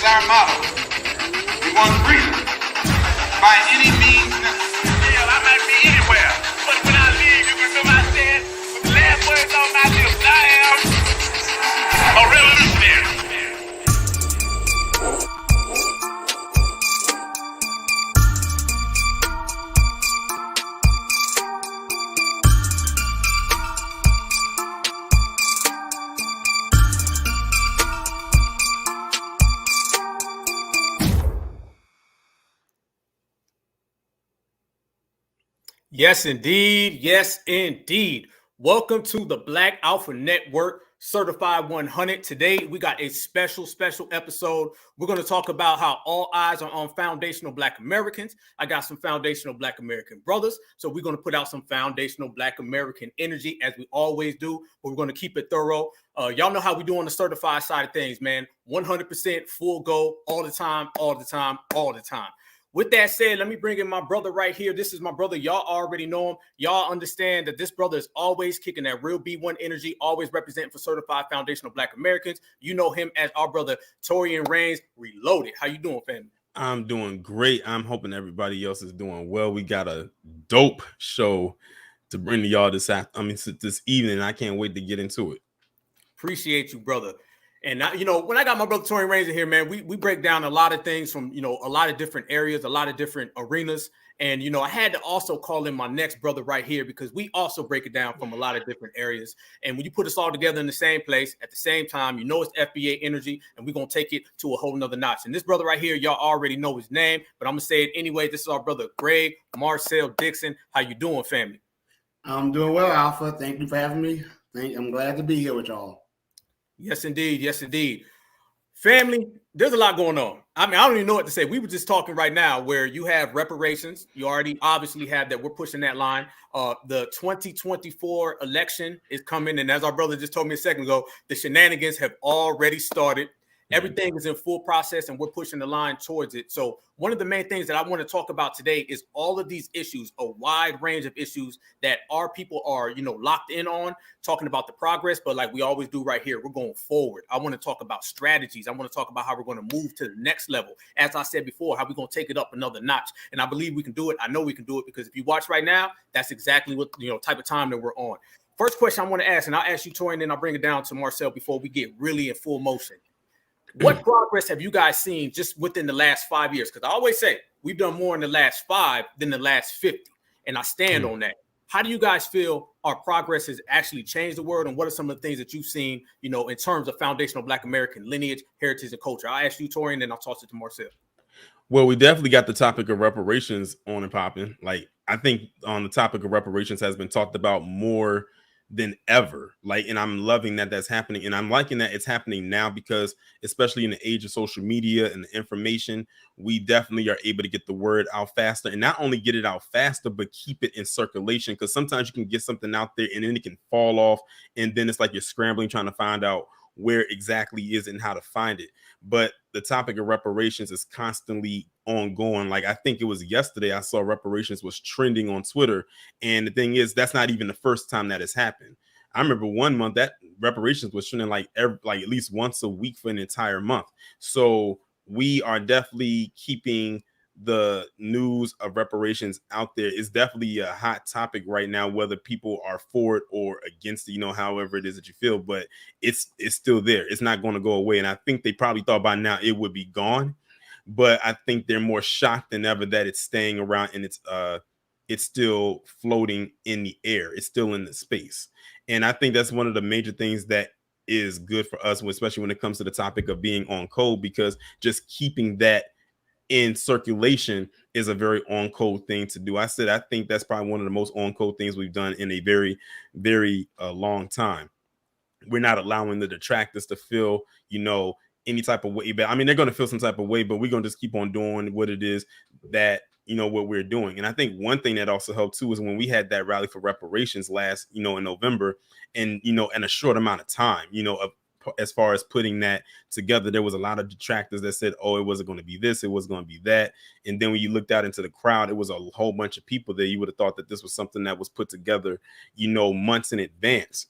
our motto. We want freedom by any means necessary. Hell, I might be anywhere, but when I leave, you can remember I said, with the last words on my lips, I am a revolutionary. Yes, indeed. Yes, indeed. Welcome to the Black Alpha Network Certified 100. Today, we got a special episode. We're going to talk about how all eyes are on foundational Black Americans. I got some foundational Black American brothers. So we're going to put out some foundational Black American energy as we always do, but we're going to keep it thorough. Y'all know how we do on the certified side of things, man. 100% full go all the time, all the time, all the time. With that said, let me bring in my brother right here. This is my brother. Y'all already know him. Y'all understand that this brother is always kicking that real B1 energy, always representing for certified foundational Black Americans. You know him as our brother, Torian Reigns Reloaded. How you doing, family? I'm doing great. I'm hoping everybody else is doing well. We got a dope show to bring to y'all this evening. I can't wait to get into it. Appreciate you, brother. And when I got my brother Torian Reigns in here, man, we break down a lot of things from, a lot of different areas, a lot of different arenas. And, I had to also call in my next brother right here because we also break it down from a lot of different areas. And when you put us all together in the same place at the same time, it's FBA energy, and we're going to take it to a whole nother notch. And this brother right here, y'all already know his name, but I'm going to say it anyway. This is our brother, Greg Marcel Dixon. How you doing, family? I'm doing well, Alpha. Thank you for having me. I'm glad to be here with y'all. Yes, indeed. Yes, indeed. Family, there's a lot going on. I mean, I don't even know what to say. We were just talking right now where you have reparations. You already obviously have that. We're pushing that line. The 2024 election is coming. And as our brother just told me a second ago, the shenanigans have already started. Everything is in full process and we're pushing the line towards it. So one of the main things that I want to talk about today is all of these issues, a wide range of issues that our people are, locked in on, talking about the progress. But like we always do right here, we're going forward. I want to talk about strategies. I want to talk about how we're going to move to the next level. As I said before, how we're going to take it up another notch. And I believe we can do it. I know we can do it because if you watch right now, that's exactly what, type of time that we're on. First question I want to ask, and I'll ask you, Torian, and then I'll bring it down to Marcel before we get really in full motion. What progress have you guys seen just within the last 5 years? Because I always say we've done more in the last 5 than the last 50. And I stand on that. How do you guys feel our progress has actually changed the world? And what are some of the things that you've seen, in terms of foundational Black American lineage, heritage, and culture? I'll ask you, Torian, and then I'll toss it to Marcel. Well, we definitely got the topic of reparations on and popping. Like, I think on the topic of reparations has been talked about more than ever. And I'm loving that that's happening. And I'm liking that it's happening now because especially in the age of social media and the information, we definitely are able to get the word out faster, and not only get it out faster, but keep it in circulation. Because sometimes you can get something out there and then it can fall off. And then it's like you're scrambling, trying to find out where exactly is and how to find it. But the topic of reparations is constantly ongoing. Like, I think it was yesterday I saw reparations was trending on Twitter. And the thing is, that's not even the first time that has happened. I remember 1 month that reparations was trending like at least once a week for an entire month. So we are definitely keeping the news of reparations out there. Is definitely a hot topic right now, whether people are for it or against it, however it is that you feel, but it's still there. It's not going to go away. And I think they probably thought by now it would be gone, but I think they're more shocked than ever that it's staying around and it's still floating in the air. It's still in the space. And I think that's one of the major things that is good for us, especially when it comes to the topic of being on code, because just keeping that in circulation is a very on code thing to do. I think that's probably one of the most on code things we've done in a very, very long time. We're not allowing the detractors to feel, any type of way. But I mean, they're going to feel some type of way, but we're going to just keep on doing what it is that, what we're doing. And I think one thing that also helped too is when we had that rally for reparations last, in November, and, in a short amount of time, as far as putting that together, there was a lot of detractors that said, oh, it wasn't going to be this, it was going to be that. And then when you looked out into the crowd, it was a whole bunch of people there. You would have thought that this was something that was put together, months in advance.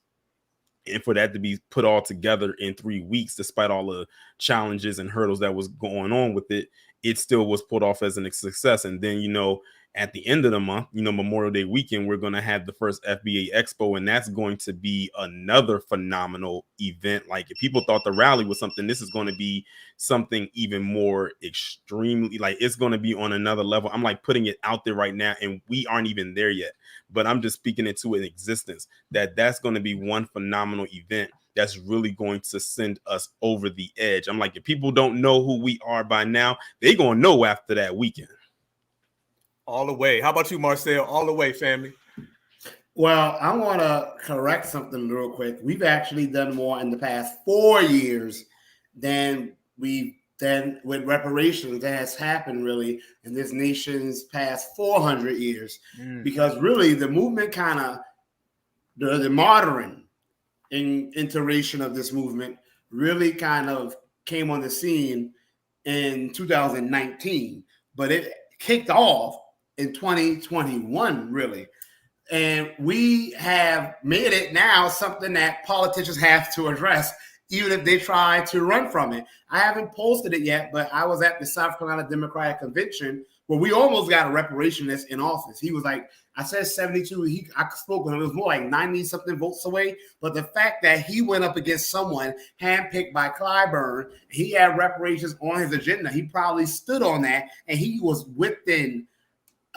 and for that to be put all together in 3 weeks, despite all the challenges and hurdles that was going on with it, it still was pulled off as a success. And then, at the end of the month, Memorial Day weekend, we're going to have the first FBA Expo, and that's going to be another phenomenal event. Like, if people thought the rally was something, this is going to be something even more extremely, like, it's going to be on another level. I'm like putting it out there right now, and we aren't even there yet, but I'm just speaking into existence that's going to be one phenomenal event that's really going to send us over the edge. I'm like, if people don't know who we are by now, they're going to know after that weekend. All the way. How about you, Marcel? All the way, family. Well, I want to correct something real quick. We've actually done more in the past 4 years than with reparations that has happened really in this nation's past 400 years. Because really the movement kind of, the modern iteration of this movement really kind of came on the scene in 2019, but it kicked off in 2021, really. And we have made it now something that politicians have to address, even if they try to run from it. I haven't posted it yet, but I was at the South Carolina Democratic Convention where we almost got a reparationist in office. He was like, I said 72. I spoke with him. It was more like 90-something votes away. But the fact that he went up against someone handpicked by Clyburn, he had reparations on his agenda. He probably stood on that, and he was within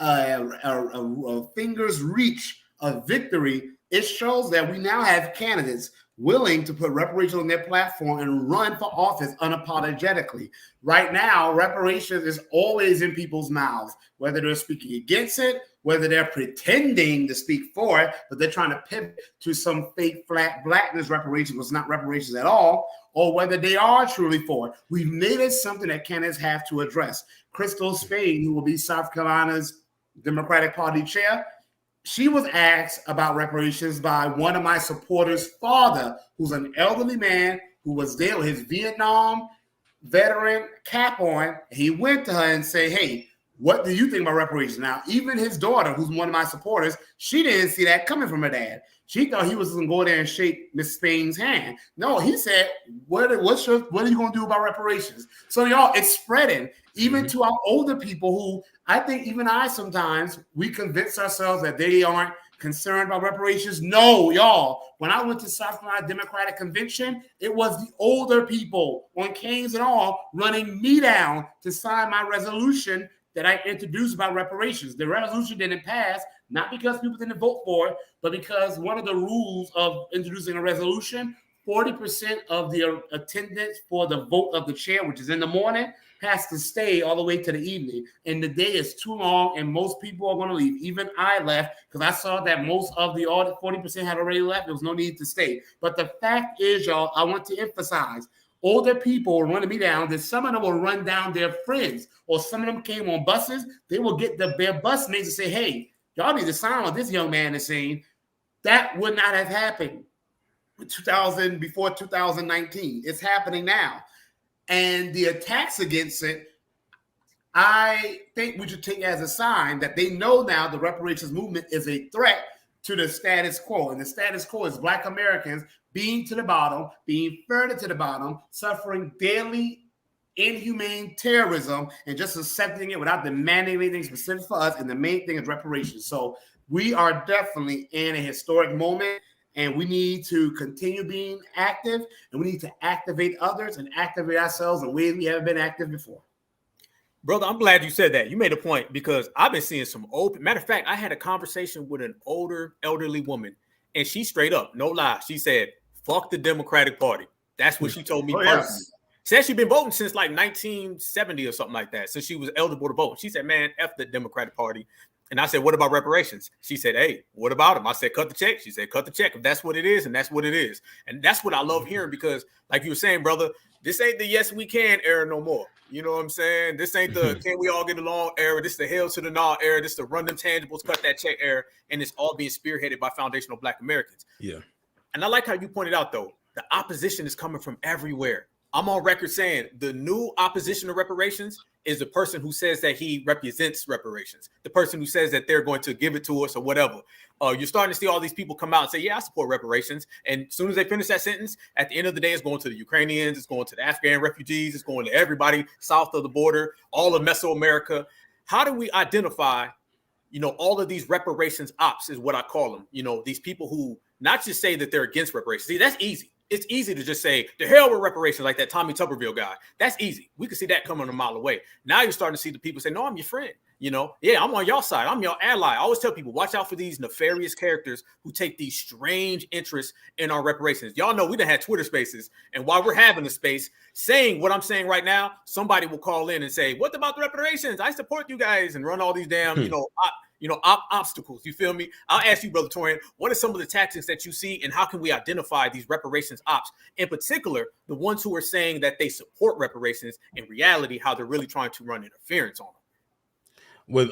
a finger's reach of victory. It shows that we now have candidates willing to put reparations on their platform and run for office unapologetically. Right now, reparations is always in people's mouths, whether they're speaking against it, whether they're pretending to speak for it, but they're trying to pivot to some fake flat blackness reparations, was not reparations at all, or whether they are truly for it. We've made it something that candidates have to address. Crystal Spain, who will be South Carolina's Democratic Party chair, she was asked about reparations by one of my supporters' father, who's an elderly man who was there with his Vietnam veteran cap on. He went to her and said, hey, what do you think about reparations? Now, even his daughter, who's one of my supporters, she didn't see that coming from her dad. She thought he was going to go there and shake Miss Spain's hand. No, he said, what are you going to do about reparations? So, y'all, it's spreading even to our older people who I think even sometimes we convince ourselves that they aren't concerned about reparations. No, y'all, when I went to South Carolina Democratic Convention, it was the older people on canes and all running me down to sign my resolution that I introduced about reparations. The resolution didn't pass, not because people didn't vote for it, but because one of the rules of introducing a resolution, 40% of the attendance for the vote of the chair, which is in the morning, has to stay all the way to the evening. And the day is too long, and most people are going to leave. Even I left because I saw that most of the audience, 40% had already left. There was no need to stay. But the fact is, y'all, I want to emphasize, older people were running me down. That some of them will run down their friends, or some of them came on buses. They will get their bus mates and say, hey, y'all need to sign what this young man is saying. That would not have happened before 2019. It's happening now. And the attacks against it, I think we should take as a sign that they know now the reparations movement is a threat to the status quo. And the status quo is Black Americans being to the bottom, being further to the bottom, suffering daily inhumane terrorism, and just accepting it without demanding anything specific for us. And the main thing is reparations. So we are definitely in a historic moment. And we need to continue being active, and we need to activate others and activate ourselves in ways we haven't been active before. Brother, I'm glad you said that. You made a point, because I've been seeing some open. Matter of fact, I had a conversation with an older, elderly woman, and she straight up, no lie, she said, fuck the Democratic Party. That's what she told me personally. Yes. Said she'd been voting since like 1970 or something like that, since she was eligible to vote. She said, man, F the Democratic Party. And I said, what about reparations? She said, hey, what about them? I said, cut the check. She said, cut the check. If that's what it is, and that's what it is. And that's what I love hearing, because like you were saying, brother, this ain't the yes we can era no more. You know what I'm saying? This ain't the can we all get along era. This is the hell to the nah era. This is the run them tangibles, cut that check era. And it's all being spearheaded by foundational Black Americans. Yeah. And I like how you pointed out, though, the opposition is coming from everywhere. I'm on record saying the new opposition to reparations is the person who says that he represents reparations, the person who says that they're going to give it to us or whatever. You're starting to see all these people come out and say, yeah, I support reparations. And as soon as they finish that sentence, at the end of the day, it's going to the Ukrainians, it's going to the Afghan refugees, it's going to everybody south of the border, all of Mesoamerica. How do we identify, all of these reparations ops is what I call them, these people who not just say that they're against reparations. See, that's easy. It's easy to just say, the hell with reparations, like that Tommy Tuberville guy. That's easy. We can see that coming a mile away. Now you're starting to see the people say, no, I'm your friend. Yeah, I'm on your side. I'm your ally. I always tell people, watch out for these nefarious characters who take these strange interests in our reparations. Y'all know we done had Twitter spaces. And while we're having a space saying what I'm saying right now, somebody will call in and say, what about the reparations? I support you guys, and run all these damn, obstacles. You feel me? I'll ask you, Brother Torian, what are some of the tactics that you see, and how can we identify these reparations ops? In particular, the ones who are saying that they support reparations, in reality, how they're really trying to run interference on them.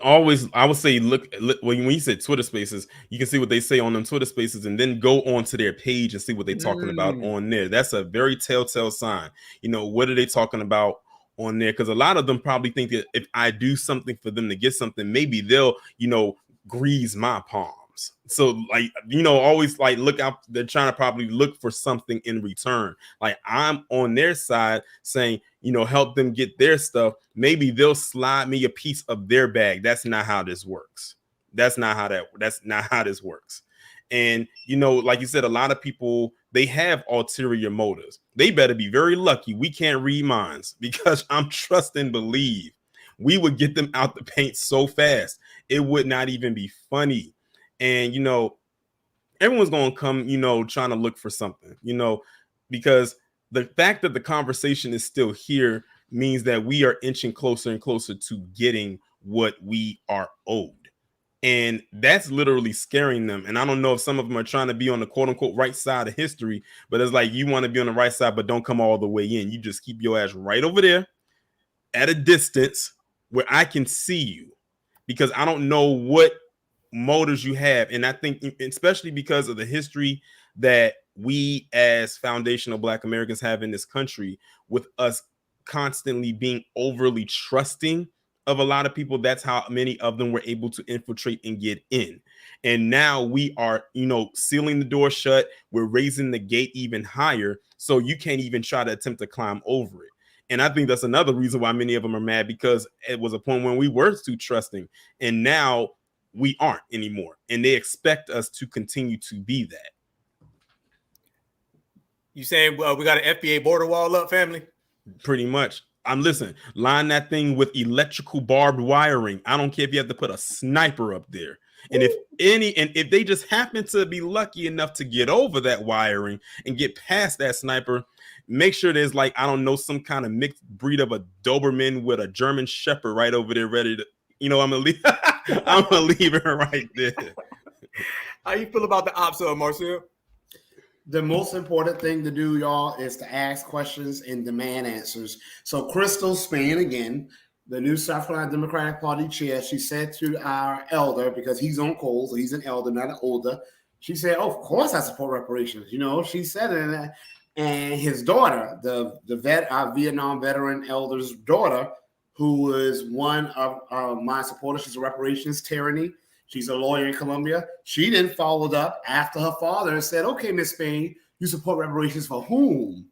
I would say, look when you said Twitter spaces, you can see what they say on them Twitter spaces, and then go onto their page and see what they're talking about on there. That's a very telltale sign. What are they talking about on there? Because a lot of them probably think that if I do something for them to get something, maybe they'll, grease my palms. So always look out. They're trying to probably look for something in return. Like, I'm on their side saying, help them get their stuff. Maybe they'll slide me a piece of their bag. That's not how this works. That's not how this works. And, like you said, a lot of people, they have ulterior motives. They better be very lucky we can't read minds, because I'm trust and believe we would get them out the paint so fast. It would not even be funny. And, everyone's going to come, trying to look for something, because the fact that the conversation is still here means that we are inching closer and closer to getting what we are owed. And that's literally scaring them. And I don't know if some of them are trying to be on the quote unquote right side of history, but it's like, you want to be on the right side, but don't come all the way in. You just keep your ass right over there at a distance where I can see you, because I don't know what motives you have. And I think, especially because of the history that we as foundational Black Americans have in this country, with us constantly being overly trusting of a lot of people, that's how many of them were able to infiltrate and get in. And now we are, sealing the door shut. We're raising the gate even higher, so you can't even try to attempt to climb over it. And I think that's another reason why many of them are mad, because it was a point when we were too trusting, and now we aren't anymore. And they expect us to continue to be that. You saying, well, we got an FBA border wall up, family? Pretty much. Listen, line that thing with electrical barbed wiring. I don't care if you have to put a sniper up there. And if they just happen to be lucky enough to get over that wiring and get past that sniper, make sure there's some kind of mixed breed of a Doberman with a German Shepherd right over there ready to, I'm gonna leave. I'm gonna leave it right there. How you feel about the ops, Marcel? The most important thing to do, y'all, is to ask questions and demand answers. So Crystal Spain, again, the new South Carolina Democratic Party chair, she said to our elder, because he's on Coles, so he's an elder, not an older. She said, "Oh, of course I support reparations." She said it, and his daughter, our Vietnam veteran elder's daughter, who is one of my supporters, she's a reparations tyranny. She's a lawyer in Columbia. She then followed up after her father and said, "Okay, Miss Spain, you support reparations for whom?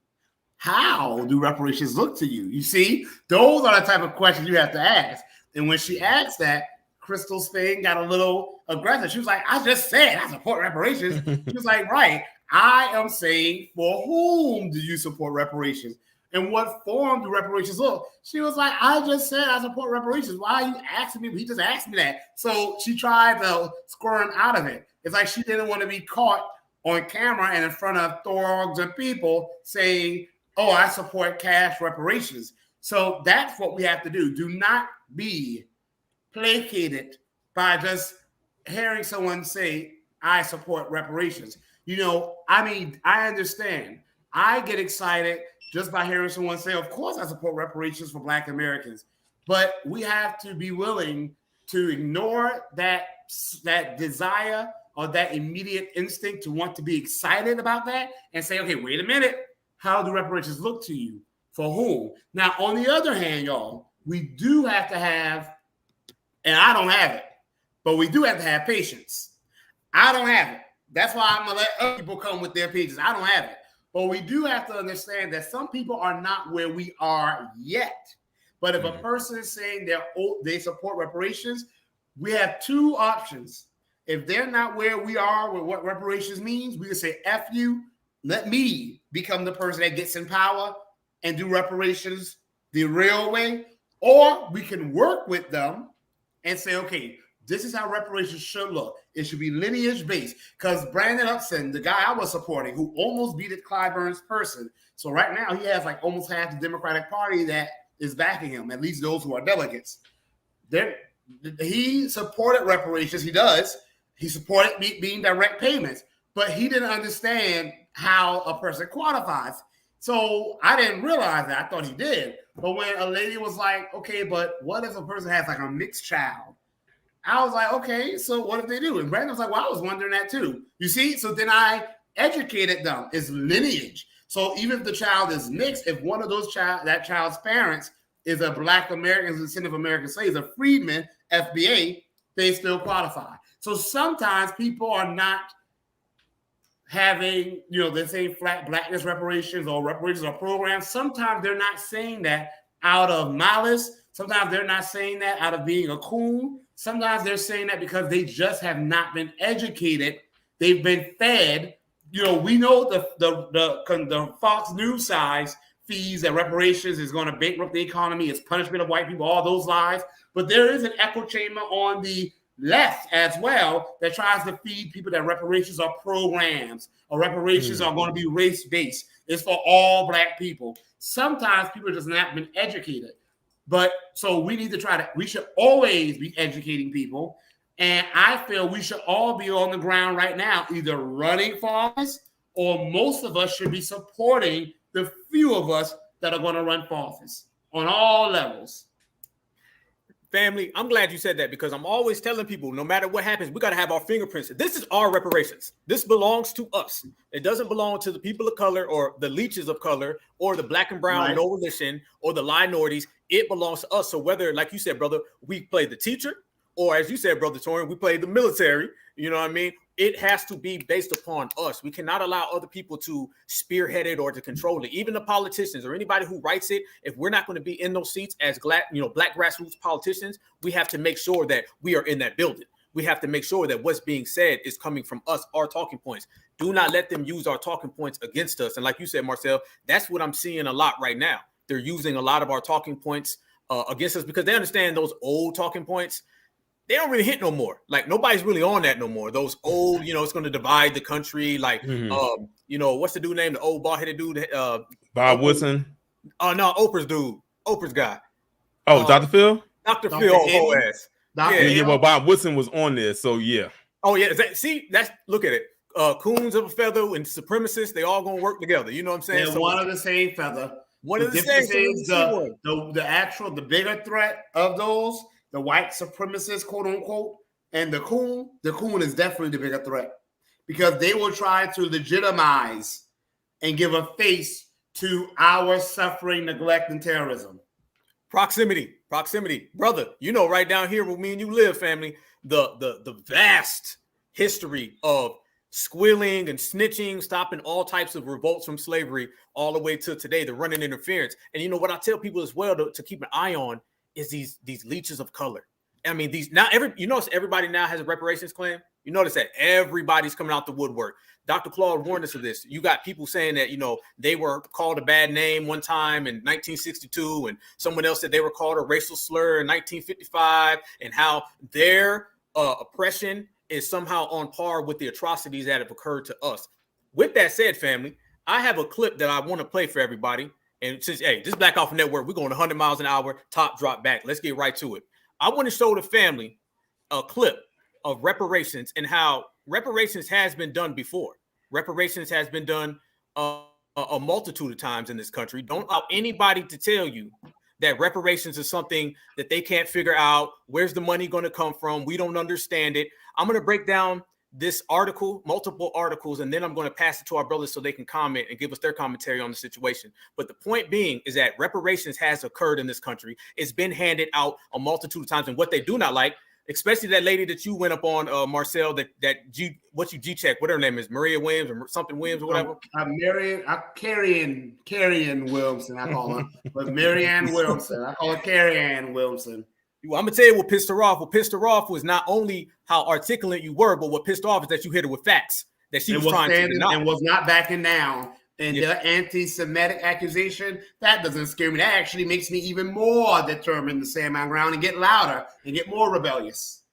How do reparations look to you?" You see, those are the type of questions you have to ask. And when she asked that, Crystal Spain got a little aggressive. She was like, "I just said I support reparations." She was like, "Right, I am saying, for whom do you support reparations? And what form do reparations look?" She was like, "I just said I support reparations. Why are you asking me?" He just asked me that. So she tried to squirm out of it. It's like she didn't want to be caught on camera and in front of throngs of people saying, "Oh, I support cash reparations." So that's what we have to do. Do not be placated by just hearing someone say, "I support reparations." I understand. I get excited just by hearing someone say, "Of course I support reparations for Black Americans." But we have to be willing to ignore that desire or that immediate instinct to want to be excited about that and say, "Okay, wait a minute. How do reparations look to you?" for who. Now, on the other hand, y'all, we do have to have, and I don't have it, but we do have to have patience. I don't have it. That's why I'm going to let other people come with their pages. I don't have it. But we do have to understand that some people are not where we are yet. But if a person is saying they support reparations, we have two options. If they're not where we are with what reparations means, we can say, F you, let me become the person that gets in power and do reparations the real way. Or we can work with them and say, okay, this is how reparations should look. It should be lineage based. Because Brandon Upson, the guy I was supporting, who almost beat Clyburn's person. So right now he has like almost half the Democratic Party that is backing him, at least those who are delegates. He supported reparations. He does. He supported being direct payments, but he didn't understand how a person qualifies. So I didn't realize that. I thought he did. But when a lady was like, okay, but what if a person has like a mixed child? I was like, okay, so what if they do? And Brandon was like, well, I was wondering that too. You see? So then I educated them. It's lineage. So even if the child is mixed, if one of those that child's parents is a Black American, descendant of American slaves, a freedman, FBA, they still qualify. So sometimes people are not having, they're saying flat blackness reparations or reparations or programs. Sometimes they're not saying that out of malice. Sometimes they're not saying that out of being a coon. Sometimes they're saying that because they just have not been educated. They've been fed. We know the Fox News size fees that reparations is going to bankrupt the economy. It's punishment of white people, all those lies. But there is an echo chamber on the left as well that tries to feed people that reparations are programs or reparations are going to be race-based. It's for all Black people. Sometimes people have just not been educated. But so we need to we should always be educating people. And I feel we should all be on the ground right now, either running for office or most of us should be supporting the few of us that are going to run for office on all levels. Family, I'm glad you said that because I'm always telling people, no matter what happens, we got to have our fingerprints. This is our reparations. This belongs to us. It doesn't belong to the people of color or the leeches of color or the Black and brown no religion or the minorities. It belongs to us. So whether, like you said, brother, we play the teacher or as you said, brother Torian, we play the military, you know what I mean? It has to be based upon us. We cannot allow other people to spearhead it or to control it. Even the politicians or anybody who writes it, if we're not going to be in those seats as Black grassroots politicians, we have to make sure that we are in that building. We have to make sure that what's being said is coming from us, our talking points. Do not let them use our talking points against us. And like you said, Marcel, that's what I'm seeing a lot right now. They're using a lot of our talking points against us because they understand those old talking points. They don't really hit no more. Like nobody's really on that no more. Those old, it's going to divide the country. Like, what's the dude named? The old bald-headed dude, Bob Woodson. Oh no, Oprah's dude, Oprah's guy. Oh, Dr. Phil. Dr. Phil, whole ass. Yeah. Well, Bob Woodson was on there, so yeah. Oh yeah, look at it. Coons of a feather and supremacists, they all gonna work together. You know what I'm saying? They're one of the same feather. One of the same. The bigger threat of those. The white supremacists, quote unquote, and the coon is definitely the bigger threat because they will try to legitimize and give a face to our suffering, neglect, and terrorism. Proximity, brother. Right down here where me and you live, family, the vast history of squealing and snitching, stopping all types of revolts from slavery, all the way to today, the running interference. And what I tell people as well to keep an eye on is these leeches of color. I mean, everybody now has a reparations claim. You notice that everybody's coming out the woodwork. Dr. Claude warned us of this. You got people saying that, they were called a bad name one time in 1962, and someone else said they were called a racial slur in 1955, and how their oppression is somehow on par with the atrocities that have occurred to us. With that said, family, I have a clip that I want to play for everybody. And since, this Black Alpha Network, we're going 100 miles an hour, top drop back. Let's get right to it. I want to show the family a clip of reparations and how reparations has been done before. Reparations has been done a multitude of times in this country. Don't allow anybody to tell you that reparations is something that they can't figure out. Where's the money going to come from? We don't understand it. I'm going to break down this article, multiple articles, and then I'm going to pass it to our brothers so they can comment and give us their commentary on the situation. But the point being is that reparations has occurred in this country. It's been handed out a multitude of times, and what they do not like, especially that lady that you went up on, Marcel, G-check, what her name is, Maria Williams or something Williams or whatever. Carrie-Ann Williamson, I call her. But Marianne Williamson, I call her Carrie-Ann Williamson. Well, I'm gonna tell you what pissed her off. What pissed her off was not only how articulate you were, but what pissed her off is that you hit her with facts that she was trying to deny and was not backing down. And the anti-Semitic accusation, that doesn't scare me. That actually makes me even more determined to stand my ground and get louder and get more rebellious.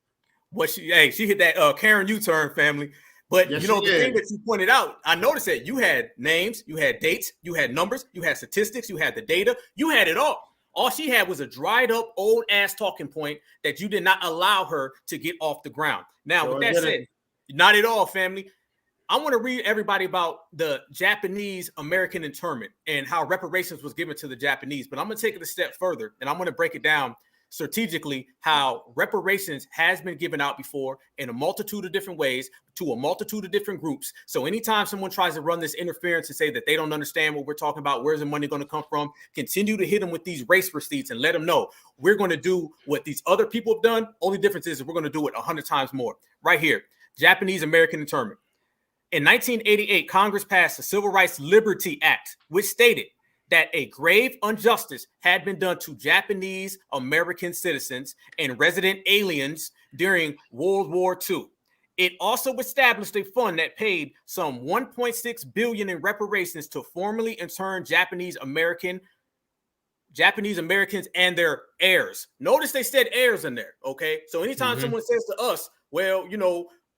She hit that Karen U-turn, family. But yes, the thing that you pointed out, I noticed that you had names, you had dates, you had numbers, you had statistics, you had the data, you had it all. All she had was a dried up old ass talking point that you did not allow her to get off the ground. Now, with that said, not at all, family. I want to read everybody about the Japanese American internment and how reparations was given to the Japanese. But I'm going to take it a step further, and I'm going to break it down strategically how reparations has been given out before in a multitude of different ways to a multitude of different groups. So anytime someone tries to run this interference and say that they don't understand what we're talking about, where's the money going to come from, continue to hit them with these race receipts and let them know we're going to do what these other people have done. Only difference is we're going to do it 100 times more. Right here, Japanese American internment. In 1988, Congress passed the Civil Rights Liberty Act, which stated that a grave injustice had been done to Japanese American citizens and resident aliens during World War II. It also established a fund that paid some $1.6 billion in reparations to formerly interned Japanese Americans and their heirs. Notice they said heirs in there, okay? So anytime someone says to us, well,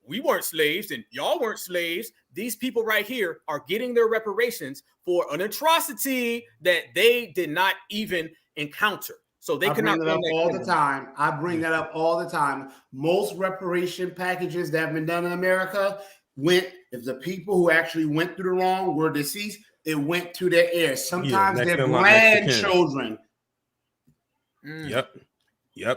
we weren't slaves and y'all weren't slaves, these people right here are getting their reparations for an atrocity that they did not even encounter. So they cannot bring that up all the time. I bring that up all the time. Most reparation packages that have been done in America if the people who actually went through the wrong were deceased, it went to their heirs. Sometimes their grandchildren. Yep.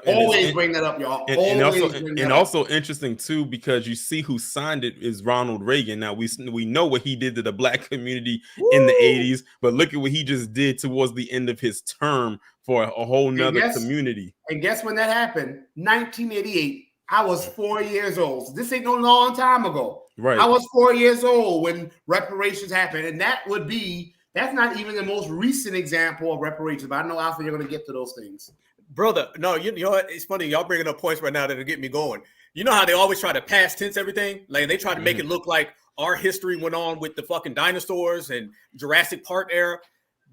Always bring that up, y'all. And also interesting too, because you see who signed it is Ronald Reagan. Now we know what he did to the black community in the 80s, but look at what he just did towards the end of his term for a whole nother community. And guess when that happened? 1988. I was 4 years old. This ain't no long time ago. Right. I was 4 years old when reparations happened, and that's not even the most recent example of reparations. But I know, Alpha, you're going to get to those things. Brother, no, you know what? It's funny. Y'all bringing up points right now that'll get me going. You know how they always try to past tense everything? Like they try to make it look like our history went on with the fucking dinosaurs and Jurassic Park era.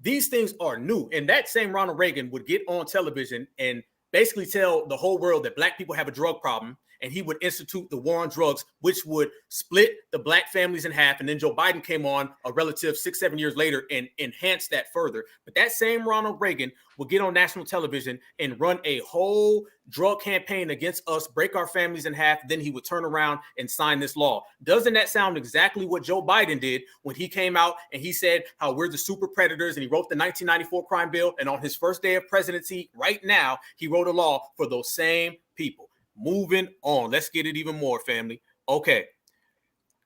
These things are new. And that same Ronald Reagan would get on television and basically tell the whole world that black people have a drug problem. And he would institute the war on drugs, which would split the black families in half. And then Joe Biden came on a relative 6-7 years later and enhanced that further. But that same Ronald Reagan would get on national television and run a whole drug campaign against us, break our families in half. Then he would turn around and sign this law. Doesn't that sound exactly what Joe Biden did when he came out and he said how we're the super predators, and he wrote the 1994 crime bill. And on his first day of presidency right now, he wrote a law for those same people. Moving on. Let's get it even more, family. Okay.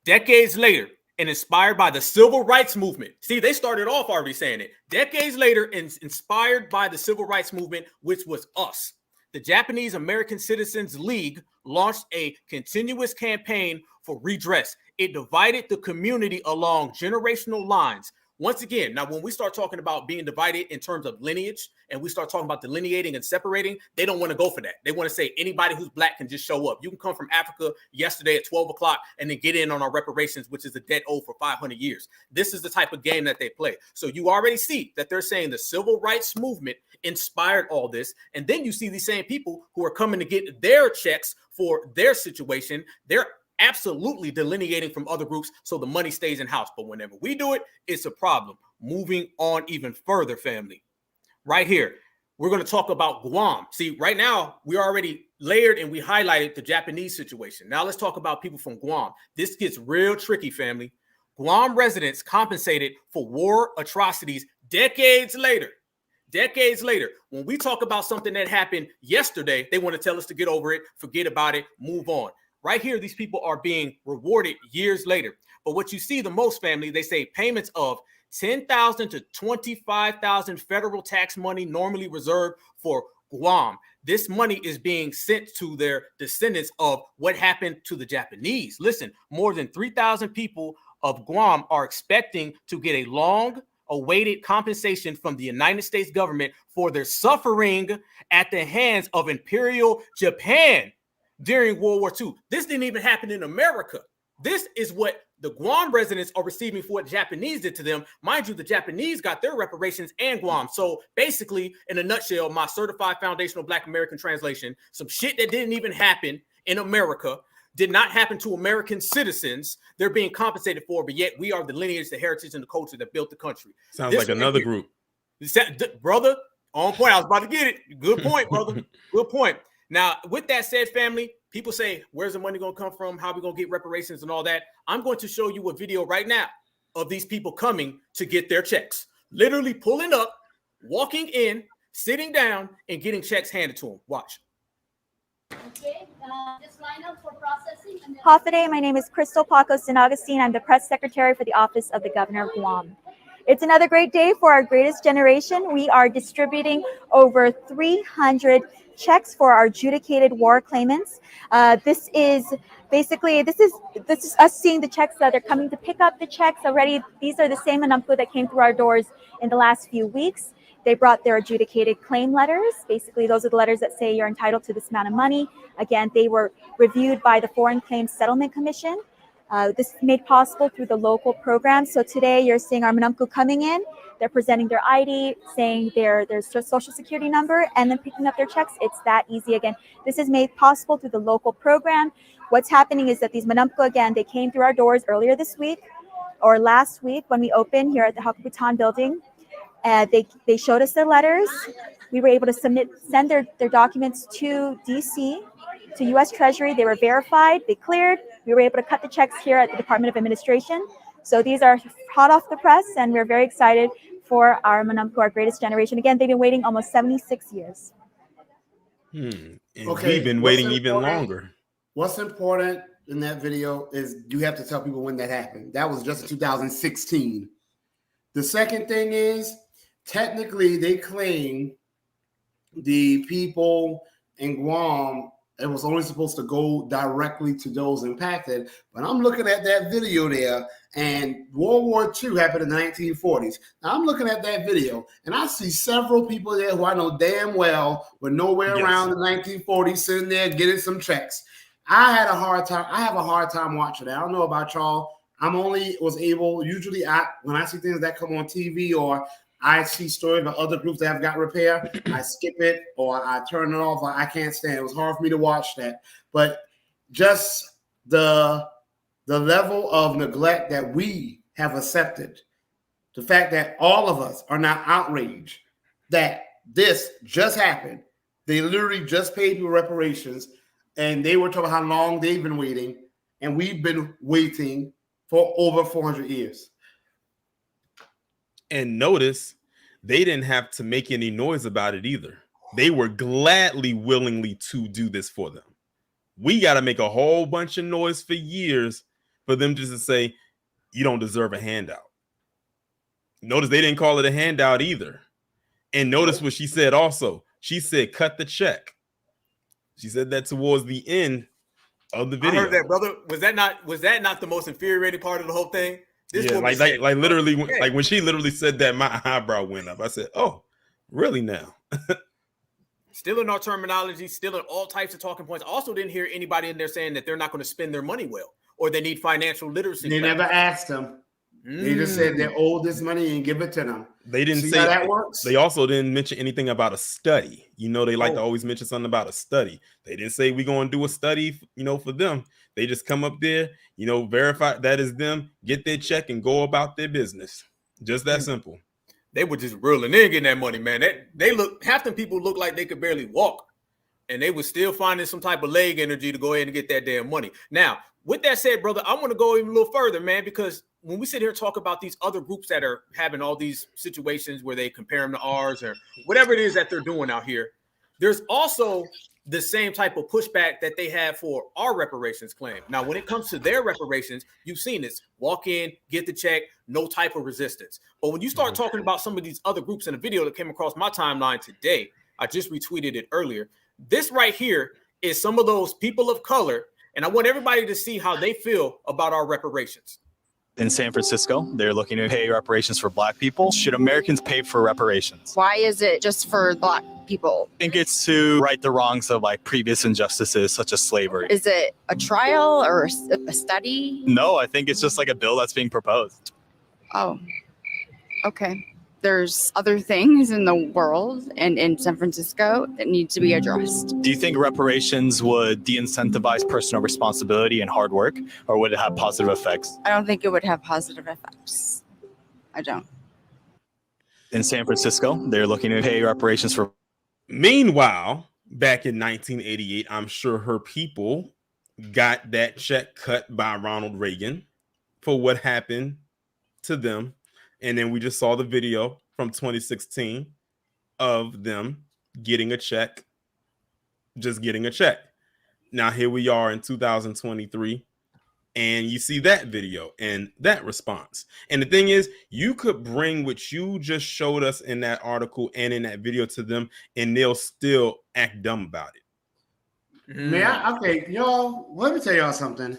Decades later, and inspired by the civil rights movement. See, they started off already saying it. Decades later, and inspired by the civil rights movement, which was us. The Japanese American Citizens League launched a continuous campaign for redress. It divided the community along generational lines. Once again, now when we start talking about being divided in terms of lineage and we start talking about delineating and separating, they don't want to go for that. They want to say anybody who's black can just show up. You can come from Africa yesterday at 12 o'clock and then get in on our reparations, which is a debt owed for 500 years. This is the type of game that they play. So you already see that they're saying the civil rights movement inspired all this. And then you see these same people who are coming to get their checks for their situation. They're absolutely delineating from other groups so the money stays in house. But whenever we do it, it's a problem. Moving on even further, family. Right here, we're going to talk about Guam. See, right now, we already layered and we highlighted the Japanese situation. Now let's talk about people from Guam. This gets real tricky, family. Guam residents compensated for war atrocities decades later. Decades later, when we talk about something that happened yesterday, they want to tell us to get over it, forget about it, move on. Right here, these people are being rewarded years later. But what you see the most, family, they say payments of $10,000 to $25,000 federal tax money normally reserved for Guam. This money is being sent to their descendants of what happened to the Japanese. Listen, more than 3,000 people of Guam are expecting to get a long-awaited compensation from the United States government for their suffering at the hands of Imperial Japan during World War II. This didn't even happen in America. This is what the Guam residents are receiving for what the Japanese did to them. Mind you, the Japanese got their reparations and Guam. So basically, in a nutshell, my certified foundational Black American translation, some shit that didn't even happen in America did not happen to American citizens. They're being compensated for, but yet we are the lineage, the heritage, and the culture that built the country. Sounds like another group. Brother, on point. I was about to get it. Good point, brother. Good point. Now, with that said, family, people say, where's the money going to come from? How are we going to get reparations and all that? I'm going to show you a video right now of these people coming to get their checks. Literally pulling up, walking in, sitting down, and getting checks handed to them. Watch. Okay, just line up for processing. Hofade, my name is Crystal Paco San Augustine. I'm the press secretary for the Office of the Governor of Guam. It's another great day for our greatest generation. We are distributing over 300 checks for our adjudicated war claimants. This is us seeing the checks that are coming to pick up the checks already. These are the same manampu that came through our doors in the last few weeks. They brought their adjudicated claim letters. Basically, those are the letters that say you're entitled to this amount of money. Again, they were reviewed by the Foreign Claims Settlement Commission. This is made possible through the local program. So today you're seeing our manamku coming in. They're presenting their ID, saying their social security number, and then picking up their checks. It's that easy. Again, this is made possible through the local program. What's happening is that these manamku, again, they came through our doors earlier this week or last week when we opened here at the Hakubutan building. They showed us their letters. We were able to send their documents to DC, to U.S. Treasury. They were verified, they cleared. We were able to cut the checks here at the Department of Administration. So these are hot off the press, and we're very excited for our manamku, our greatest generation. Again, they've been waiting almost 76 years. And Okay, we've been waiting even longer. What's important in that video is you have to tell people when that happened. That was just 2016. The second thing is, technically, they claim the people in Guam, it was only supposed to go directly to those impacted. But I'm looking at that video there, and World War II happened in the 1940s. Now I'm looking at that video, and I see several people there who I know damn well were nowhere around the 1940s, sitting there getting some checks. I have a hard time watching that. I don't know about y'all. Usually when I see things that come on TV or I see stories of other groups that have got repair, I skip it or I turn it off. I can't stand it. It was hard for me to watch that. But just the level of neglect that we have accepted, the fact that all of us are now outraged that this just happened. They literally just paid people reparations, and they were talking about how long they've been waiting, and we've been waiting for over 400 years. And notice, they didn't have to make any noise about it either. They were gladly, willingly to do this for them. We got to make a whole bunch of noise for years for them just to say, you don't deserve a handout. Notice they didn't call it a handout either. And notice what she said also. She said, cut the check. She said that towards the end of the video. I heard that, brother. Was that not the most infuriating part of the whole thing? Like literally, like when she literally said that, my eyebrow went up. I said, "Oh, really now?" Still in our terminology, still in all types of talking points. I also didn't hear anybody in there saying that they're not going to spend their money well or they need financial literacy. They never asked them. They just said they owe this money and give it to them. They didn't See say how that works. They also didn't mention anything about a study. You know, they like to always mention something about a study. They didn't say we're going to do a study, for them. They just come up there, verify that is them, get their check, and go about their business. Just that simple. They were just rolling in getting that money, man. Half them people look like they could barely walk, and they were still finding some type of leg energy to go ahead and get that damn money. Now, with that said, brother, I want to go even a little further, man, because when we sit here and talk about these other groups that are having all these situations where they compare them to ours or whatever it is that they're doing out here, there's also the same type of pushback that they had for our reparations claim. Now, when it comes to their reparations, you've seen this: walk in, get the check, no type of resistance. But when you start talking about some of these other groups in a video that came across my timeline today, I just retweeted it earlier. This right here is some of those people of color, and I want everybody to see how they feel about our reparations. In San Francisco, they're looking to pay reparations for Black people. Should Americans pay for reparations? Why is it just for Black people? I think it's to right the wrongs of like previous injustices such as slavery. Is it a trial or a study? No, I think it's just like a bill that's being proposed. Oh, okay. There's other things in the world and in San Francisco that need to be addressed. Do you think reparations would de-incentivize personal responsibility and hard work, or would it have positive effects? I don't think it would have positive effects. I don't. In San Francisco, they're looking to pay reparations for. Meanwhile, back in 1988, I'm sure her people got that check cut by Ronald Reagan for what happened to them. And then we just saw the video from 2016 of them getting a check, just getting a check. Now, here we are in 2023, and you see that video and that response. And the thing is, you could bring what you just showed us in that article and in that video to them, and they'll still act dumb about it. Man, okay, y'all, let me tell y'all something.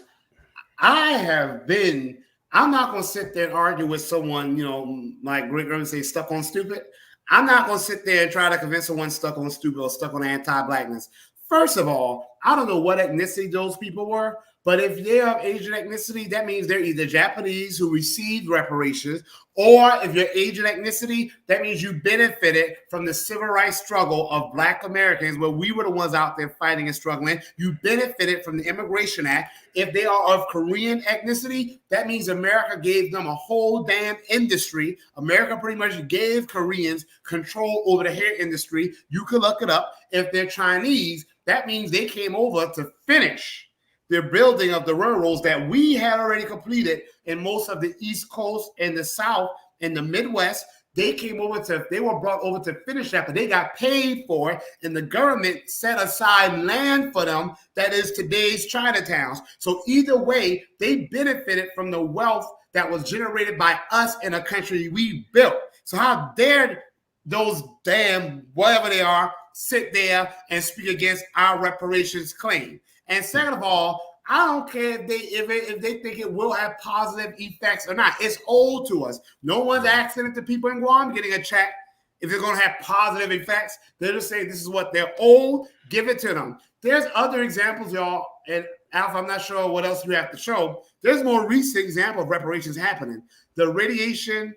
I'm not going to sit there and argue with someone, you know, like Rick Graham say, stuck on stupid. I'm not going to sit there and try to convince someone stuck on stupid or stuck on anti-Blackness. First of all, I don't know what ethnicity those people were, but if they're of Asian ethnicity, that means they're either Japanese who received reparations, or if you're Asian ethnicity, that means you benefited from the civil rights struggle of Black Americans, where we were the ones out there fighting and struggling. You benefited from the Immigration Act. If they are of Korean ethnicity, that means America gave them a whole damn industry. America pretty much gave Koreans control over the hair industry. You can look it up. If they're Chinese, that means they came over to finish the building of the railroads that we had already completed in most of the East Coast and the South and the Midwest. They were brought over to finish that, but they got paid for it, and the government set aside land for them that is today's Chinatowns. So either way, they benefited from the wealth that was generated by us in a country we built. So how dare those damn whatever they are sit there and speak against our reparations claim? And second of all, I don't care if they think it will have positive effects or not. It's old to us. No one's asking if the people in Guam getting a check if they're going to have positive effects. They're just saying this is what they're old. Give it to them. There's other examples, y'all. And Alpha, I'm not sure what else you have to show. There's more recent example of reparations happening. The Radiation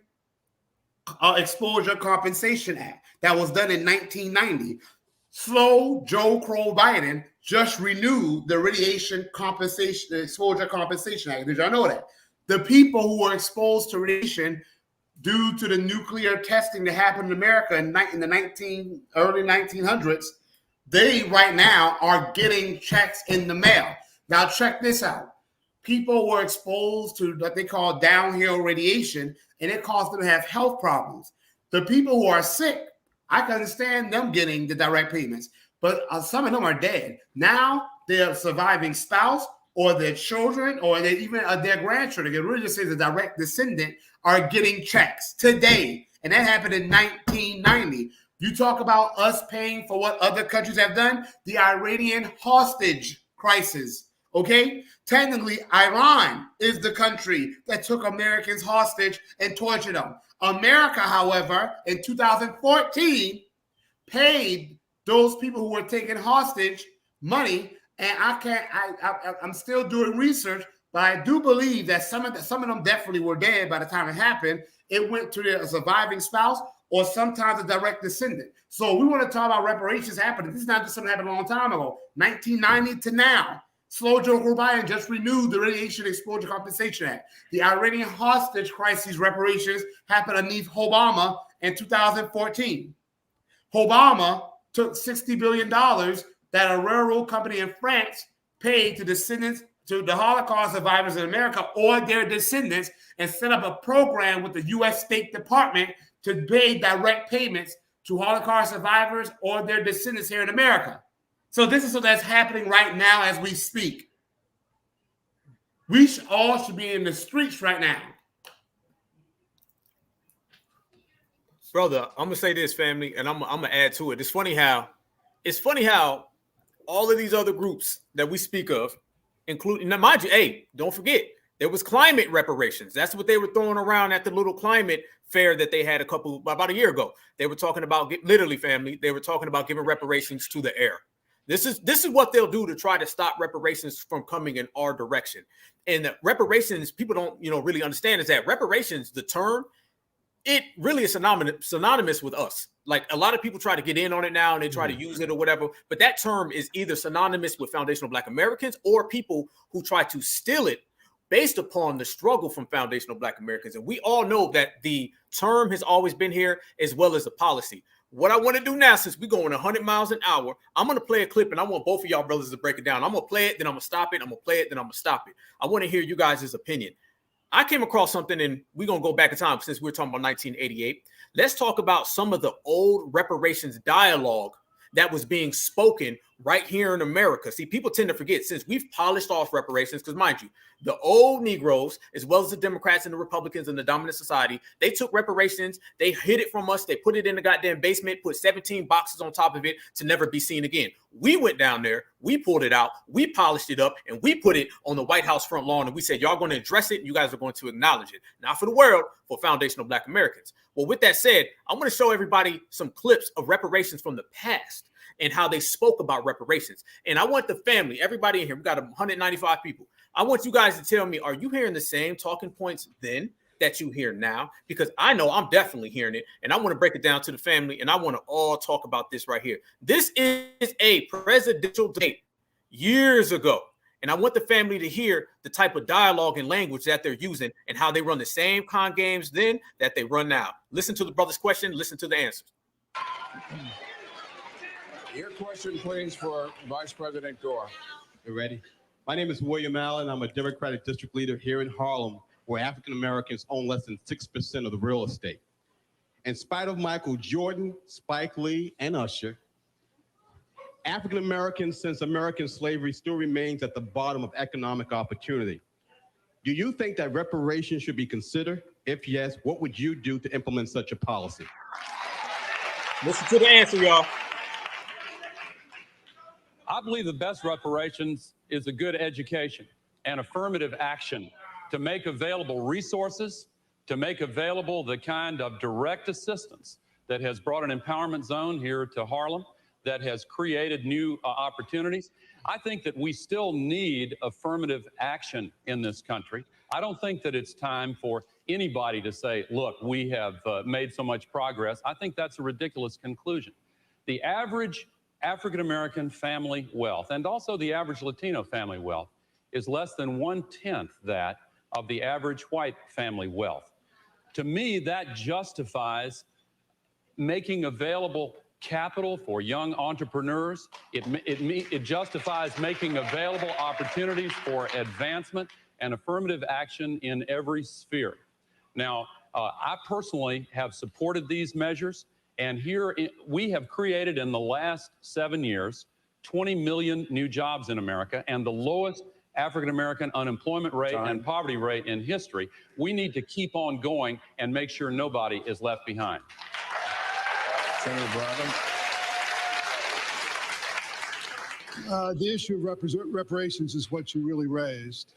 Exposure Compensation Act that was done in 1990. Slow Joe Crow Biden just renewed the Radiation Exposure Compensation Act. Did y'all know that? The people who were exposed to radiation due to the nuclear testing that happened in America in the early 1900s, they right now are getting checks in the mail. Now check this out. People were exposed to what they call downhill radiation, and it caused them to have health problems. The people who are sick, I can understand them getting the direct payments, but some of them are dead. Now their surviving spouse or their children or even their grandchildren, it really just says a direct descendant, are getting checks today. And that happened in 1990. You talk about us paying for what other countries have done, the Iranian hostage crisis. Okay, technically, Iran is the country that took Americans hostage and tortured them. America, however, in 2014, paid those people who were taken hostage money. And I'm still doing research, but I do believe that some of them definitely were dead by the time it happened. It went to their surviving spouse or sometimes a direct descendant. So we want to talk about reparations happening. This is not just something that happened a long time ago, 1990 to now. Slow Joe Biden just renewed the Radiation Exposure Compensation Act. The Iranian hostage crisis reparations happened underneath Obama in 2014. Obama took $60 billion that a railroad company in France paid to the Holocaust survivors in America or their descendants and set up a program with the U.S. State Department to pay direct payments to Holocaust survivors or their descendants here in America. So this is what that's happening right now as we speak. We all should be in the streets right now. Brother, I'm gonna say this, family, and I'm gonna add to it. It's funny how all of these other groups that we speak of, including, now mind you, hey, don't forget, there was climate reparations. That's what they were throwing around at the little climate fair that they had about a year ago. They were talking about, literally, family, they were talking about giving reparations to the air. This is what they'll do to try to stop reparations from coming in our direction. And the reparations, people don't really understand, is that reparations, the term, it really is synonymous with us. Like, a lot of people try to get in on it now and they try to use it or whatever, but that term is either synonymous with foundational Black Americans or people who try to steal it based upon the struggle from foundational Black Americans. And we all know that the term has always been here, as well as the policy. What I want to do now, since we're going 100 miles an hour, I'm going to play a clip, and I want both of y'all brothers to break it down. I'm going to play it, then I'm going to stop it. I'm going to play it, then I'm going to stop it. I want to hear you guys' opinion. I came across something, and we're going to go back in time since we're talking about 1988. Let's talk about some of the old reparations dialogue that was being spoken right here in America. See, people tend to forget, since we've polished off reparations, because mind you, the old Negroes, as well as the Democrats and the Republicans and the dominant society, they took reparations, they hid it from us, they put it in the goddamn basement, put 17 boxes on top of it to never be seen again. We went down there, we pulled it out, we polished it up, and we put it on the White House front lawn, and we said, y'all going to address it, and you guys are going to acknowledge it. Not for the world, for foundational Black Americans. Well, with that said, I'm going to show everybody some clips of reparations from the past and how they spoke about reparations. And I want the family, everybody in here, we got 195 people. I want you guys to tell me, are you hearing the same talking points then that you hear now? Because I know I'm definitely hearing it, and I want to break it down to the family, and I want to all talk about this right here. This is a presidential debate years ago, and I want the family to hear the type of dialogue and language that they're using and how they run the same con games then that they run now. Listen to the brother's question, listen to the answers. Your question, please, for Vice President Gore. You ready? My name is William Allen. I'm a Democratic district leader here in Harlem, where African Americans own less than 6% of the real estate. In spite of Michael Jordan, Spike Lee, and Usher, African Americans since American slavery still remains at the bottom of economic opportunity. Do you think that reparations should be considered? If yes, what would you do to implement such a policy? Listen to the answer, y'all. I believe the best reparations is a good education and affirmative action to make available resources, to make available the kind of direct assistance that has brought an empowerment zone here to Harlem, that has created new opportunities. I think that we still need affirmative action in this country. I don't think that it's time for anybody to say, look, we have made so much progress. I think that's a ridiculous conclusion. The average African-American family wealth, and also the average Latino family wealth, is less than 1/10 that of the average white family wealth. To me, that justifies making available capital for young entrepreneurs. It justifies making available opportunities for advancement and affirmative action in every sphere. Now, I personally have supported these measures. And here we have created in the last 7 years 20 million new jobs in America and the lowest African-American unemployment rate and poverty rate in history. We need to keep on going and make sure nobody is left behind. Senator Brother. The issue of reparations is what you really raised.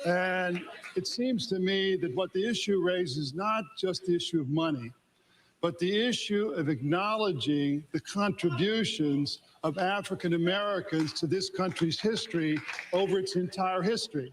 And it seems to me that what the issue raises is not just the issue of money, but the issue of acknowledging the contributions of African Americans to this country's history over its entire history.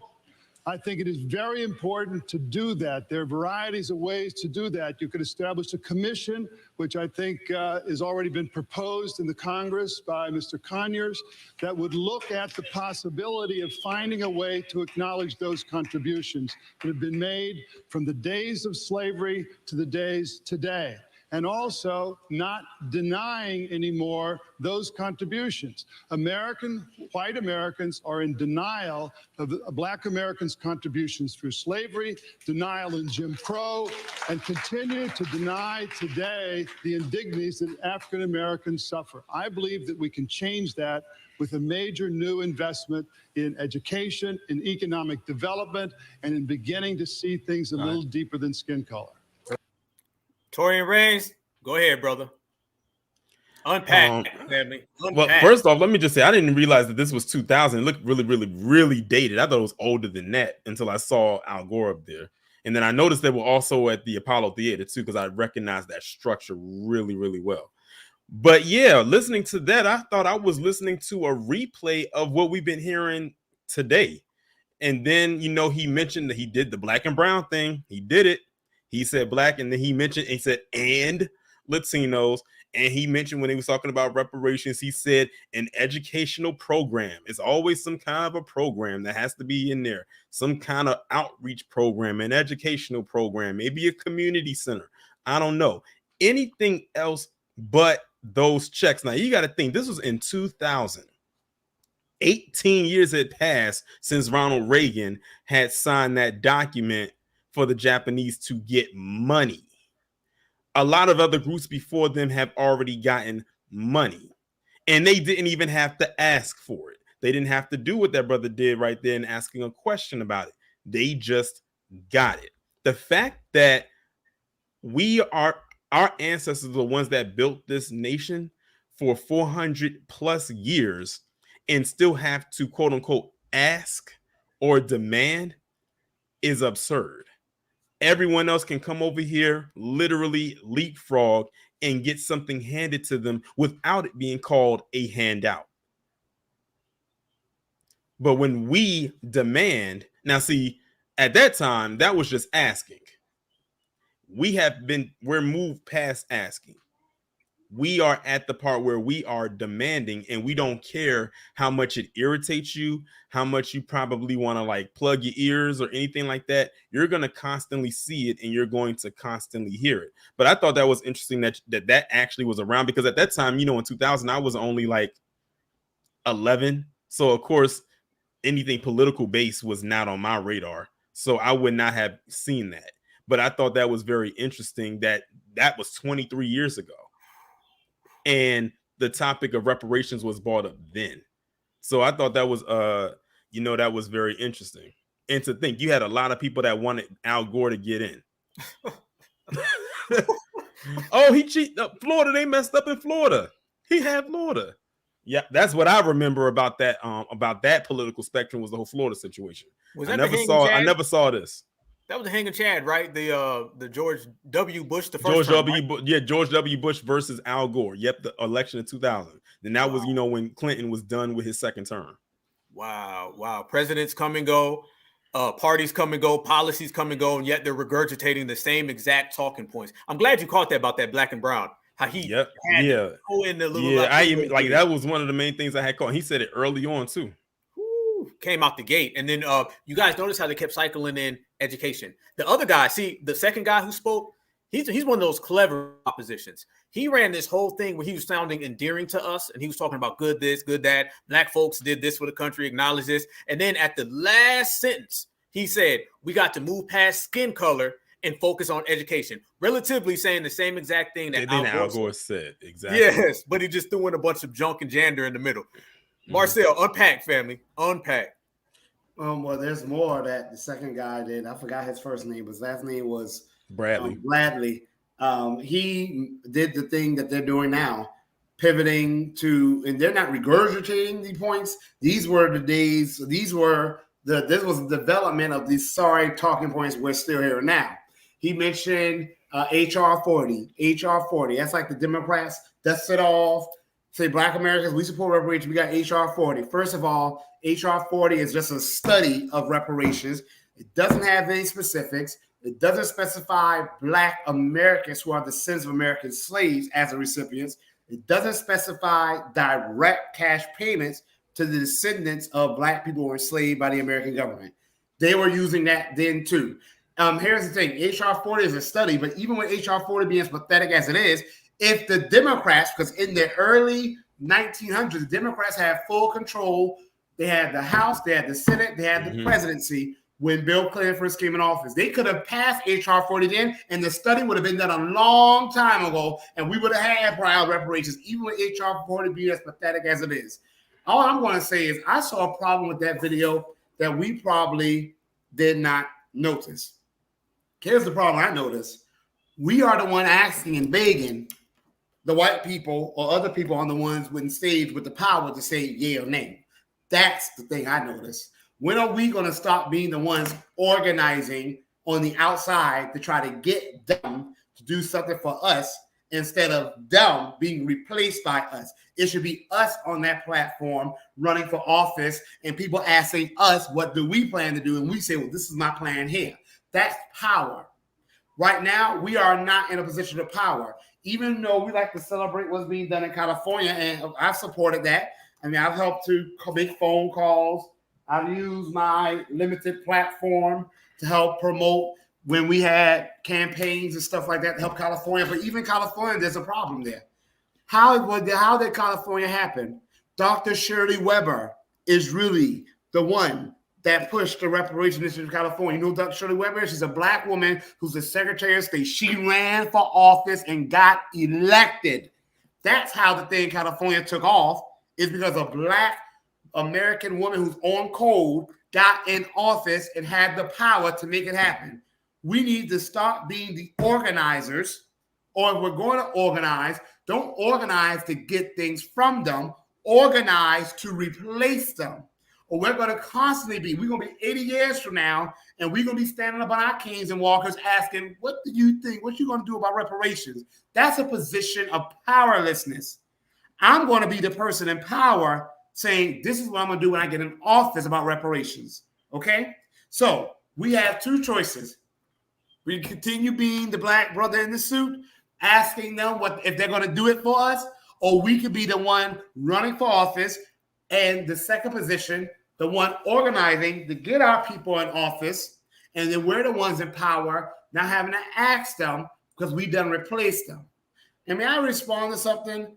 I think it is very important to do that. There are varieties of ways to do that. You could establish a commission, which I think has already been proposed in the Congress by Mr. Conyers, that would look at the possibility of finding a way to acknowledge those contributions that have been made from the days of slavery to the days today. and also not denying anymore those contributions. White Americans are in denial of Black Americans' contributions through slavery, denial in Jim Crow, and continue to deny today the indignities that African Americans suffer. I believe that we can change that with a major new investment in education, in economic development, and in beginning to see things a little deeper than skin color. Torian Reigns, go ahead, brother. Unpack, family. Unpack. Well, first off, let me just say I didn't realize that this was 2000. It looked really, really, really dated. I thought it was older than that until I saw Al Gore up there. And then I noticed they were also at the Apollo Theater too, because I recognized that structure really, really well. But yeah, listening to that, I thought I was listening to a replay of what we've been hearing today. And then, you know, he mentioned that he did the black and brown thing. He did it. He said black, and then he said, and Latinos. And he mentioned when he was talking about reparations, he said an educational program. It's always some kind of a program that has to be in there. Some kind of outreach program, an educational program, maybe a community center. I don't know. Anything else but those checks. Now, you got to think, this was in 2000. 18 years had passed since Ronald Reagan had signed that document for the Japanese to get money. A lot of other groups before them have already gotten money, and they didn't even have to ask for it. They didn't have to do what that brother did right there and asking a question about it. They just got it. The fact that our ancestors are the ones that built this nation for 400 plus years and still have to quote unquote ask or demand is absurd. Everyone else can come over here, literally leapfrog, and get something handed to them without it being called a handout. But when we demand, now see, at that time, that was just asking. We're moved past asking. We are at the part where we are demanding, and we don't care how much it irritates you, how much you probably want to like plug your ears or anything like that. You're going to constantly see it, and you're going to constantly hear it. But I thought that was interesting that actually was around, because at that time, you know, in 2000, I was only like 11. So of course, anything political based was not on my radar. So I would not have seen that. But I thought that was very interesting that was 23 years ago. And the topic of reparations was brought up then. So I thought that was, that was very interesting. And to think you had a lot of people that wanted Al Gore to get in. Oh, he cheated. Florida, they messed up in Florida. He had Florida. Yeah, that's what I remember about that political spectrum was the whole Florida situation. I never saw this. That was the hanging Chad, right? The George W. Bush, the first George W. Bush versus Al Gore. Yep, the election in 2000. And that was, when Clinton was done with his second term. Wow. Presidents come and go, parties come and go, policies come and go, and yet they're regurgitating the same exact talking points. I'm glad you caught that about that black and brown. How he go in the little that was one of the main things I had caught. He said it early on too. Came out the gate. And then you guys notice how they kept cycling in education. The other guy, the second guy who spoke, he's one of those clever oppositions. He ran this whole thing where he was sounding endearing to us, and he was talking about good this, good that. Black folks did this for the country, acknowledge this. And then at the last sentence, he said, we got to move past skin color and focus on education. Relatively saying the same exact thing that Al Gore said. Exactly. Yes, but he just threw in a bunch of junk and jander in the middle. Marcel, unpack, family. Unpack. Well, there's more that the second guy did. I forgot his first name. His last name was Bradley. He did the thing that they're doing now, pivoting to, and they're not regurgitating the points. These were the days. This was the development of these talking points we're still hearing now. He mentioned HR 40. HR 40. That's like the Democrats dust it off. Say Black Americans, we support reparations. We got HR 40. First of all, HR 40 is just a study of reparations. It doesn't have any specifics. It doesn't specify Black Americans who are the descendants of American slaves as the recipients. It doesn't specify direct cash payments to the descendants of Black people who were enslaved by the American government. They were using that then too. Here's the thing. HR 40 is a study, but even with HR 40 being as pathetic as it is, if the Democrats, because in the early 1900s, the Democrats had full control. They had the House, they had the Senate, they had the presidency when Bill Clinton first came in office. They could have passed HR 40 then, and the study would have been done a long time ago, and we would have had prior reparations, even with HR 40 being as pathetic as it is. All I'm going to say is I saw a problem with that video that we probably did not notice. Here's the problem I noticed. We are the one asking and begging the white people or other people on the ones with stage with the power to say yay or nay. That's the thing I noticed. When are we going to stop being the ones organizing on the outside to try to get them to do something for us instead of them being replaced by us? It should be us on that platform running for office and people asking us, what do we plan to do? And we say, well, this is my plan here. That's power. Right now, we are not in a position of power, even though we like to celebrate what's being done in California, and I've supported that. I mean, I've helped to make phone calls. I've used my limited platform to help promote when we had campaigns and stuff like that to help California. But even California, there's a problem there. How did California happen? Dr. Shirley Weber is really the one that pushed the reparations issue of California. You know Dr. Shirley Weber? She's a black woman who's the Secretary of State. She ran for office and got elected. That's how the thing in California took off, is because a black American woman who's on code got in office and had the power to make it happen. We need to stop being the organizers, or if we're going to organize, don't organize to get things from them, organize to replace them. Or we're going to constantly we're going to be 80 years from now, and we're going to be standing up on our canes and walkers asking, what do you think? What you going to do about reparations? That's a position of powerlessness. I'm going to be the person in power saying, this is what I'm going to do when I get in office about reparations. Okay? So we have two choices. We continue being the black brother in the suit, asking them what if they're going to do it for us, or we could be the one running for office, and the second position, the one organizing to get our people in office, and then we're the ones in power, not having to ask them because we done replaced them. And may I respond to something?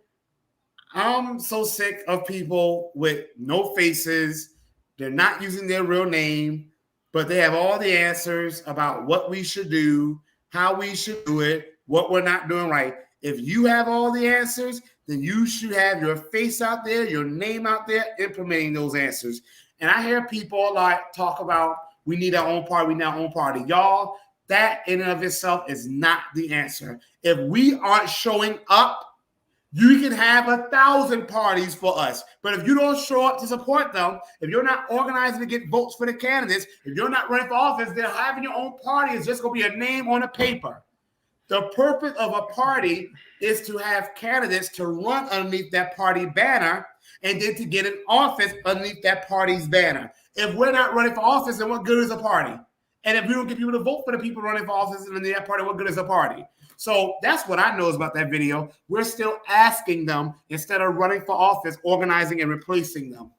I'm so sick of people with no faces. They're not using their real name, but they have all the answers about what we should do, how we should do it, what we're not doing right. If you have all the answers, then you should have your face out there, your name out there, implementing those answers. And I hear people like talk about we need our own party, we need our own party. Y'all, that in and of itself is not the answer. If we aren't showing up, you can have 1,000 parties for us. But if you don't show up to support them, if you're not organizing to get votes for the candidates, if you're not running for office, then having your own party is just going to be a name on a paper. The purpose of a party is to have candidates to run underneath that party banner and then to get in office underneath that party's banner. If we're not running for office, then what good is a party? And if we don't get people to vote for the people running for office in that party, what good is a party? So that's what I know about that video. We're still asking them instead of running for office, organizing and replacing them.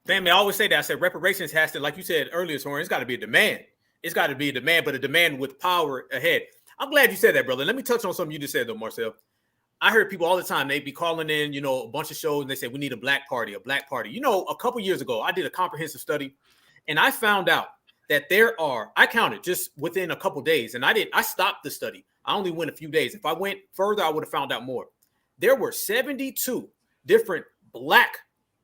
Family, I always say that. I said reparations has to, like you said earlier, Soren, it's got to be a demand. It's got to be a demand, but a demand with power ahead. I'm glad you said that, brother. Let me touch on something you just said, though, Marcel. I heard people all the time, they be calling in, a bunch of shows, and they say, we need a black party, a black party. A couple years ago, I did a comprehensive study, and I found out that I counted just within a couple days, and I stopped the study. I only went a few days. If I went further, I would have found out more. There were 72 different black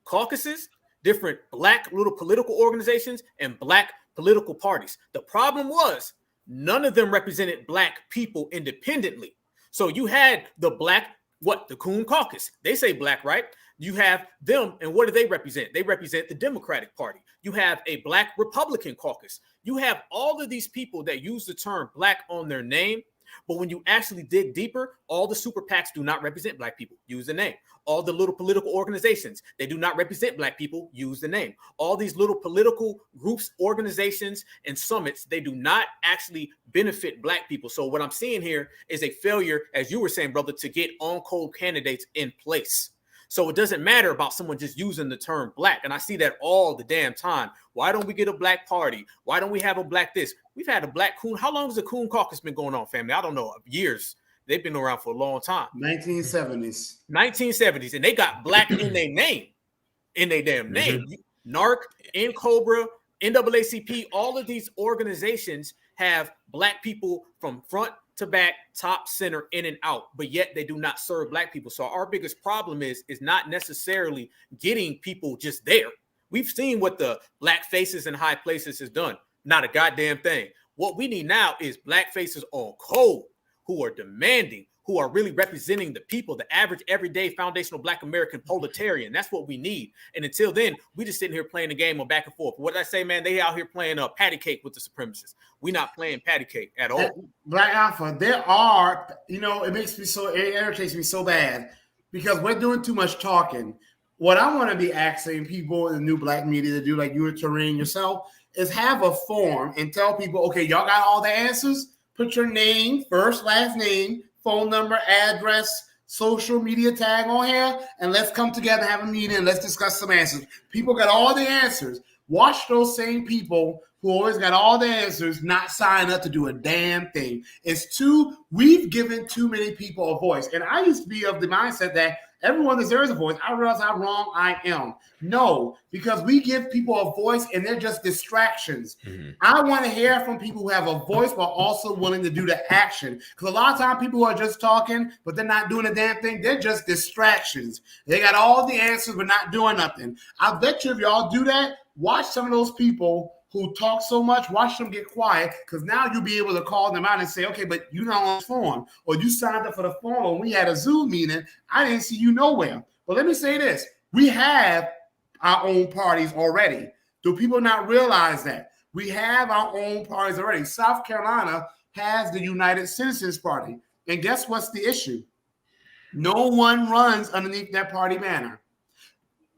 caucuses, different black little political organizations, and black political parties. The problem was none of them represented black people independently. So you had the the Coon Caucus. They say black, right? You have them, and what do they represent? They represent the Democratic Party. You have a black Republican caucus. You have all of these people that use the term black on their name, but when you actually dig deeper, all the super PACs do not represent black people. Use the name. All the little political organizations, they do not represent black people. Use the name. All these little political groups, organizations, and summits, they do not actually benefit black people. So what I'm seeing here is a failure, as you were saying, brother, to get on-code candidates in place. So it doesn't matter about someone just using the term black. And I see that all the damn time. Why don't we get a black party? Why don't we have a black this? We've had a black coon. How long has the coon caucus been going on, family? I don't know. Years. They've been around for a long time. 1970s. 1970s. And they got black in their name. In their damn name. NARC, NCOBRA, NAACP, all of these organizations have black people from front to back, top, center, in and out, but yet they do not serve black people. So our biggest problem is not necessarily getting people just there. We've seen what the black faces in high places has done. Not a goddamn thing. What we need now is black faces on code who are demanding, who are really representing the people, the average, everyday, foundational black American proletarian. That's what we need. And until then, we just sitting here playing the game on back and forth. What did I say, man? They out here playing patty cake with the supremacists. We're not playing patty cake at all. Black Alpha, there are, it irritates me so bad because we're doing too much talking. What I want to be asking people in the new black media to do, like you were Terrain yourself, is have a form and tell people, okay, y'all got all the answers? Put your name, first, last name, phone number, address, social media tag on here, and let's come together, have a meeting, and let's discuss some answers. People got all the answers. Watch those same people who always got all the answers not sign up to do a damn thing. We've given too many people a voice. And I used to be of the mindset that everyone deserves a voice. I realize how wrong I am. No, because we give people a voice and they're just distractions. I want to hear from people who have a voice but also willing to do the action. Because a lot of times people who are just talking, but they're not doing a damn thing, they're just distractions. They got all the answers but not doing nothing. I bet you if y'all do that, watch some of those people who talk so much, watch them get quiet, because now you'll be able to call them out and say, okay, but you're not on the form, or you signed up for the form, or we had a Zoom meeting, I didn't see you nowhere. But let me say this, we have our own parties already. Do people not realize that? We have our own parties already. South Carolina has the United Citizens Party. And guess what's the issue? No one runs underneath that party banner.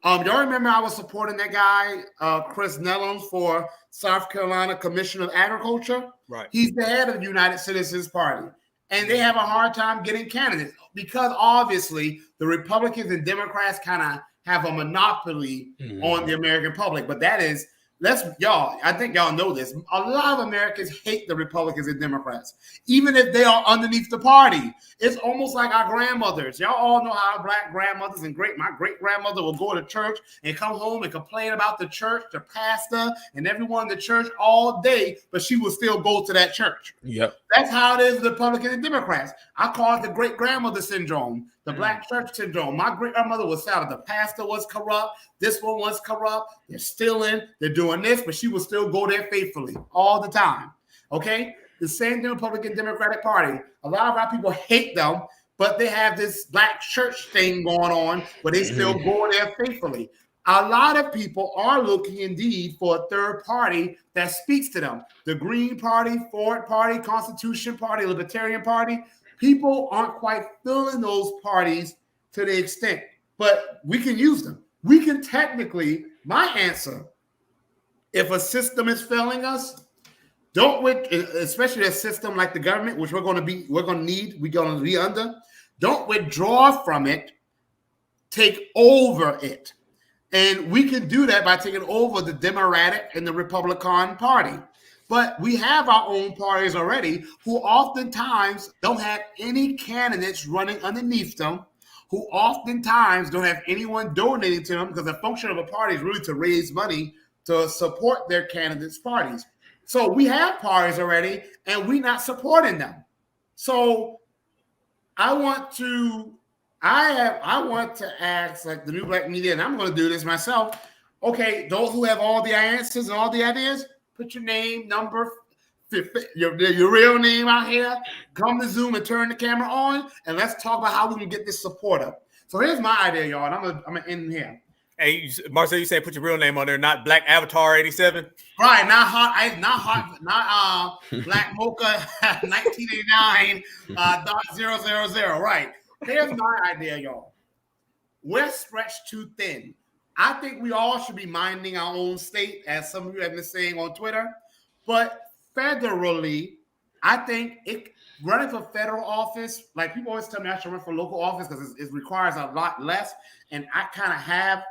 Y'all remember I was supporting that guy, Chris Nellums, for South Carolina Commission of Agriculture? Right. He's the head of the United Citizens Party. And they have a hard time getting candidates because obviously the Republicans and Democrats kind of have a monopoly on the American public. But that is, I think y'all know this. A lot of Americans hate the Republicans and Democrats, even if they are underneath the party. It's almost like our grandmothers. Y'all all know how black grandmothers and my great grandmother will go to church and come home and complain about the church, the pastor, and everyone in the church all day, but she will still go to that church. Yep. That's how it is with Republicans and Democrats. I call it the great grandmother syndrome, the black church syndrome. My great grandmother was sad. The pastor was corrupt. This one was corrupt. They're stealing. They're doing this, but she will still go there faithfully all the time. Okay? The same thing with Republican Democratic Party. A lot of our people hate them, but they have this black church thing going on, but they still go there faithfully. A lot of people are looking indeed for a third party that speaks to them. The Green Party, Ford Party, Constitution Party, Libertarian Party. People aren't quite filling those parties to the extent, but we can use them. We can technically, my answer, if a system is failing us, especially a system like the government, which we're going to be under, don't withdraw from it, take over it. And we can do that by taking over the Democratic and the Republican Party. But we have our own parties already who oftentimes don't have any candidates running underneath them, who oftentimes don't have anyone donating to them, because the function of a party is really to raise money to support their candidates' parties. So we have parties already, and we're not supporting them. So I want to ask, like, the new black media, and I'm going to do this myself. Okay, those who have all the answers and all the ideas, put your name, number, your real name out here. Come to Zoom and turn the camera on, and let's talk about how we can get this support up. So here's my idea, y'all, and I'm gonna end here. Hey, Marcel, you say put your real name on there, not Black Avatar 87? Right, not Black Mocha 1989 .000. Right. Here's my idea, y'all. We're stretched too thin. I think we all should be minding our own state, as some of you have been saying on Twitter. But federally, I think running for federal office, like people always tell me I should run for local office because it requires a lot less. And I kind of have,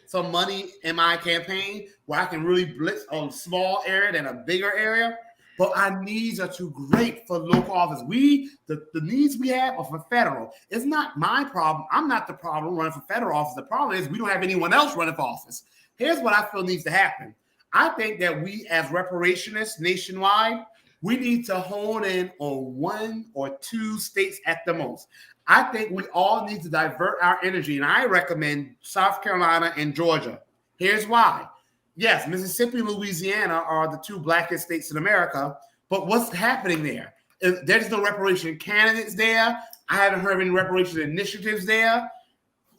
some money in my campaign where I can really blitz a small area than a bigger area. But our needs are too great for local office. The needs we have are for federal. It's not my problem. I'm not the problem running for federal office. The problem is we don't have anyone else running for office. Here's what I feel needs to happen. I think that we as reparationists nationwide, we need to hone in on 1 or 2 states at the most. I think we all need to divert our energy, and I recommend South Carolina and Georgia. Here's why. Yes, Mississippi and Louisiana are the 2 blackest states in America, but what's happening there? There's no reparation candidates there. I haven't heard of any reparation initiatives there,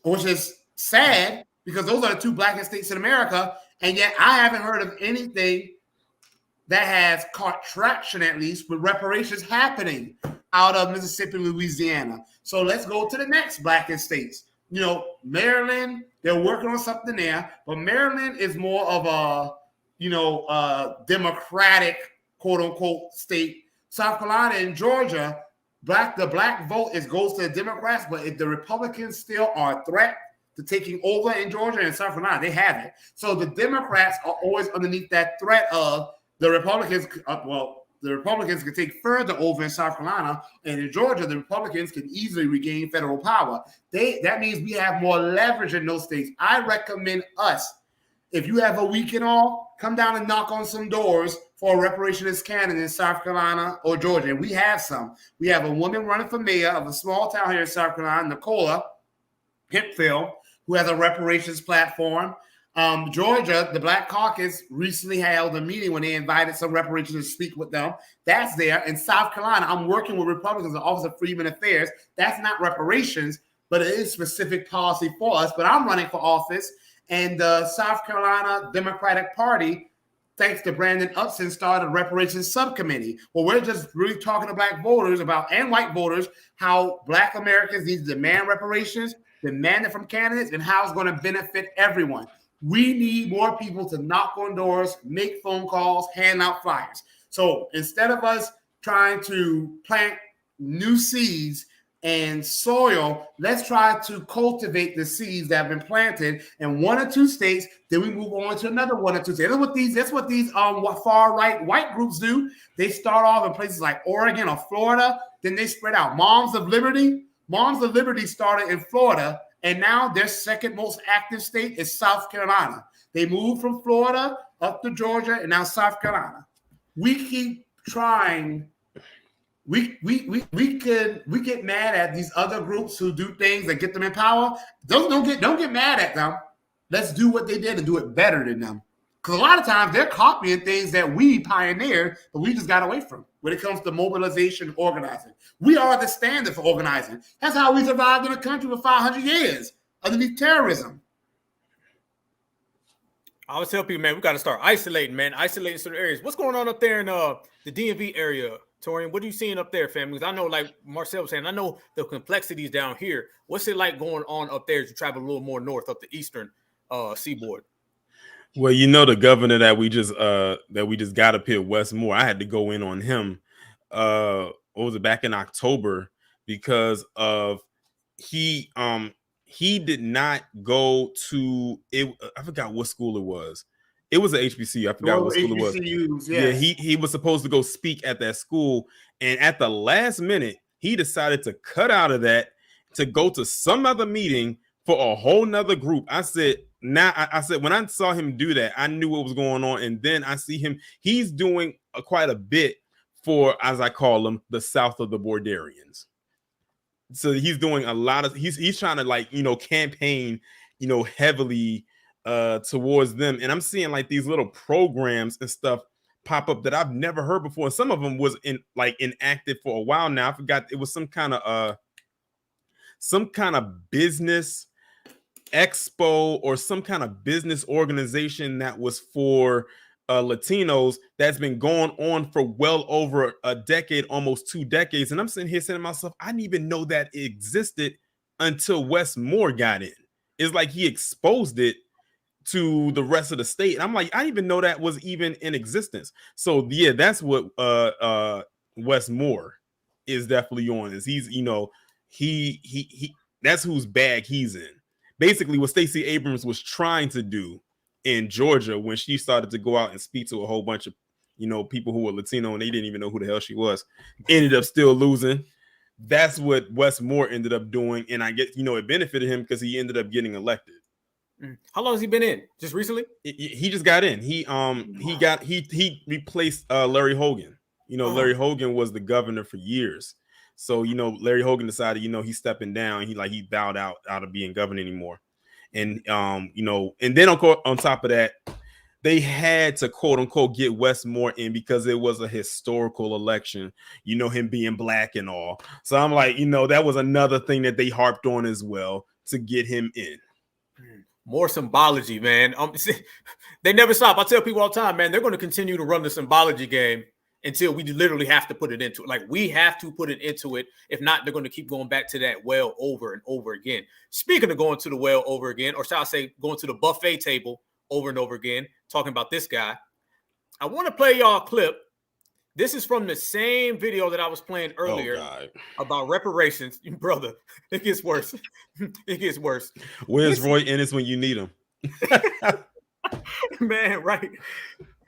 which is sad because those are the 2 blackest states in America, and yet I haven't heard of anything that has caught traction, at least, with reparations happening out of Mississippi and Louisiana. So let's go to the next blackest states. Maryland, they're working on something there, but Maryland is more of a, democratic, quote unquote, state. South Carolina and Georgia, the black vote goes to the Democrats, but if the Republicans still are a threat to taking over in Georgia and South Carolina, they have it. So the Democrats are always underneath that threat of the Republicans. The Republicans can take further over in South Carolina, and in Georgia, the Republicans can easily regain federal power. That means we have more leverage in those states. I recommend us, if you have a weekend off, come down and knock on some doors for a reparationist candidate in South Carolina or Georgia. And we have some. We have a woman running for mayor of a small town here in South Carolina, Nicola Hempfield, who has a reparations platform. Georgia, the Black Caucus recently held a meeting when they invited some reparations to speak with them. That's there. In South Carolina, I'm working with Republicans in the Office of Freedmen Affairs. That's not reparations, but it is specific policy for us. But I'm running for office, and the South Carolina Democratic Party, thanks to Brandon Upson, started a reparations subcommittee. Well, we're just really talking to black voters and white voters, how black Americans need to demand reparations, demand it from candidates, and how it's going to benefit everyone. We need more people to knock on doors, make phone calls, hand out flyers. So instead of us trying to plant new seeds and soil, let's try to cultivate the seeds that have been planted in 1 or 2 states. Then we move on to another 1 or 2 states. That's what these far right white groups do. They start off in places like Oregon or Florida, then they spread out. Moms of Liberty started in Florida. And now their second most active state is South Carolina. They moved from Florida up to Georgia and now South Carolina. We keep trying. We get mad at these other groups who do things that get them in power. Don't get mad at them. Let's do what they did and do it better than them. Because a lot of times they're copying things that we pioneered, but we just got away from when it comes to mobilization and organizing. We are the standard for organizing. That's how we survived in a country for 500 years underneath terrorism. I always tell people, man, we got to start isolating certain areas. What's going on up there in the DMV area, Torian? What are you seeing up there, family? Because I know, like Marcel was saying, I know the complexities down here. What's it like going on up there as you travel a little more north up the eastern seaboard? Well, the governor that we just got up here, Wes Moore, I had to go in on him. What was it, back in October, because of he did not go to it. I forgot what school it was. It was an HBCU. I forgot what school it was. Yeah, he was supposed to go speak at that school, and at the last minute, he decided to cut out of that to go to some other meeting for a whole nother group. I said, when I saw him do that, I knew what was going on. And then I see him, he's doing quite a bit for, as I call them, the South of the Bordarians. So he's doing a lot of, he's trying to campaign, heavily towards them. And I'm seeing like these little programs and stuff pop up that I've never heard before. Some of them was inactive for a while now. I forgot, it was some kind of business expo or some kind of business organization that was for Latinos that's been going on for well over a decade, almost 2 decades. And I'm sitting here saying to myself, I didn't even know that it existed until Wes Moore got in. It's like he exposed it to the rest of the state. And I'm like, I didn't even know that was even in existence. So yeah, that's what Wes Moore is definitely on this. He's, you know, he that's whose bag he's in. Basically, what Stacey Abrams was trying to do in Georgia when she started to go out and speak to a whole bunch of, you know, people who were Latino and they didn't even know who the hell she was, ended up still losing. That's what Wes Moore ended up doing, and I get, you know, it benefited him because he ended up getting elected. How long has he been in? Just recently? He just got in. He replaced Larry Hogan. You know, Larry Hogan was the governor for years. So, you know, Larry Hogan decided, you know, he's stepping down. He bowed out of being governor anymore. And you know, and then on top of that, they had to quote unquote get Wes Moore in because it was a historical election, you know, him being black and all. So I'm like, you know, that was another thing that they harped on as well to get him in. More symbology, man. They never stop. I tell people all the time, man, they're going to continue to run the symbology game until we literally have to put it into it. Like, we have to put it into it. If not, they're going to keep going back to that well over and over again. Speaking of going to the well over again, or shall I say going to the buffet table over and over again, talking about this guy, I want to play y'all a clip. This is from the same video that I was playing earlier about reparations. Brother, it gets worse. It gets worse. Where's Roy Ennis when you need him? Man, right.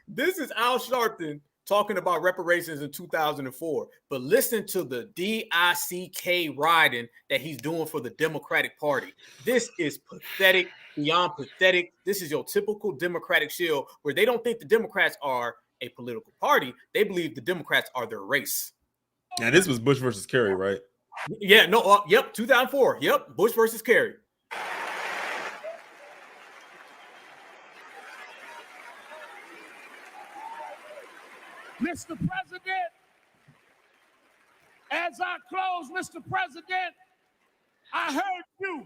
This is Al Sharpton talking about reparations in 2004. But listen to the DICK riding that he's doing for the Democratic Party. This is pathetic, beyond pathetic. This is your typical Democratic shield where they don't think the Democrats are a political party. They believe the Democrats are their race. Now, this was Bush versus Kerry, right? Yeah, no, yep, 2004. Yep, Bush versus Kerry. Mr. President, as I close, Mr. President, I heard you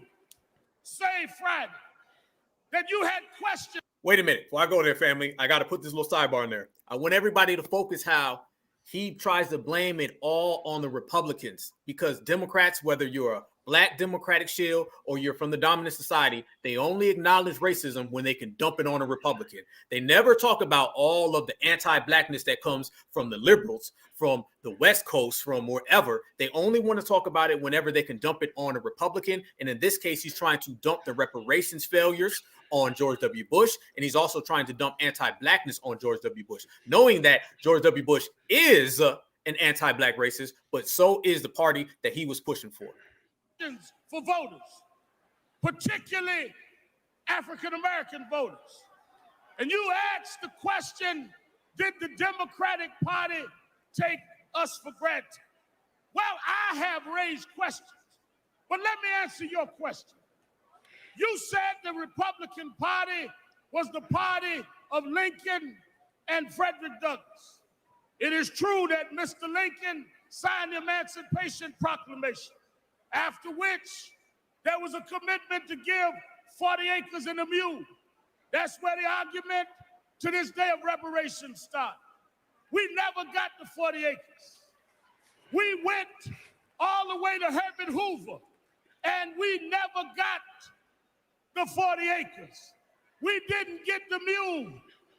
say Friday that you had questions. Wait a minute. Before I go there, family, I got to put this little sidebar in there. I want everybody to focus how he tries to blame it all on the Republicans, because Democrats, whether you're a black Democratic shield or you're from the dominant society, they only acknowledge racism when they can dump it on a Republican. They never talk about all of the anti-blackness that comes from the liberals, from the West Coast, from wherever. They only want to talk about it whenever they can dump it on a Republican. And in this case, he's trying to dump the reparations failures on George W. Bush, and he's also trying to dump anti-blackness on George W. Bush, knowing that George W. Bush is an anti-black racist, but so is the party that he was pushing for. For voters, particularly African-American voters. And you asked the question, did the Democratic Party take us for granted? Well, I have raised questions, but let me answer your question. You said the Republican Party was the party of Lincoln and Frederick Douglass. It is true that Mr. Lincoln signed the Emancipation Proclamation, after which there was a commitment to give 40 acres and a mule. That's where the argument to this day of reparations started. We never got the 40 acres. We went all the way to Herbert Hoover, and we never got the 40 acres. We didn't get the mule.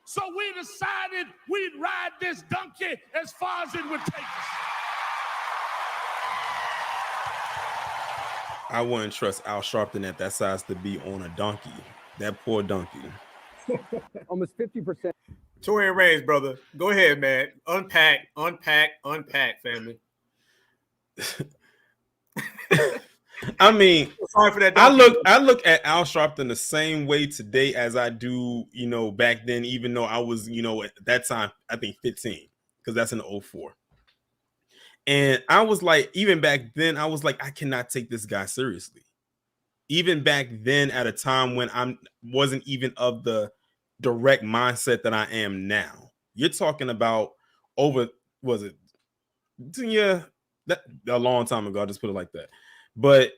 So we decided we'd ride this donkey as far as it would take us. I wouldn't trust Al Sharpton at that size to be on a donkey. That poor donkey. Almost 50%. Torian Reigns, brother. Go ahead, man. Unpack, family. I mean, sorry for that. I look at Al Sharpton the same way today as I do, you know, back then, even though I was, you know, at that time, I think 15, because that's in 04. And I was like, even back then, I was like, I cannot take this guy seriously. Even back then, at a time when I wasn't even of the direct mindset that I am now. You're talking about over, was it? Yeah, that a long time ago. I'll just put it like that. But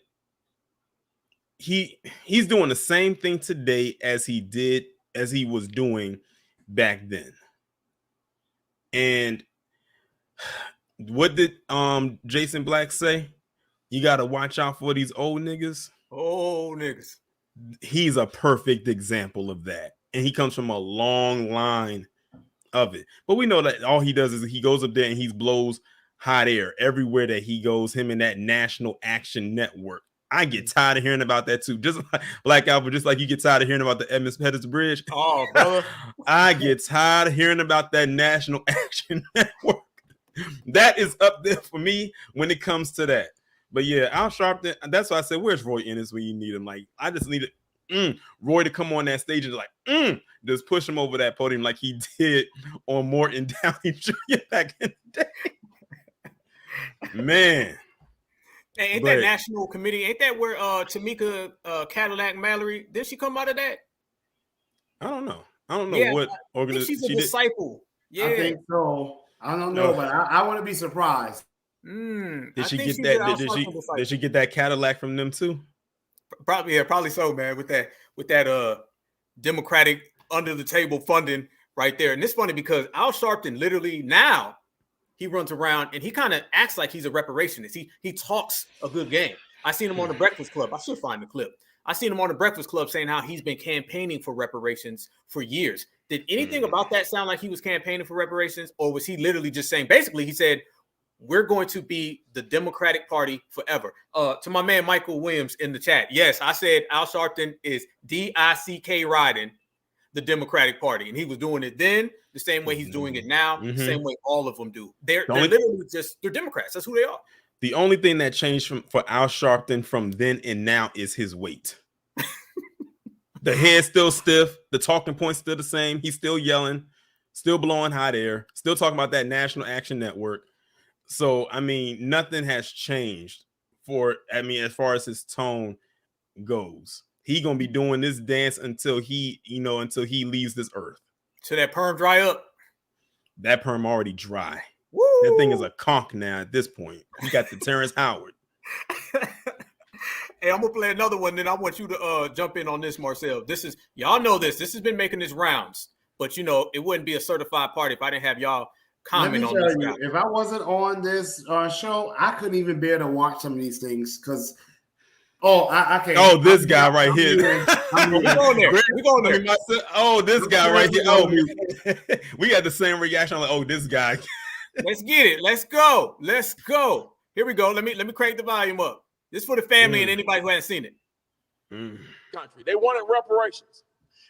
he's doing the same thing today as he was doing back then. And what did Jason Black say? You got to watch out for these old niggas. Old niggas. He's a perfect example of that. And he comes from a long line of it. But we know that all he does is he goes up there and he blows hot air everywhere that he goes, him and that National Action Network. I get tired of hearing about that too. Just like Black Albert, just like you get tired of hearing about the MS Pettis Bridge. Oh, brother. I get tired of hearing about that National Action Network. That is up there for me when it comes to that. But yeah, Al Sharpton, that's why I said, where's Roy Ennis when you need him? Like, I just needed Roy to come on that stage and like, just push him over that podium like he did on Morton Downey Jr. back in the day. Man. Hey, ain't that National Committee? Ain't that where Tamika Cadillac Mallory, did she come out of that? I don't know. I don't know what organization. She's a disciple. Yeah. I think so. I don't know, but I wouldn't be surprised. Did she get that? Did she get that Cadillac from them too? Probably so, man. With that Democratic under the table funding right there. And it's funny because Al Sharpton literally now he runs around and he kind of acts like he's a reparationist. He talks a good game. I seen him on the Breakfast Club. I should find the clip. I seen him on the Breakfast Club saying how he's been campaigning for reparations for years. Did anything about that sound like he was campaigning for reparations, or was he literally just saying, basically he said, we're going to be the Democratic Party forever? To my man Michael Williams in the chat, yes, I said Al Sharpton is DICK riding the Democratic Party, and he was doing it then the same way he's doing it now, the same way all of them do. They're literally they're Democrats. That's who they are. The only thing that changed for Al Sharpton from then and now is his weight. The head's still stiff. The talking point's still the same. He's still yelling, still blowing hot air, still talking about that National Action Network. So, I mean, nothing has changed as far as his tone goes. He gonna be doing this dance until he leaves this earth. So that perm dry up? That perm already dry. Woo! That thing is a conch now at this point. He got the Terrence Howard. Hey, I'm gonna play another one. Then I want you to jump in on this, Marcel. Y'all know this. This has been making its rounds, but it wouldn't be a certified party if I didn't have y'all comment on this. If I wasn't on this show, I couldn't even bear to watch some of these things because. This guy right here. We're going there. Oh, this guy right here. Oh, we got the same reaction. Like, oh, this guy. Let's get it. Let's go. Here we go. Let me crank the volume up. This is for the family and anybody who hasn't seen it. Country. They wanted reparations.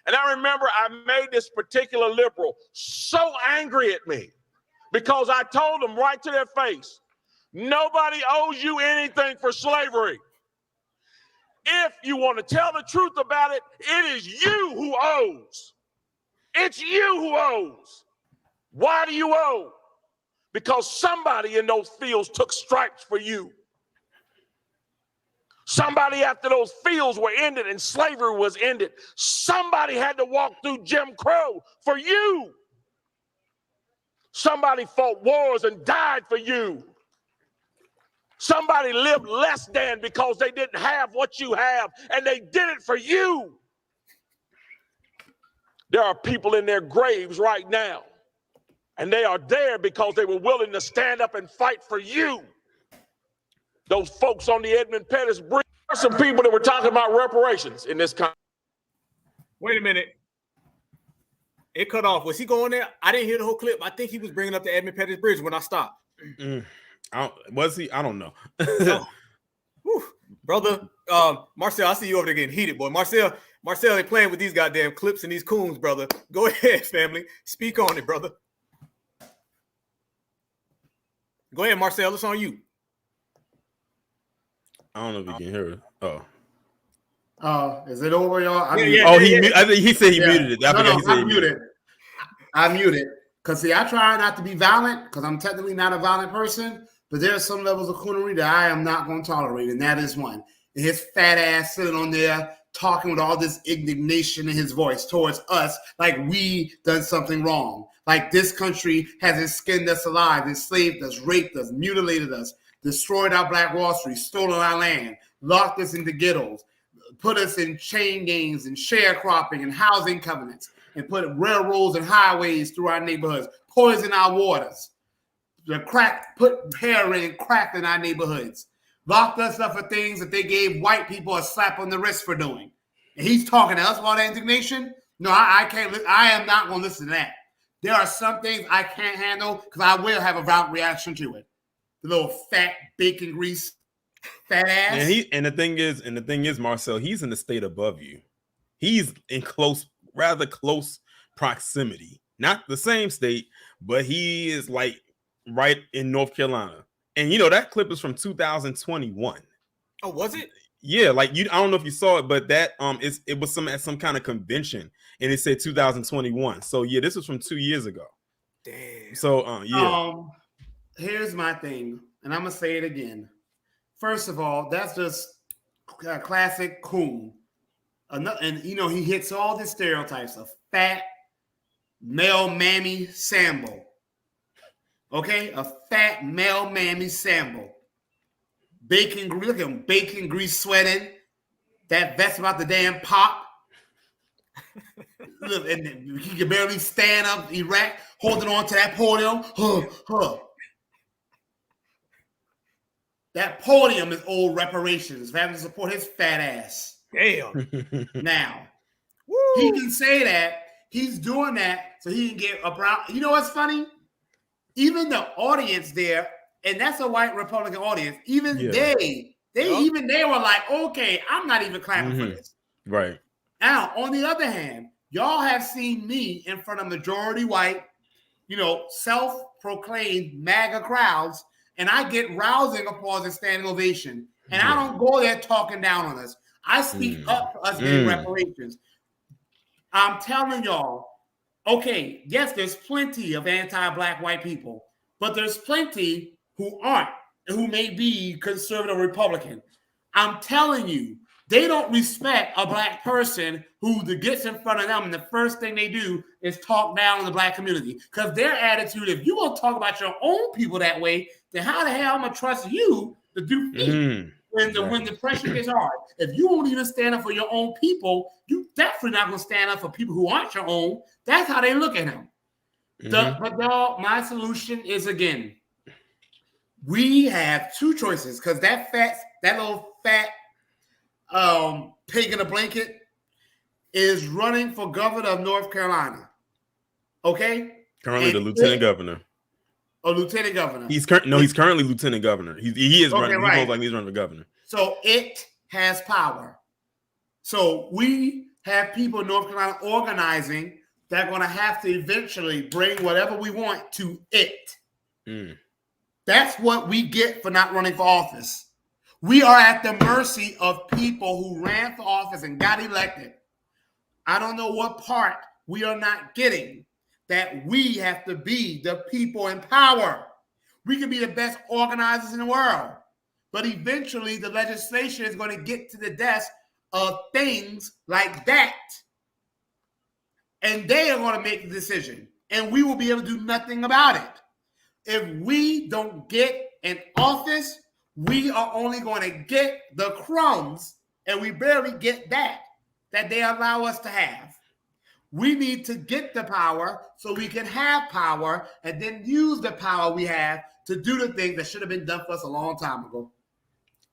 And I remember I made this particular liberal so angry at me because I told them right to their face, nobody owes you anything for slavery. If you want to tell the truth about it, it is you who owes. It's you who owes. Why do you owe? Because somebody in those fields took stripes for you. Somebody after those fields were ended and slavery was ended, somebody had to walk through Jim Crow for you. Somebody fought wars and died for you. Somebody lived less than because they didn't have what you have, and they did it for you. There are people in their graves right now, and they are there because they were willing to stand up and fight for you. Those folks on the Edmund Pettus Bridge, there are some people that were talking about reparations in this country. Wait a minute. It cut off. Was he going there? I didn't hear the whole clip. I think he was bringing up the Edmund Pettus Bridge when I stopped. Was he? I don't know. Brother, Marcel, I see you over there getting heated, boy. Marcel ain't playing with these goddamn clips and these coons, brother. Go ahead, family. Speak on it, brother. Go ahead, Marcel. It's on you. I don't know if you can hear it. Is it over, y'all? I think he said he muted it. I muted. I muted. Because, see, I try not to be violent because I'm technically not a violent person, but there are some levels of coonery that I am not going to tolerate, and that is one. And his fat ass sitting on there talking with all this indignation in his voice towards us like we done something wrong. Like this country has skinned us alive, enslaved us, raped us, mutilated us, destroyed our Black Wall Street, stolen our land, locked us into ghettos, put us in chain gangs and sharecropping and housing covenants, and put railroads and highways through our neighborhoods, poison our waters, put heroin and crack in our neighborhoods, locked us up for things that they gave white people a slap on the wrist for doing. And he's talking to us about that indignation? No, I can't. I am not going to listen to that. There are some things I can't handle because I will have a violent reaction to it. The little fat bacon grease fat ass. And the thing is, Marcel, he's in the state above you. He's in rather close proximity. Not the same state, but he is like right in North Carolina. And you know that clip is from 2021. Oh, was it? Yeah, like I don't know if you saw it, but that it was at some kind of convention, and it said 2021. So yeah, this was from 2 years ago. Damn. So yeah. Here's my thing, and I'm gonna say it again. First of all, that's just classic coon. And you know he hits all the stereotypes of fat male mammy Sambo. Okay, a fat male mammy Sambo. Bacon grease, look at him, bacon grease sweating. That vest about the damn pop. Look, and he can barely stand up erect, holding on to that podium. That podium is old reparations for having to support his fat ass. Damn. Now, he can say that. He's doing that so he can get a brown. You know what's funny? Even the audience there, and that's a white Republican audience, even they were like, okay, I'm not even clapping for this. Right. Now, on the other hand, y'all have seen me in front of majority white, you know, self-proclaimed MAGA crowds, and I get rousing applause and standing ovation. And I don't go there talking down on us. I speak up for us getting reparations. I'm telling y'all, okay, yes, there's plenty of anti-black white people, but there's plenty who aren't, and who may be conservative Republican. I'm telling you, they don't respect a black person who gets in front of them, and the first thing they do is talk down on the black community. Because their attitude, if you're going to talk about your own people that way, then how the hell am I going to trust you to do me when the pressure gets hard? If you won't even stand up for your own people, you definitely not going to stand up for people who aren't your own. That's how they look at him. But y'all, my solution is, again, we have two choices, because that little fat pig in a blanket is running for governor of North Carolina. Okay? Currently the lieutenant governor. A lieutenant governor. He's currently lieutenant governor. He is running. Right. He looks like he's running for governor. So it has power. So we have people in North Carolina organizing that are going to have to eventually bring whatever we want to it. That's what we get for not running for office. We are at the mercy of people who ran for office and got elected. I don't know what part we are not getting, that we have to be the people in power. We can be the best organizers in the world, but eventually the legislation is going to get to the desk of things like that. And they are going to make the decision, and we will be able to do nothing about it. If we don't get in office, we are only going to get the crumbs, and we barely get that they allow us to have. We need to get the power so we can have power, and then use the power we have to do the things that should have been done for us a long time ago.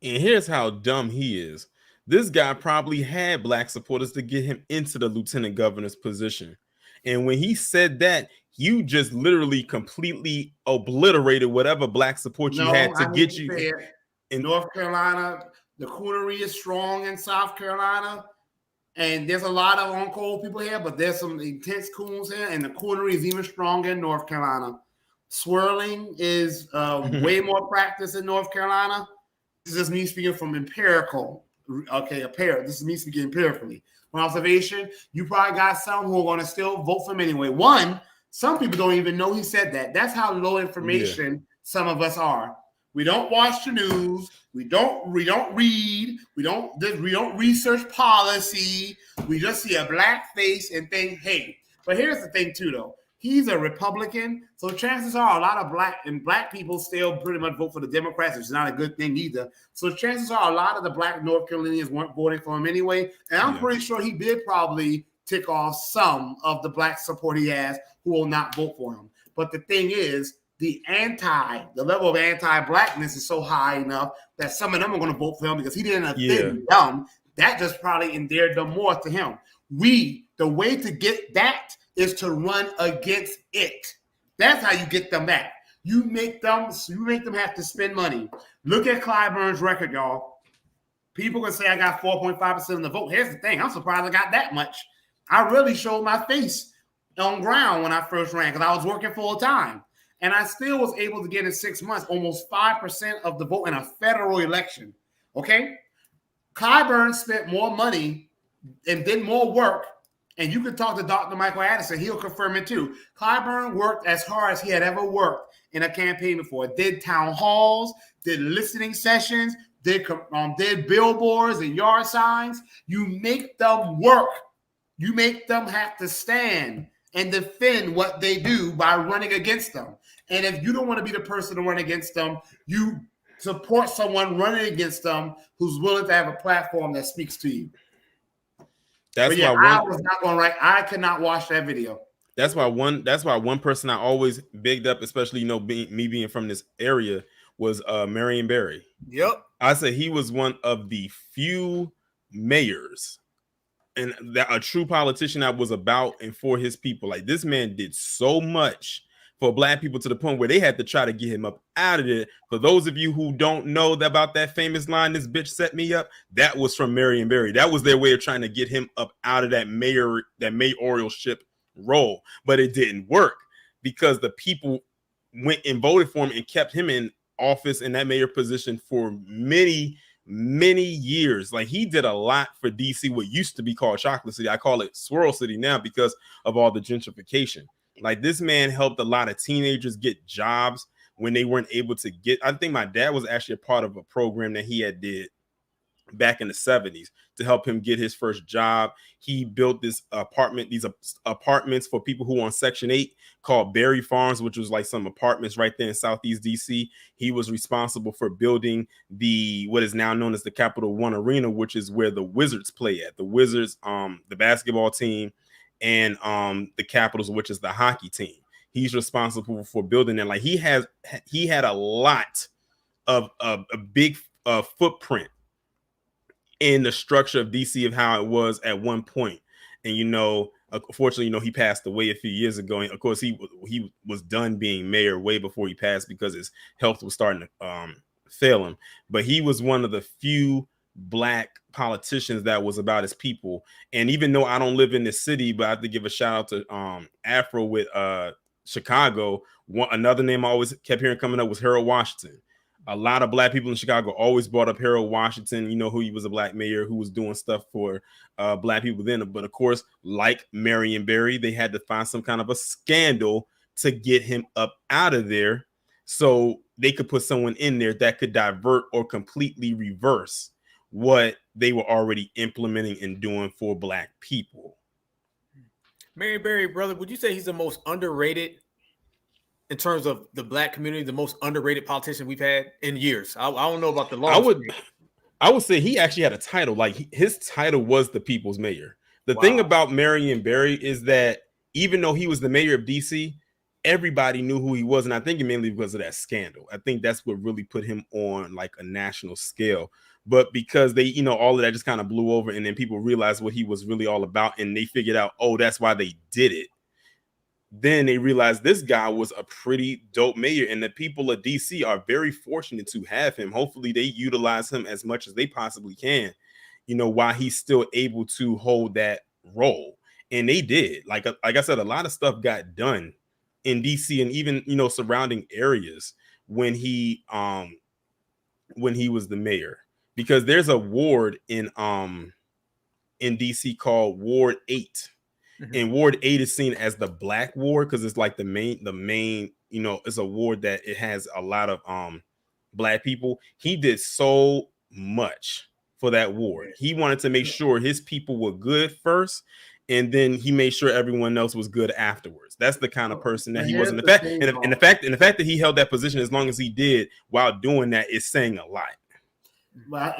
And here's how dumb he is. This guy probably had black supporters to get him into the lieutenant governor's position. And when he said that, you just literally completely obliterated whatever black support you had to get you. In North Carolina, the coonery is strong in South Carolina. And there's a lot of on-call people here, but there's some intense coons here. And the coonery is even stronger in North Carolina. Swirling is way more practiced in North Carolina. This is me speaking from empirical. Okay, this is me speaking empirically. From observation, you probably got some who are going to still vote for him anyway. One, some people don't even know he said that. That's how low information some of us are. We don't watch the news. We don't read. We don't research policy. We just see a black face and think, hey. But here's the thing too, though. He's a Republican, so chances are a lot of black people still pretty much vote for the Democrats, which is not a good thing either. So chances are a lot of the black North Carolinians weren't voting for him anyway. And I'm pretty sure he did probably tick off some of the black support he has who will not vote for him. But the thing is, the level of anti-blackness is so high enough that some of them are going to vote for him because he didn't offend them. That just probably endeared them more to him. The way to get that is to run against it. That's how you get them back. You make them have to spend money. Look at Clyburn's record, y'all. People can say I got 4.5% of the vote. Here's the thing. I'm surprised I got that much. I really showed my face on ground when I first ran because I was working full time. And I still was able to get in 6 months almost 5% of the vote in a federal election. Okay? Clyburn spent more money and did more work. And you can talk to Dr. Michael Addison. He'll confirm it too. Clyburn worked as hard as he had ever worked in a campaign before. Did town halls, did listening sessions, did billboards and yard signs. You make them work. You make them have to stand and defend what they do by running against them. And if you don't want to be the person to run against them, you support someone running against them who's willing to have a platform that speaks to you. That's why I was not going right. I could not watch that video. That's why one person I always bigged up, especially being from this area, was Marion Barry. Yep. I said he was one of the few mayors and that a true politician that was about and for his people. Like, this man did so much for black people to the point where they had to try to get him up out of it. For those of you who don't know about that famous line, "This bitch set me up," that was from Marion Barry. That was their way of trying to get him up out of that mayoralship role. But it didn't work because the people went and voted for him and kept him in office in that mayor position for many years. Like, he did a lot for DC, what used to be called Chocolate City. I call it Swirl City now because of all the gentrification. Like, this man helped a lot of teenagers get jobs when they weren't able to get. I think my dad was actually a part of a program that he had did back in the 70s to help him get his first job. He built these apartments for people who were on Section 8 called Berry Farms, which was like some apartments right there in Southeast DC. He was responsible for building what is now known as the Capital One Arena, which is where the Wizards play at. The Wizards, the basketball team, and the Capitals, which is the hockey team. He's responsible for building that. Like, he had a lot of a big footprint in the structure of DC of how it was at one point. And, unfortunately, he passed away a few years ago. And of course, he was done being mayor way before he passed because his health was starting to fail him. But he was one of the few black politicians that was about his people. And even though I don't live in this city, but I have to give a shout out to Afro with Chicago. Another name I always kept hearing coming up was Harold Washington. A lot of black people in Chicago always brought up Harold Washington, who he was a black mayor who was doing stuff for black people then. But of course, like Marion Barry, they had to find some kind of a scandal to get him up out of there so they could put someone in there that could divert or completely reverse what they were already implementing and doing for black people. Marion Barry, brother, would you say he's the most underrated in terms of the black community, the most underrated politician we've had in years? I don't know about the law. I would say he actually had a title. Like, his title was the people's mayor. The thing about Marion Barry is that even though he was the mayor of DC, everybody knew who he was. And I think mainly because of that scandal. I think that's what really put him on like a national scale. But because they, all of that just kind of blew over, and then people realized what he was really all about, and they figured out, oh, that's why they did it. Then they realized this guy was a pretty dope mayor, and the people of DC are very fortunate to have him. Hopefully they utilize him as much as they possibly can, while he's still able to hold that role. And they did. Like I said, a lot of stuff got done in DC and even, surrounding areas when he was the mayor. Because there's a ward in DC called Ward 8. And Ward 8 is seen as the black ward because it's like the main, it's a ward that it has a lot of black people. He did so much for that ward. He wanted to make sure his people were good first, and then he made sure everyone else was good afterwards. That's the kind of person that he was. And the fact that he held that position as long as he did while doing that is saying a lot.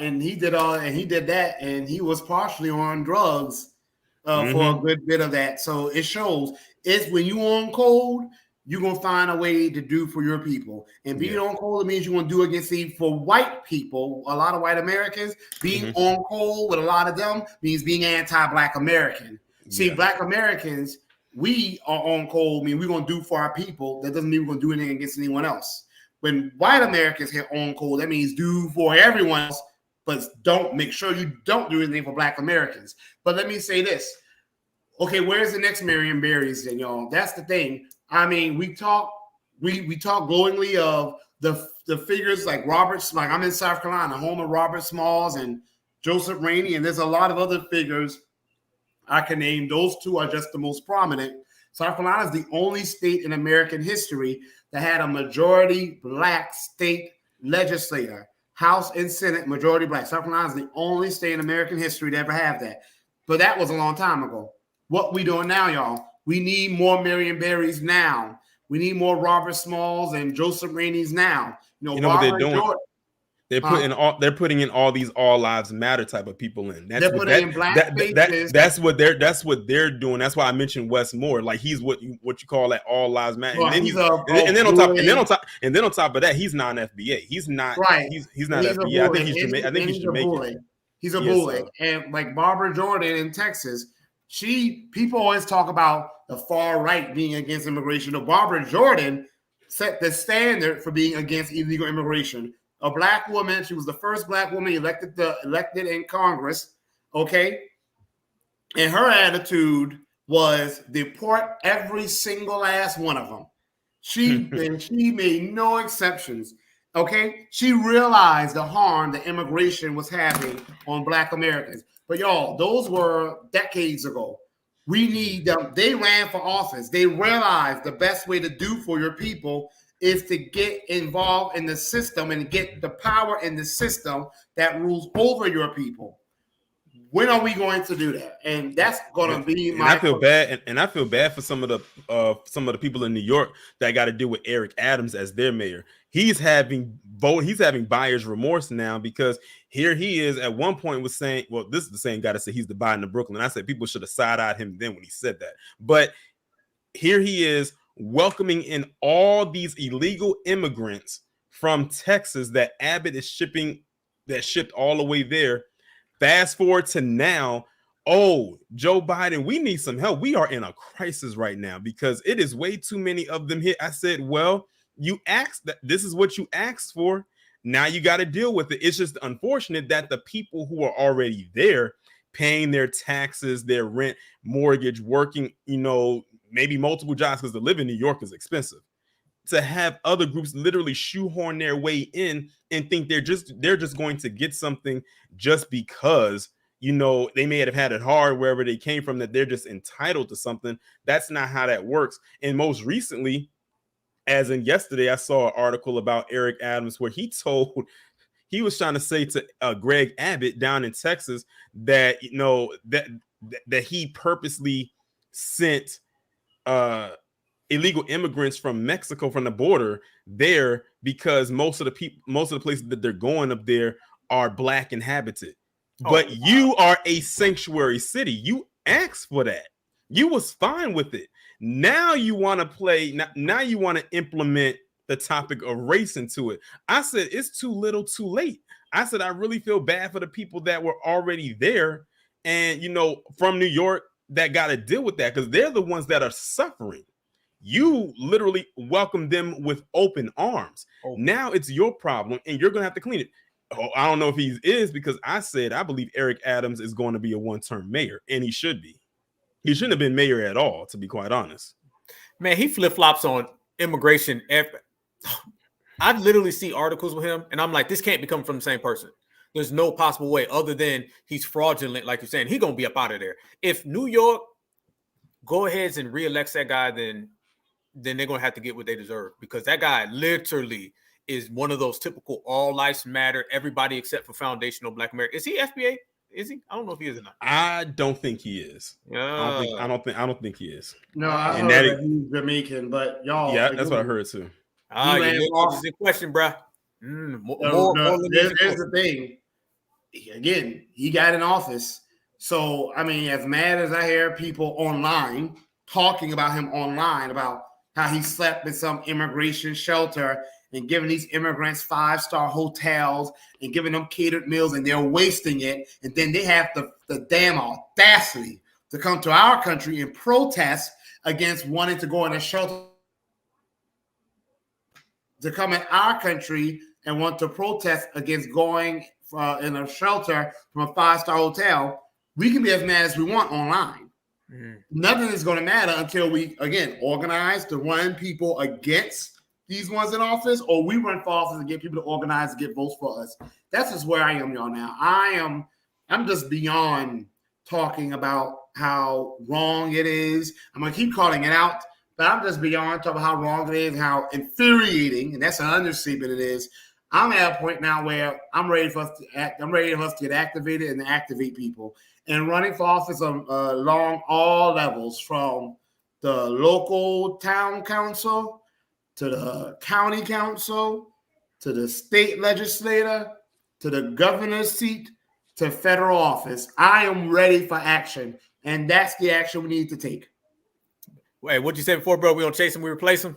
And he did that, and he was partially on drugs for a good bit of that. So it shows it's when you on code, you're gonna find a way to do for your people. And being on code means you're gonna do against for white people, a lot of white Americans. Being on code with a lot of them means being anti-black American. See, black Americans, we are on code, I mean, we're going to do for our people. That doesn't mean we're going to do anything against anyone else. When white Americans hit on code, that means do for everyone else, but make sure you don't do anything for Black Americans. But let me say this. Okay, where's the next Marion Barry's then, y'all? That's the thing. I mean, we talk glowingly of the figures like like I'm in South Carolina, home of Robert Smalls and Joseph Rainey, and there's a lot of other figures I can name. Those two are just the most prominent. South Carolina is the only state in American history that had a majority Black state legislator, House and Senate, majority Black. South Carolina is the only state in American history to ever have that. But that was a long time ago. What we doing now, y'all? We need more Marion Barrys now. We need more Robert Smalls and Joseph Rainey's now. You know what they're doing? They're putting in all these all lives matter type of people in. That's what they're doing. That's why I mentioned Wes Moore. Like he's what you call that all lives matter. Well, and then on top of that, he's not an FBA. He's not right. He's not FBA. I think he's Jamaican. He's a bully. And like Barbara Jordan in Texas, people always talk about the far right being against immigration. No, Barbara Jordan set the standard for being against illegal immigration. A Black woman, she was the first Black woman elected in Congress, okay? And her attitude was deport every single last one of them. She made no exceptions, okay? She realized the harm that immigration was having on Black Americans. But y'all, those were decades ago. We need them. They ran for office. They realized the best way to do for your people is to get involved in the system and get the power in the system that rules over your people. When are we going to do that? And that's going to be my. I feel bad, and I feel bad for some of the people in New York that got to deal with Eric Adams as their mayor. He's having buyer's remorse now because here he is at one point was saying, well, this is the same guy that said he's the Biden of Brooklyn. I said people should have side-eyed him then when he said that. But here he is welcoming in all these illegal immigrants from Texas that Abbott is shipped all the way there. Fast forward to now, Joe Biden, we need some help. We are in a crisis right now because it is way too many of them here. I said, well, you asked that this is what you asked for. Now you got to deal with it. It's just unfortunate that the people who are already there paying their taxes, their rent, mortgage, working, maybe multiple jobs because to live in New York is expensive. To have other groups literally shoehorn their way in and think they're just going to get something just because they may have had it hard wherever they came from, that they're just entitled to something. That's not how that works. And most recently, as in yesterday, I saw an article about Eric Adams where he was trying to say to Greg Abbott down in Texas that that he purposely sent illegal immigrants from Mexico from the border there because most of the places that they're going up there are Black inhabited. But you are a sanctuary city. You asked for that. You was fine with it. Now you want to play. Now you want to implement the topic of race into it. I said it's too little, too late. I said I really feel bad for the people that were already there, and from New York that got to deal with that because they're the ones that are suffering. You literally welcome them with open arms. Now it's your problem, and you're gonna have to clean it. I don't know if he is because I said I believe Eric Adams is going to be a one-term mayor, and he should be. He shouldn't have been mayor at all, to be quite honest. Man, he flip-flops on immigration. I literally see articles with him, and I'm like, this can't be coming from the same person. There's no possible way other than he's fraudulent, like you're saying. He's going to be up out of there. If New York go ahead and re-elects that guy, then they're going to have to get what they deserve because that guy literally is one of those typical all lives matter, everybody except for foundational Black America. Is he FBA? Is he? I don't know if he is or not. I don't think he is. I don't think he is. No, I heard that he's Jamaican, but y'all. Yeah, that's what I heard too. It's a question, bro. Here's the thing. Again, he got in office. So, I mean, as mad as I hear people online talking about him online, about how he slept in some immigration shelter and giving these immigrants 5-star hotels and giving them catered meals, and they're wasting it. And then they have the damn audacity to come to our country and protest against wanting to go in a shelter, to come in our country and want to protest against going in a shelter from a 5-star hotel, we can be as mad as we want online. Nothing is going to matter until we, again, organize to run people against these ones in office, or we run for office and get people to organize and get votes for us. That's just where I am, y'all, now. I'm just beyond talking about how wrong it is. I'm going to keep calling it out, but I'm just beyond talking about how wrong it is, how infuriating, and that's an understatement it is. I'm at a point now where I'm ready for us to act. I'm ready for us to get activated and activate people. And running for office along all levels, from the local town council to the county council to the state legislator to the governor's seat to federal office. I am ready for action, and that's the action we need to take. Wait, what'd you say before, bro? We don't chase them, we replace them?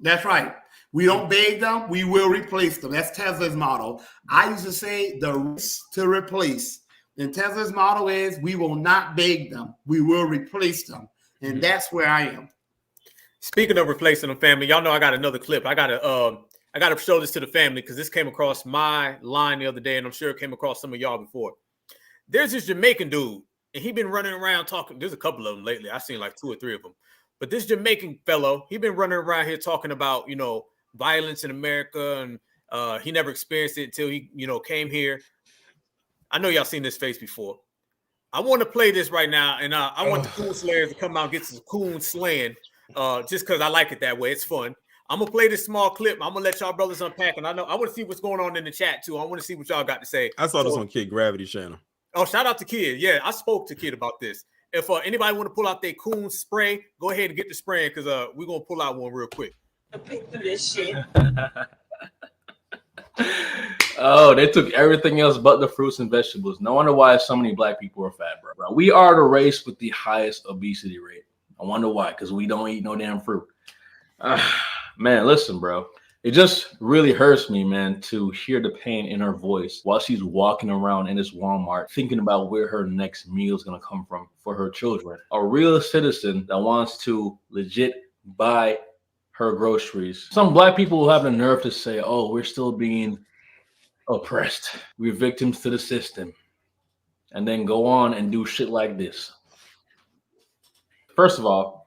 That's right. We don't beg them, we will replace them. That's Tesla's motto. I used to say the race to replace. And Tesla's motto is we will not beg them, we will replace them. And that's where I am. Speaking of replacing them, family, y'all know I got another clip. I gotta show this to the family because this came across my line the other day, and I'm sure it came across some of y'all before. There's this Jamaican dude, and he been running around talking. There's a couple of them lately. I've seen like 2 or 3 of them. But this Jamaican fellow, he been running around here talking about, violence in America, and he never experienced it until he, came here. I know y'all seen this face before. I want to play this right now, and I want the coon slayers to come out and get some coon slaying, just because I like it that way. It's fun. I'm gonna play this small clip. I'm gonna let y'all brothers unpack, and I want to see what's going on in the chat too. I want to see what y'all got to say. I saw this on Kid Gravity channel. Oh, shout out to Kid. Yeah, I spoke to Kid about this. If anybody want to pull out their coon spray, go ahead and get the spraying, because we're gonna pull out one real quick. Pick through this shit. Oh, they took everything else but the fruits and vegetables. No wonder why so many black people are fat, bro. We are the race with the highest obesity rate. I wonder why, because we don't eat no damn fruit. Man, listen, bro. It just really hurts me, man, to hear the pain in her voice while she's walking around in this Walmart thinking about where her next meal is going to come from for her children. A real citizen that wants to legit buy her groceries. Some black people will have the nerve to say, oh, we're still being oppressed. We're victims to the system. And then go on and do shit like this. First of all,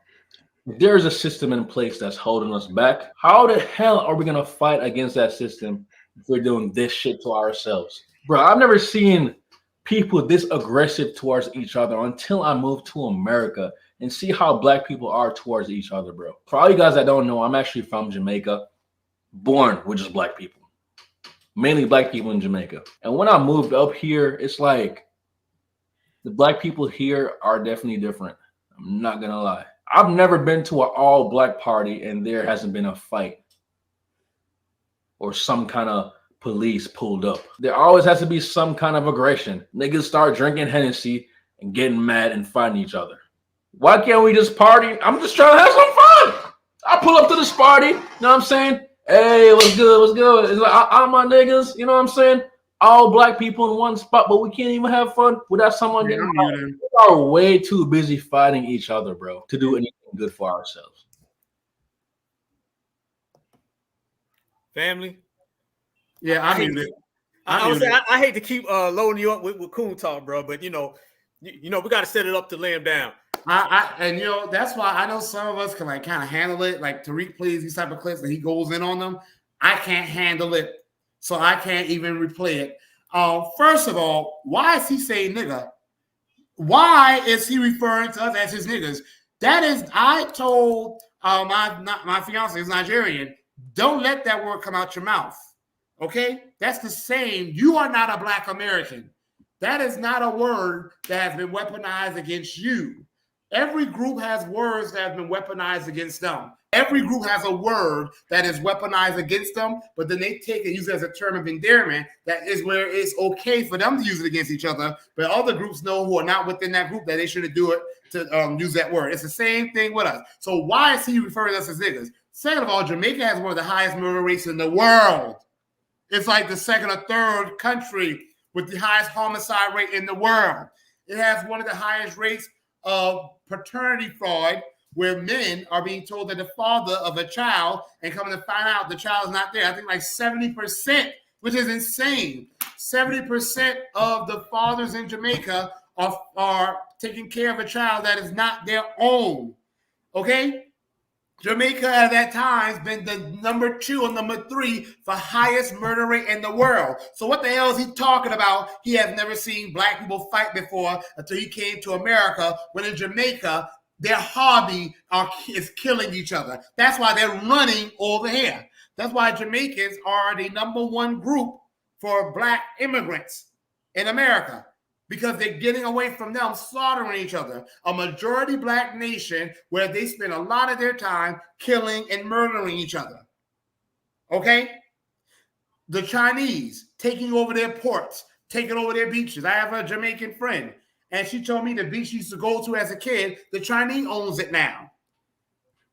if there's a system in place that's holding us back, how the hell are we going to fight against that system if we're doing this shit to ourselves? Bro, I've never seen people this aggressive towards each other until I moved to America and see how black people are towards each other, bro. For all you guys that don't know, I'm actually from Jamaica, born with just black people, mainly black people in Jamaica. And when I moved up here, it's like the black people here are definitely different. I'm not going to lie. I've never been to an all black party and there hasn't been a fight or some kind of police pulled up. There always has to be some kind of aggression. Niggas start drinking Hennessy and getting mad and fighting each other. Why can't we just party? I'm just trying to have some fun. I pull up to this party, you know what I'm saying? Hey, what's good? What's good? It's like, I'm my niggas, you know what I'm saying? All black people in one spot, but we can't even have fun without someone getting mad. We are way too busy fighting each other, bro, to do anything good for ourselves. Family? Yeah, I hate it. I hate to keep loading you up with coon talk, bro, but we got to set it up to lay him down. And that's why I know some of us can like kind of handle it. Like Tariq plays these type of clips and he goes in on them. I can't handle it, so I can't even replay it. First of all, why is he saying nigga? Why is he referring to us as his niggas? That is, I told my fiance is Nigerian. Don't let that word come out your mouth. Okay, that's the same. You are not a black American. That is not a word that has been weaponized against you. Every group has words that have been weaponized against them. Every group has a word that is weaponized against them, but then they take and use it as a term of endearment. That is where it's okay for them to use it against each other, but other groups know who are not within that group that they shouldn't do it to use that word. It's the same thing with us. So why is he referring to us as niggas? Second of all, Jamaica has one of the highest murder rates in the world. It's like the second or third country with the highest homicide rate in the world. It has one of the highest rates of paternity fraud, where men are being told that the father of a child and coming to find out the child is not there. I think like 70%, which is insane. 70% of the fathers in Jamaica are taking care of a child that is not their own. Okay? Jamaica at that time has been the number 2 or number 3 for highest murder rate in the world. So what the hell is he talking about? He has never seen black people fight before until he came to America, when in Jamaica, their hobby is killing each other. That's why they're running over here. That's why Jamaicans are the number 1 group for black immigrants in America, because they're getting away from them slaughtering each other. A majority black nation where they spend a lot of their time killing and murdering each other. Okay? The Chinese taking over their ports, taking over their beaches. I have a Jamaican friend, and she told me the beach she used to go to as a kid, the Chinese owns it now.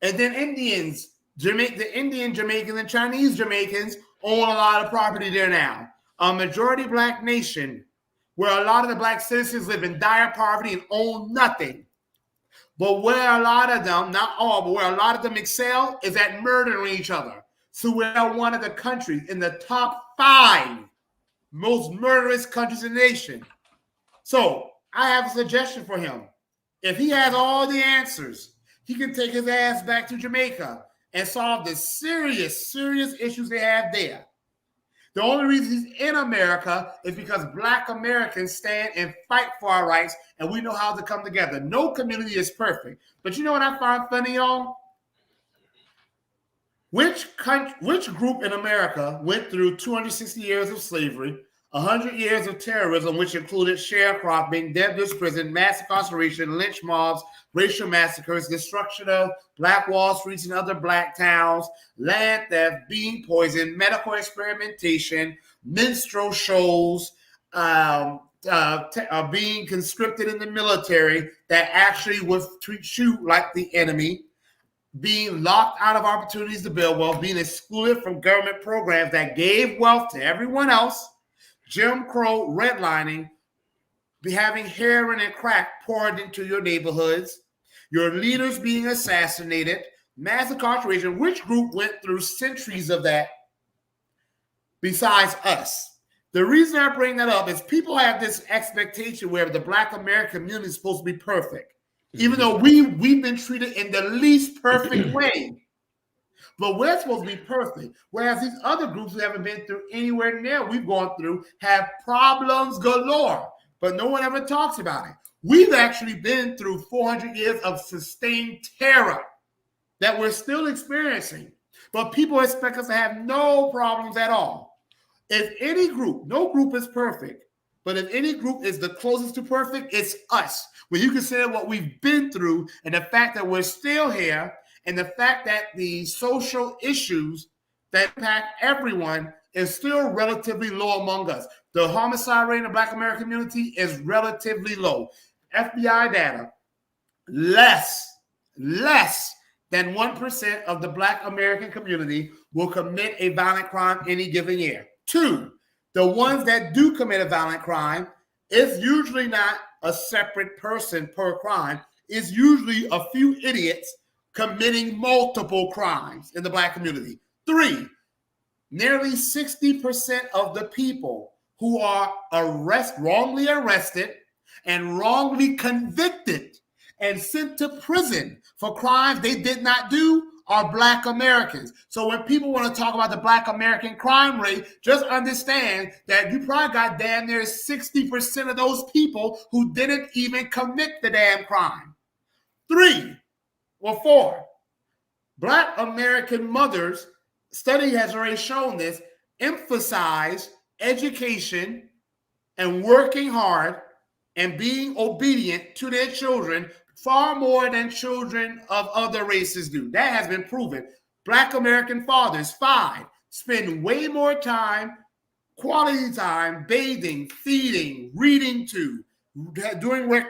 And then Indians, the Indian Jamaicans and Chinese Jamaicans own a lot of property there now. A majority black nation where a lot of the black citizens live in dire poverty and own nothing. But where a lot of them, not all, but where a lot of them excel is at murdering each other. So we're one of the countries in the top 5 most murderous countries in the nation. So I have a suggestion for him. If he has all the answers, he can take his ass back to Jamaica and solve the serious, serious issues they have there. The only reason he's in America is because black Americans stand and fight for our rights, and we know how to come together. No community is perfect. But you know what I find funny, y'all? Which group in America went through 260 years of slavery, 100 years of terrorism, which included sharecropping, deadly prison, mass incarceration, lynch mobs, racial massacres, destruction of black Wall Streets and other black towns, land theft, being poisoned, medical experimentation, minstrel shows, being conscripted in the military that actually would shoot like the enemy, being locked out of opportunities to build wealth, being excluded from government programs that gave wealth to everyone else, Jim Crow redlining, having heroin and crack poured into your neighborhoods, your leaders being assassinated, mass incarceration. Which group went through centuries of that besides us? The reason I bring that up is people have this expectation where the black American community is supposed to be perfect, even though we've been treated in the least perfect way. But we're supposed to be perfect. Whereas these other groups who haven't been through anywhere near we've gone through have problems galore, but no one ever talks about it. We've actually been through 400 years of sustained terror that we're still experiencing. But people expect us to have no problems at all. If any group, no group is perfect, but if any group is the closest to perfect, it's us. When you consider what we've been through and the fact that we're still here, and the fact that the social issues that impact everyone is still relatively low among us. The homicide rate in the black American community is relatively low. FBI data, less than 1% of the black American community will commit a violent crime any given year. 2, the ones that do commit a violent crime is usually not a separate person per crime. It's usually a few idiots committing multiple crimes in the black community. 3, nearly 60% of the people who are wrongly arrested and wrongly convicted and sent to prison for crimes they did not do are black Americans. So when people want to talk about the black American crime rate, just understand that you probably got damn near 60% of those people who didn't even commit the damn crime. 4, black American mothers, study has already shown this, emphasize education and working hard and being obedient to their children far more than children of other races do. That has been proven. Black American fathers, 5, spend way more time, quality time, bathing, feeding, reading to, doing work,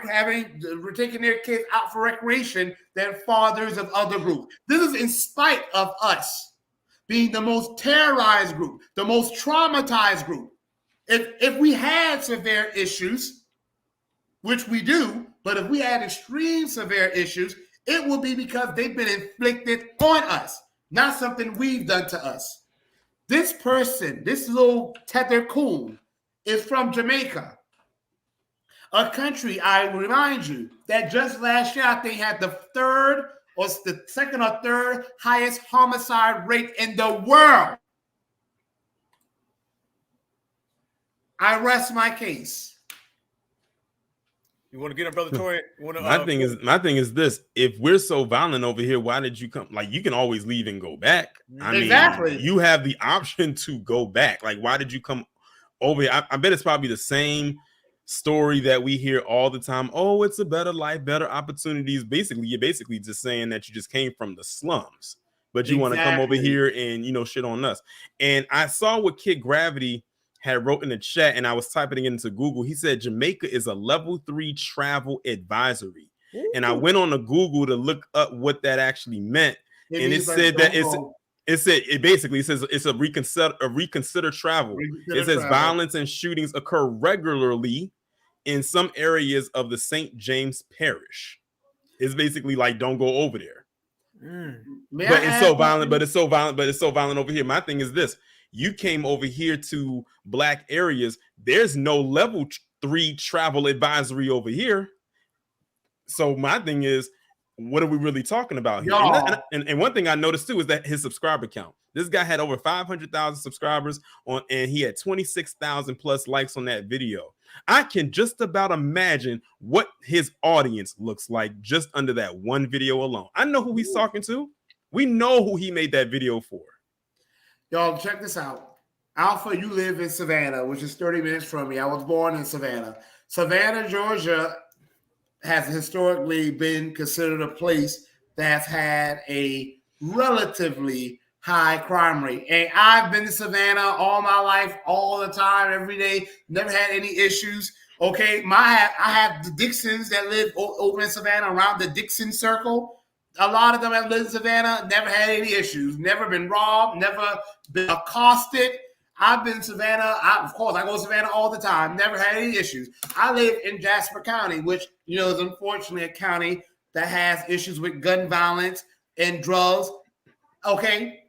taking their kids out for recreation than fathers of other groups. This is in spite of us being the most terrorized group, the most traumatized group. If we had severe issues, which we do, But if we had extreme severe issues, it will be because they've been inflicted on us, not something we've done to us. This person, this little tether coon, is from Jamaica, a country, I remind you, that just last year I think had the second or third highest homicide rate in the world. I rest my case. You want to get him, Brother Tory? My thing is this: if we're so violent over here, why did you come? Like, you can always leave and go back. Exactly. I mean, you have the option to go back. Like, why did you come over here? I bet it's probably the same story that we hear all the time. Oh, it's a better life, better opportunities. Basically, you're basically just saying that you just came from the slums, but you want to come over here and shit on us. And I saw what Kid Gravity had wrote in the chat, and I was typing it into Google. He said Jamaica is a level 3 travel advisory. Ooh. And I went on to Google to look up what that actually meant. And it said that it basically says it's a reconsider travel. It says violence and shootings occur regularly in some areas of the St. James Parish. It's basically like, don't go over there. But it's so violent over here. My thing is this: you came over here to black areas. There's no level 3 travel advisory over here. So my thing is, what are we really talking about here? And one thing I noticed too is that his subscriber count. This guy had over 500,000 subscribers and he had 26,000 plus likes on that video. I can just about imagine what his audience looks like just under that one video alone. I know who he's talking to. We know who he made that video for. Y'all, check this out. Alpha, you live in Savannah, which is 30 minutes from me. I was born in Savannah. Savannah, Georgia has historically been considered a place that's had a relatively high crime rate. And I've been to Savannah all my life, all the time, every day, never had any issues. Okay, I have the Dixons that live over in Savannah, around the Dixon Circle. A lot of them have lived in Savannah, never had any issues, never been robbed, never been accosted. I've been in Savannah. Of course, I go to Savannah all the time, never had any issues. I live in Jasper County, which, is unfortunately a county that has issues with gun violence and drugs. Okay,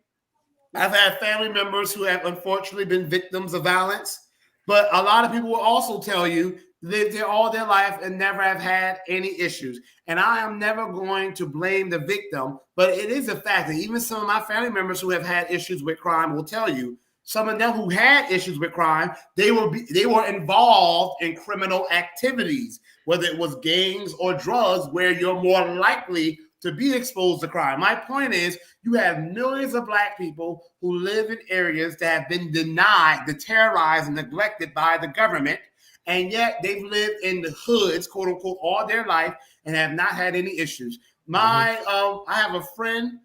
I've had family members who have unfortunately been victims of violence, but a lot of people will also tell you lived there all their life and never have had any issues. And I am never going to blame the victim, but it is a fact that even some of my family members who have had issues with crime will tell you, some of them who had issues with crime, they were involved in criminal activities, whether it was gangs or drugs, where you're more likely to be exposed to crime. My point is, you have millions of black people who live in areas that have been denied, terrorized, and neglected by the government, and yet they've lived in the hoods, quote unquote, all their life and have not had any issues. I have a friend,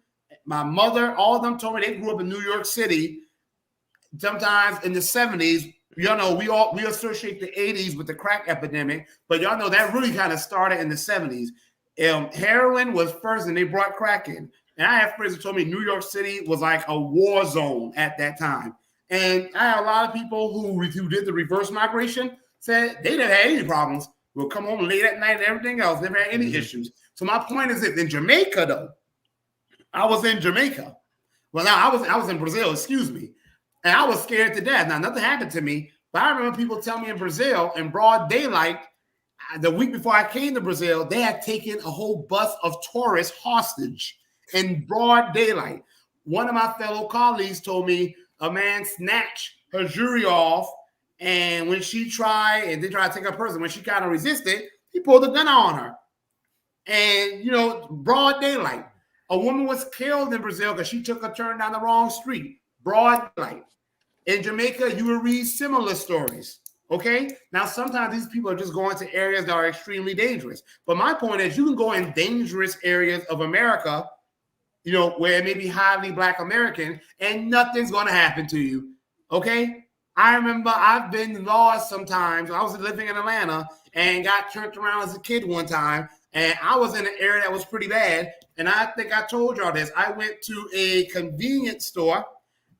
my mother, all of them told me they grew up in New York City. Sometimes in the 70s, we associate the 80s with the crack epidemic, but y'all know that really kind of started in the 70s. Heroin was first, and they brought crack in. And I have friends who told me New York City was like a war zone at that time. And I had a lot of people who did the reverse migration said they didn't have any problems. We'll come home late at night and everything else. Never had any issues. So my point is that in Jamaica, though, I was in Jamaica. Well, now I was in Brazil, excuse me. And I was scared to death. Now, nothing happened to me, but I remember people telling me in Brazil, in broad daylight, the week before I came to Brazil, they had taken a whole bus of tourists hostage in broad daylight. One of my fellow colleagues told me a man snatched her jewelry off, and when they tried to take her purse, when she kind of resisted, he pulled a gun on her. And, broad daylight. A woman was killed in Brazil because she took a turn down the wrong street. Broad daylight. In Jamaica, you will read similar stories. Okay? Now, sometimes these people are just going to areas that are extremely dangerous. But my point is, you can go in dangerous areas of America, where it may be highly Black American, and nothing's going to happen to you. Okay? I remember I've been lost sometimes. I was living in Atlanta and got turned around as a kid one time, and I was in an area that was pretty bad. And I think I told y'all this. I went to a convenience store,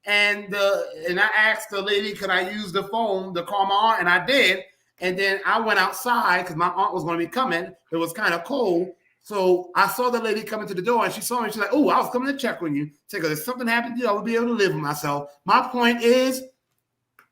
and I asked the lady, could I use the phone to call my aunt? And I did. And then I went outside because my aunt was going to be coming. It was kind of cold. So I saw the lady coming to the door and she saw me. She's like, oh, I was coming to check on you. Say, because if something happened to you, I would be able to live with myself. My point is,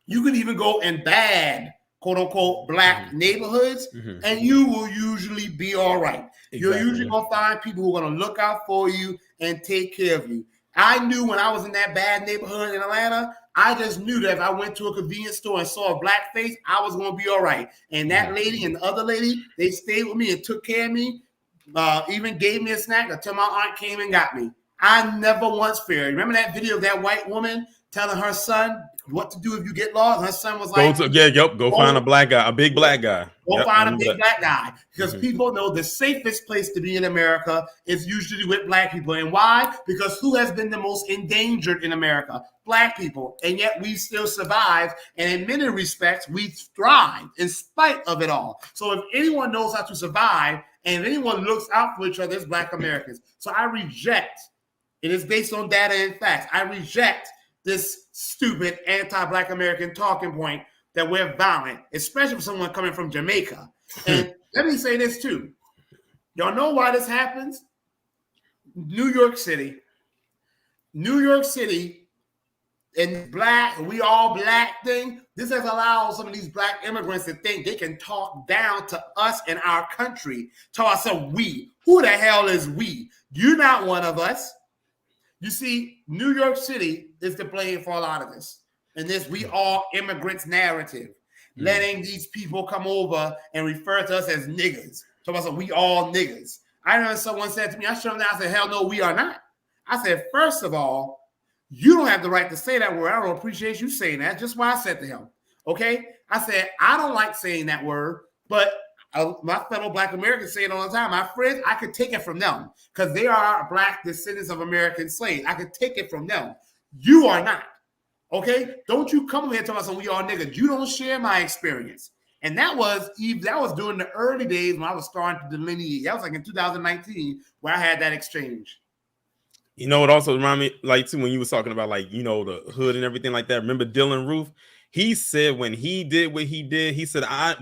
you can even go in bad, quote unquote, black neighborhoods, and you will usually be all right. You're usually going to find people who are going to look out for you and take care of you. I knew when I was in that bad neighborhood in Atlanta, I just knew that if I went to a convenience store and saw a black face, I was going to be all right. And that lady and the other lady, they stayed with me and took care of me, even gave me a snack until my aunt came and got me. I never once feared. Remember that video of that white woman telling her son what to do if you get lost? Her son was like, go find a black guy, a big black guy. Go find a big black guy. Because people know the safest place to be in America is usually with black people. And why? Because who has been the most endangered in America? Black people. And yet we still survive. And in many respects, we thrive in spite of it all. So if anyone knows how to survive and if anyone looks out for each other, it's black Americans. So I reject, it is based on data and facts, I reject this stupid anti-black American talking point that we're violent, especially for someone coming from Jamaica. And let me say this too. Y'all know why this happens? New York City and black, we all black thing. This has allowed some of these black immigrants to think they can talk down to us in our country. Tell us we. Who the hell is we? You're not one of us. You see, New York City is to blame for a lot of this. And this we all immigrants narrative, letting these people come over and refer to us as niggas. So I said, we all niggas. I remember someone said to me, I showed them that, I said, hell no, we are not. I said, first of all, you don't have the right to say that word. I don't appreciate you saying that. Just why I said to him. Okay? I said, I don't like saying that word, but my fellow black Americans say it all the time. My friends, I could take it from them because they are black descendants of American slaves. I could take it from them. You are not. Okay? Don't you come here and tell us we all niggas. You don't share my experience. And that was during the early days when I was starting to delineate. That was like in 2019 where I had that exchange. You know, it also reminded me, like, too, when you was talking about, like, you know, the hood and everything like that. Remember Dylan Roof? He said when he did what he did, he said I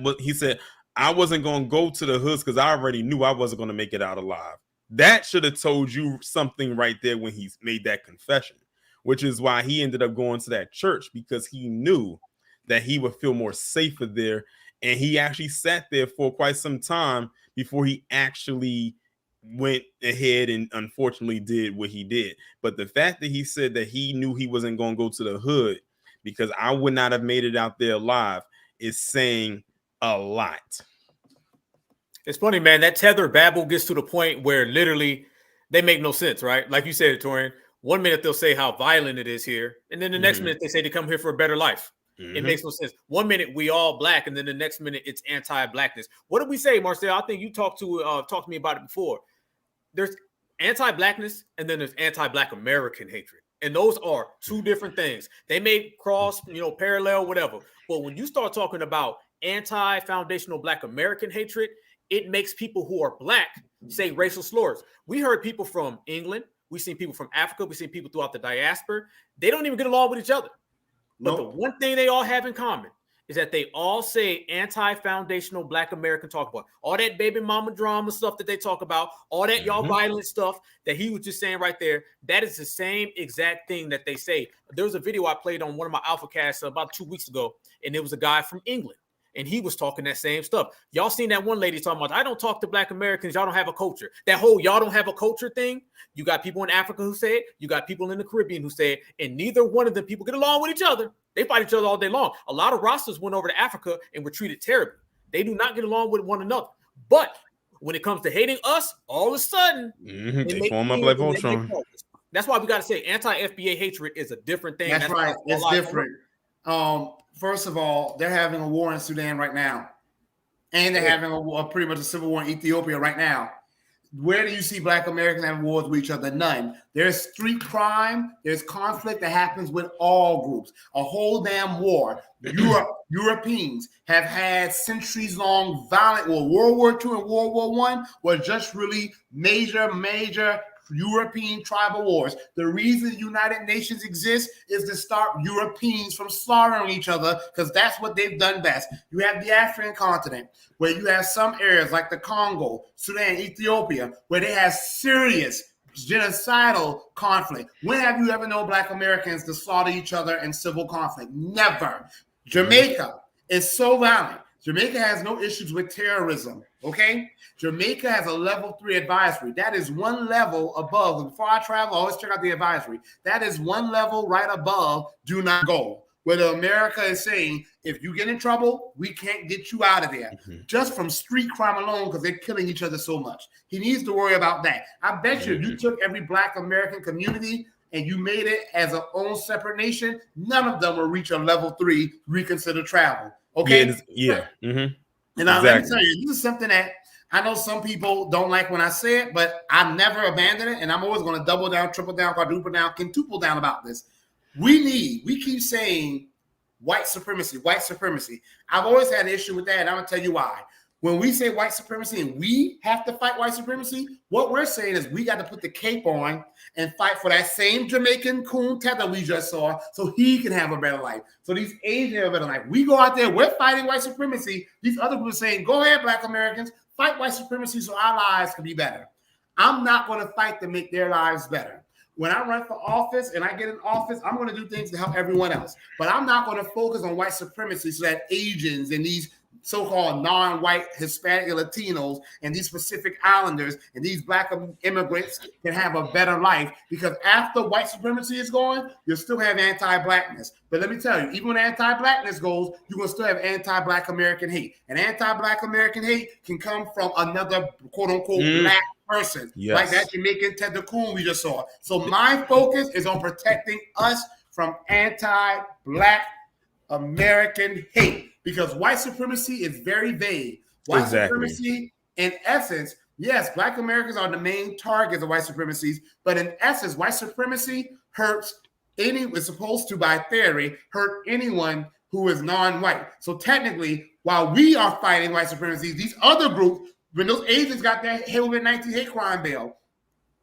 wasn't going to go to the hoods because I already knew I wasn't going to make it out alive. That should have told you something right there when he made that confession, which is why he ended up going to that church, because he knew that he would feel more safer there. And he actually sat there for quite some time before he actually went ahead and unfortunately did what he did. But the fact that he said that he knew he wasn't going to go to the hood because I would not have made it out there alive is saying a lot. It's funny, man. That tether babble gets to the point where literally they make no sense, right? Like you said, Torian, 1 minute they'll say how violent it is here, and then the next minute they say they come here for a better life. It makes no sense. 1 minute we all black, and then the next minute it's anti-blackness. What did we say, Marcel? I think you talked to me about it before. There's anti-blackness, and then there's anti-black American hatred, and those are two different things. They may cross, parallel, whatever. But when you start talking about anti-foundational black American hatred, it makes people who are black say racial slurs. We heard people from England. We've seen people from Africa. We've seen people throughout the diaspora. They don't even get along with each other. But the one thing they all have in common is that they all say anti-foundational black American talk about. All that baby mama drama stuff that they talk about, all that y'all violent stuff that he was just saying right there, that is the same exact thing that they say. There was a video I played on one of my Alpha Casts about 2 weeks ago, and it was a guy from England. And he was talking that same stuff. Y'all seen that one lady talking about, I don't talk to black Americans. Y'all don't have a culture. That whole y'all don't have a culture thing. You got people in Africa who say it. You got people in the Caribbean who say it. And neither one of them people get along with each other. They fight each other all day long. A lot of Rastas went over to Africa and were treated terribly. They do not get along with one another. But when it comes to hating us, all of a sudden, they form up like Voltron. That's why we got to say anti-FBA hatred is a different thing. That's right. It's different. First of all, they're having a war in Sudan right now. And they're having pretty much a civil war in Ethiopia right now. Where do you see black Americans having wars with each other? None. There's street crime. There's conflict that happens with all groups. A whole damn war. Europeans have had centuries-long violent war. World War II and World War I were just really major European tribal wars. The reason the United Nations exists is to stop Europeans from slaughtering each other, because that's what they've done best. You have the African continent, where you have some areas like the Congo, Sudan, Ethiopia, where they have serious genocidal conflict. When have you ever known Black Americans to slaughter each other in civil conflict? Never. Jamaica is so violent. Jamaica has no issues with terrorism, okay? Jamaica has a level 3 advisory. That is one level above. Before I travel, I always check out the advisory. That is one level right above do not go. Where America is saying, if you get in trouble, we can't get you out of there. Just from street crime alone, because they're killing each other so much. He needs to worry about that. I bet you if you took every Black American community and you made it as an own separate nation, none of them will reach a level 3 reconsider travel. Okay? Yeah. And let me tell you, this is something that I know some people don't like when I say it, but I've never abandoned it, and I'm always going to double down, triple down, quadruple down, quintuple down about this. We keep saying white supremacy, white supremacy. I've always had an issue with that, and I'm going to tell you why. When we say white supremacy and we have to fight white supremacy, what we're saying is we got to put the cape on and fight for that same Jamaican coon tether we just saw so he can have a better life. So these Asians have a better life. We go out there, we're fighting white supremacy. These other groups are saying, go ahead, Black Americans, fight white supremacy so our lives can be better. I'm not going to fight to make their lives better. When I run for office and I get in office, I'm going to do things to help everyone else. But I'm not going to focus on white supremacy so that Asians and these so-called non-white Hispanic Latinos and these Pacific Islanders and these Black immigrants can have a better life, because after white supremacy is gone, you'll still have anti-Blackness. But let me tell you, even when anti-Blackness goes, you're going to still have anti-Black American hate. And anti-Black American hate can come from another quote-unquote Black person, like that Jamaican Ted the Coon we just saw. So my focus is on protecting us from anti-Black American hate. Because white supremacy is very vague. White supremacy, in essence, yes, Black Americans are the main targets of white supremacies, but in essence, white supremacy hurts is supposed to, by theory, hurt anyone who is non-white. So technically, while we are fighting white supremacy, these other groups, when those agents got that COVID-19 hate crime bill,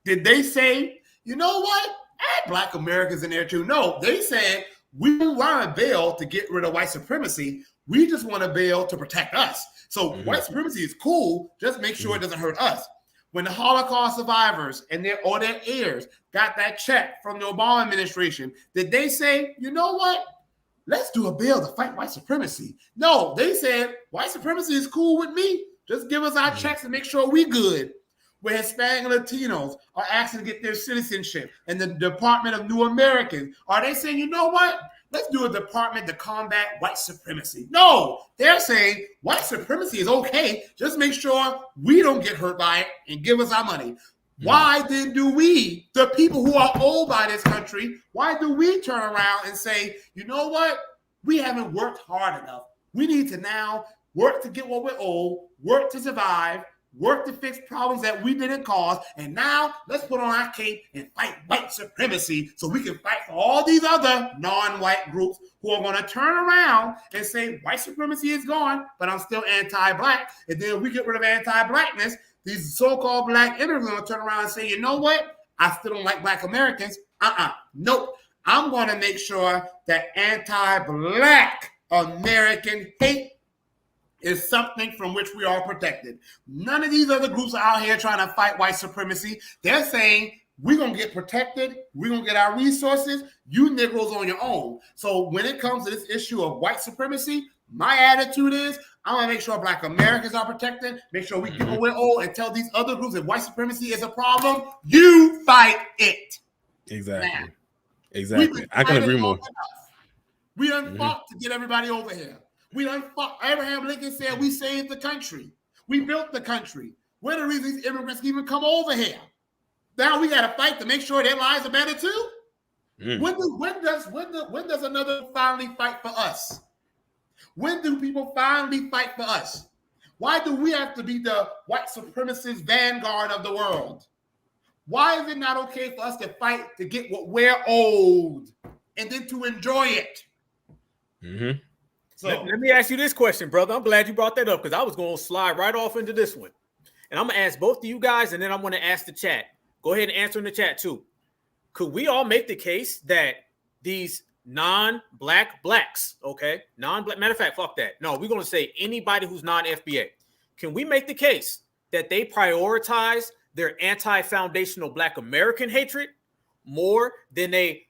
did they say, you know what? Add Black Americans in there too? No, they said, we don't want a bill to get rid of white supremacy. We just want a bill to protect us. So white supremacy is cool. Just make sure it doesn't hurt us. When the Holocaust survivors and their heirs got that check from the Obama administration, did they say, you know what? Let's do a bill to fight white supremacy? No, they said white supremacy is cool with me. Just give us our checks and make sure we good. Where Hispanic Latinos are asking to get their citizenship, and the Department of New Americans, are they saying, you know what? Let's do a department to combat white supremacy. No, they're saying white supremacy is okay. Just make sure we don't get hurt by it and give us our money. Why then do we, the people who are old by this country, why do we turn around and say, you know what? We haven't worked hard enough. We need to now work to get what we're owed, work to survive, work to fix problems that we didn't cause, and now let's put on our cape and fight white supremacy so we can fight for all these other non-white groups who are going to turn around and say white supremacy is gone, but I'm still anti-Black. And then if we get rid of anti-Blackness, these so-called Black immigrants are going to turn around and say, you know what? I still don't like Black Americans. Nope. I'm going to make sure that anti-Black American hate is something from which we are protected. None of these other groups are out here trying to fight white supremacy. They're saying we're going to get protected. We're going to get our resources. You Negroes on your own. So when it comes to this issue of white supremacy, my attitude is I want to make sure Black Americans are protected, make sure we give away all, and tell these other groups that white supremacy is a problem. You fight it. Exactly. Now, exactly. I can agree more. We done fought to get everybody over here. We done fought. Abraham Lincoln said we saved the country. We built the country. We're the reason these immigrants can even come over here. Now we got to fight to make sure their lives are better too. When does another finally fight for us? When do people finally fight for us? Why do we have to be the white supremacist vanguard of the world? Why is it not okay for us to fight to get what we're owed and then to enjoy it? So let me ask you this question, brother. I'm glad you brought that up because I was going to slide right off into this one. And I'm going to ask both of you guys, and then I'm going to ask the chat. go ahead and answer in the chat too. Could we all make the case that these non-black blacks, okay, non-black, matter of fact, fuck that. No, we're going to say anybody who's non-FBA. Can we make the case that they prioritize their anti-foundational Black American hatred more than they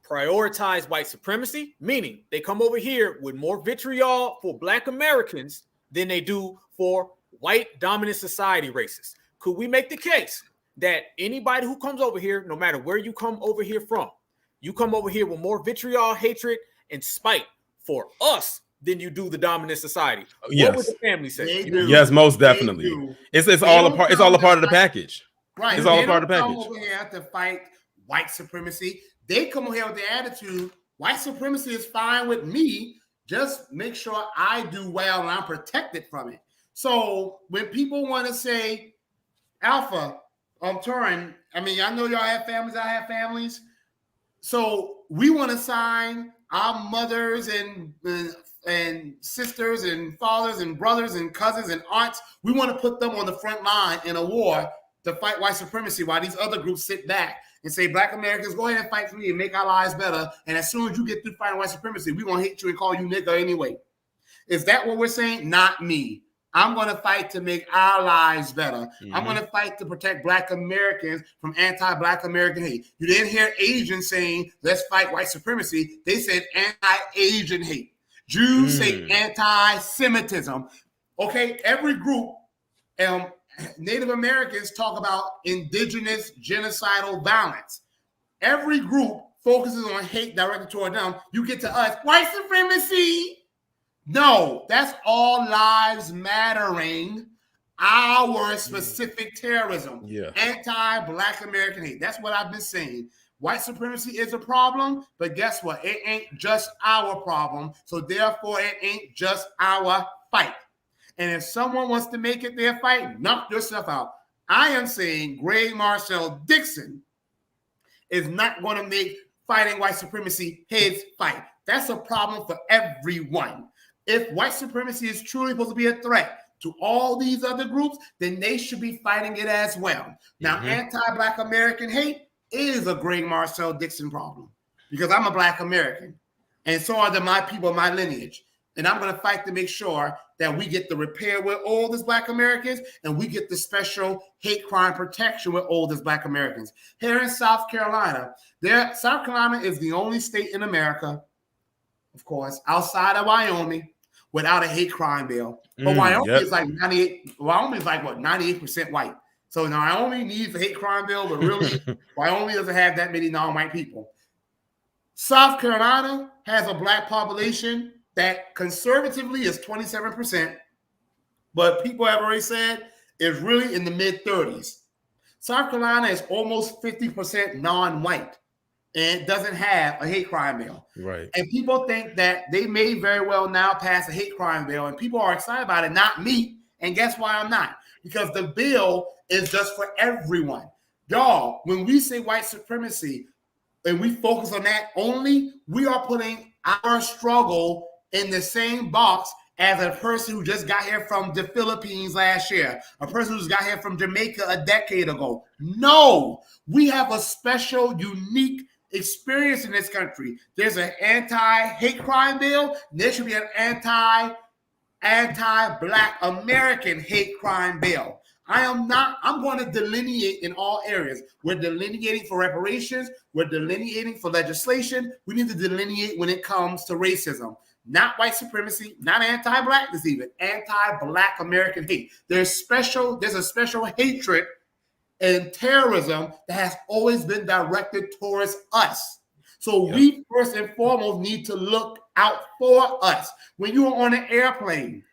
prioritize white supremacy? Meaning they come over here with more vitriol for Black Americans than they do for white dominant society racists. Could we make the case that anybody who comes over here, no matter where you come over here from, you come over here with more vitriol, hatred, and spite for us than you do the dominant society? Yes. What would the family say? Yes, most definitely. It's all a part. It's all a part of the package. Right. It's all a part of the Come package. over here to fight white supremacy. They come over here with the attitude, white supremacy is fine with me. Just make sure I do well and I'm protected from it. So when people want to say, Alpha, Turin, I mean, I know y'all have families, I have families. So we want to sign our mothers and sisters and fathers and brothers and cousins and aunts. We want to put them on the front line in a war to fight white supremacy while these other groups sit back and say, Black Americans, go ahead and fight for me and make our lives better. And as soon as you get through fighting white supremacy, we're going to hate you and call you nigger anyway. Is that what we're saying? Not me. I'm going to fight to make our lives better. I'm going to fight to protect Black Americans from anti-Black American hate. You didn't hear Asians saying, let's fight white supremacy. They said anti-Asian hate. Jews say anti-Semitism. Okay, every group, Native Americans talk about indigenous genocidal violence. Every group focuses on hate directed toward them. You get to us, white supremacy. No, that's all lives mattering. Our specific terrorism. Yeah. Anti-Black American hate. That's what I've been saying. White supremacy is a problem, but guess what? It ain't just our problem. So therefore, it ain't just our fight. And if someone wants to make it their fight, knock yourself out. I am saying Greg Marshall Dixon is not going to make fighting white supremacy his fight. That's a problem for everyone. If white supremacy is truly supposed to be a threat to all these other groups, then they should be fighting it as well. Now, anti-Black American hate is a Greg Marshall Dixon problem because I'm a Black American, and so are my people, my lineage. And I'm going to fight to make sure that we get the repair with oldest Black Americans and we get the special hate crime protection with oldest Black Americans. Here in South Carolina, South Carolina is the only state in America, of course, outside of Wyoming, without a hate crime bill. But Wyoming is like 98. Wyoming is like what, 98% white. So Wyoming needs a hate crime bill, but really, Wyoming doesn't have that many non-white people. South Carolina has a Black population that conservatively is 27%, but people have already said is really in the mid-30s. South Carolina is almost 50% non-white and doesn't have a hate crime bill. Right. And people think that they may very well now pass a hate crime bill, and people are excited about it, not me. And guess why I'm not? Because the bill is just for everyone. Y'all, when we say white supremacy and we focus on that only, we are putting our struggle in the same box as a person who just got here from the Philippines last year, a person who's got here from Jamaica a decade ago. No, we have a special, unique experience in this country. There's an anti-hate crime bill. There should be an anti-Black American hate crime bill. I'm going to delineate in all areas. We're delineating for reparations. We're delineating for legislation. We need to delineate when it comes to racism. Not white supremacy, not anti-Blackness even, anti-Black American hate. There's a special hatred and terrorism that has always been directed towards us. So we first and foremost need to look out for us. When you are on an airplane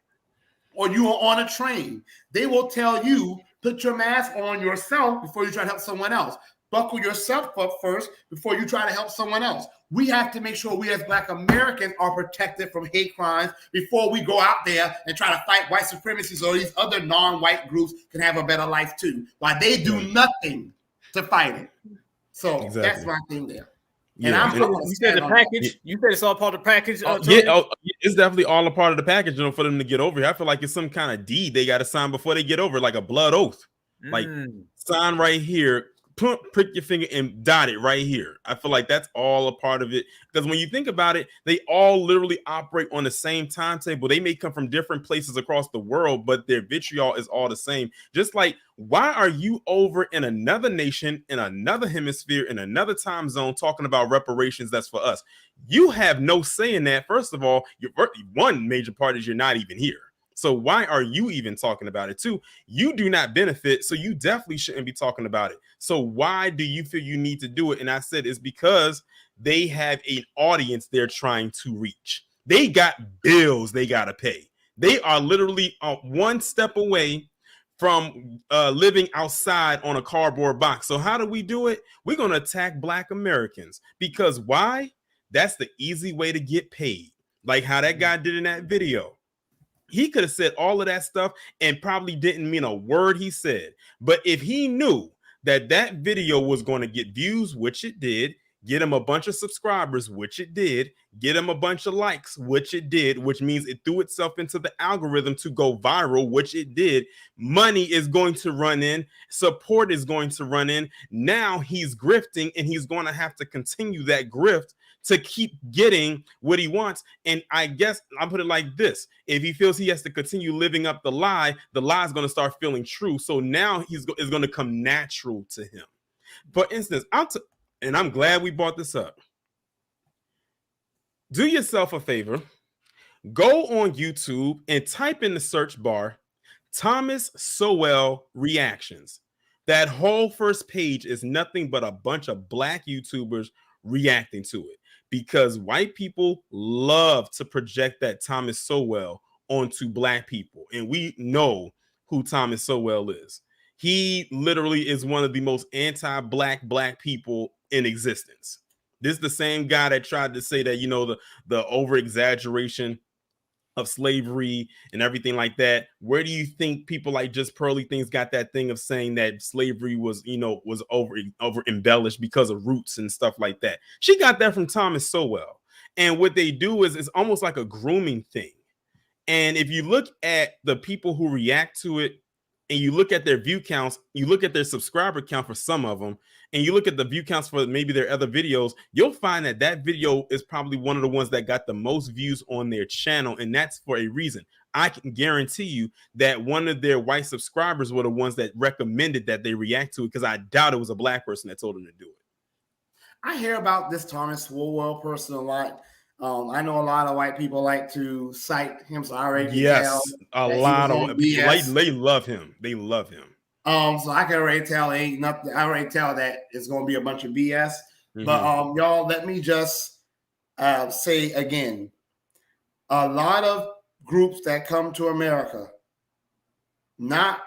or you are on a train, they will tell you, put your mask on yourself before you try to help someone else. Buckle yourself up first before you try to help someone else. We have to make sure we as Black Americans are protected from hate crimes before we go out there and try to fight white supremacy so these other non-white groups can have a better life too, while they do nothing to fight it. So that's my thing there. And you said the package. You said it's all part of the package. It's definitely all a part of the package, for them to get over here. I feel like it's some kind of deed they got to sign before they get over, like a blood oath. Like sign right here prick your finger and dot it right here. I feel like that's all a part of it, because when you think about it, they all literally operate on the same timetable. They may come from different places across the world, but their vitriol is all the same. Just like, why are you over in another nation, in another hemisphere, in another time zone talking about reparations that's for us? You have no say in that. First of all, one major part is you're not even here. So why are you even talking about it? Two, you do not benefit, so you definitely shouldn't be talking about it. So why do you feel you need to do it? And I said it's because they have an audience they're trying to reach. They got bills they got to pay. They are literally one step away from living outside on a cardboard box. So how do we do it? We're going to attack Black Americans. Because why? That's the easy way to get paid. Like how that guy did in that video. He could have said all of that stuff and probably didn't mean a word he said. But if he knew that that video was going to get views, which it did, get him a bunch of subscribers, which it did, get him a bunch of likes, which it did, which means it threw itself into the algorithm to go viral, which it did. Money is going to run in. Support is going to run in. Now he's grifting, and he's going to have to continue that grift to keep getting what he wants. And I guess I'll put it like this. If he feels he has to continue living up the lie is going to start feeling true. So now it's going to come natural to him. For instance, and I'm glad we brought this up. Do yourself a favor. Go on YouTube and type in the search bar, Thomas Sowell reactions. That whole first page is nothing but a bunch of Black YouTubers reacting to it, because white people love to project that Thomas Sowell onto Black people. And we know who Thomas Sowell is. He literally is one of the most anti-Black people in existence. This is the same guy that tried to say that, you know, the over-exaggeration of slavery and everything like that. Where do you think people like Just Pearly Things got that thing of saying that slavery was, you know, was over embellished because of roots and stuff like that? She got that from Thomas Sowell. And what they do is it's almost like a grooming thing. And if you look at the people who react to it, and you look at their view counts, you look at their subscriber count for some of them, and you look at the view counts for maybe their other videos, you'll find that that video is probably one of the ones that got the most views on their channel. And that's for a reason. I can guarantee you that one of their white subscribers were the ones that recommended that they react to it, because I doubt it was a Black person that told them to do it. I hear about this Thomas Sowell person a lot. I know a lot of white people like to cite him, so I already yes, a lot of they love him. They love him. So I can already tell ain't nothing. I already tell that it's going to be a bunch of BS. Mm-hmm. But y'all, let me just say again, a lot of groups that come to America, not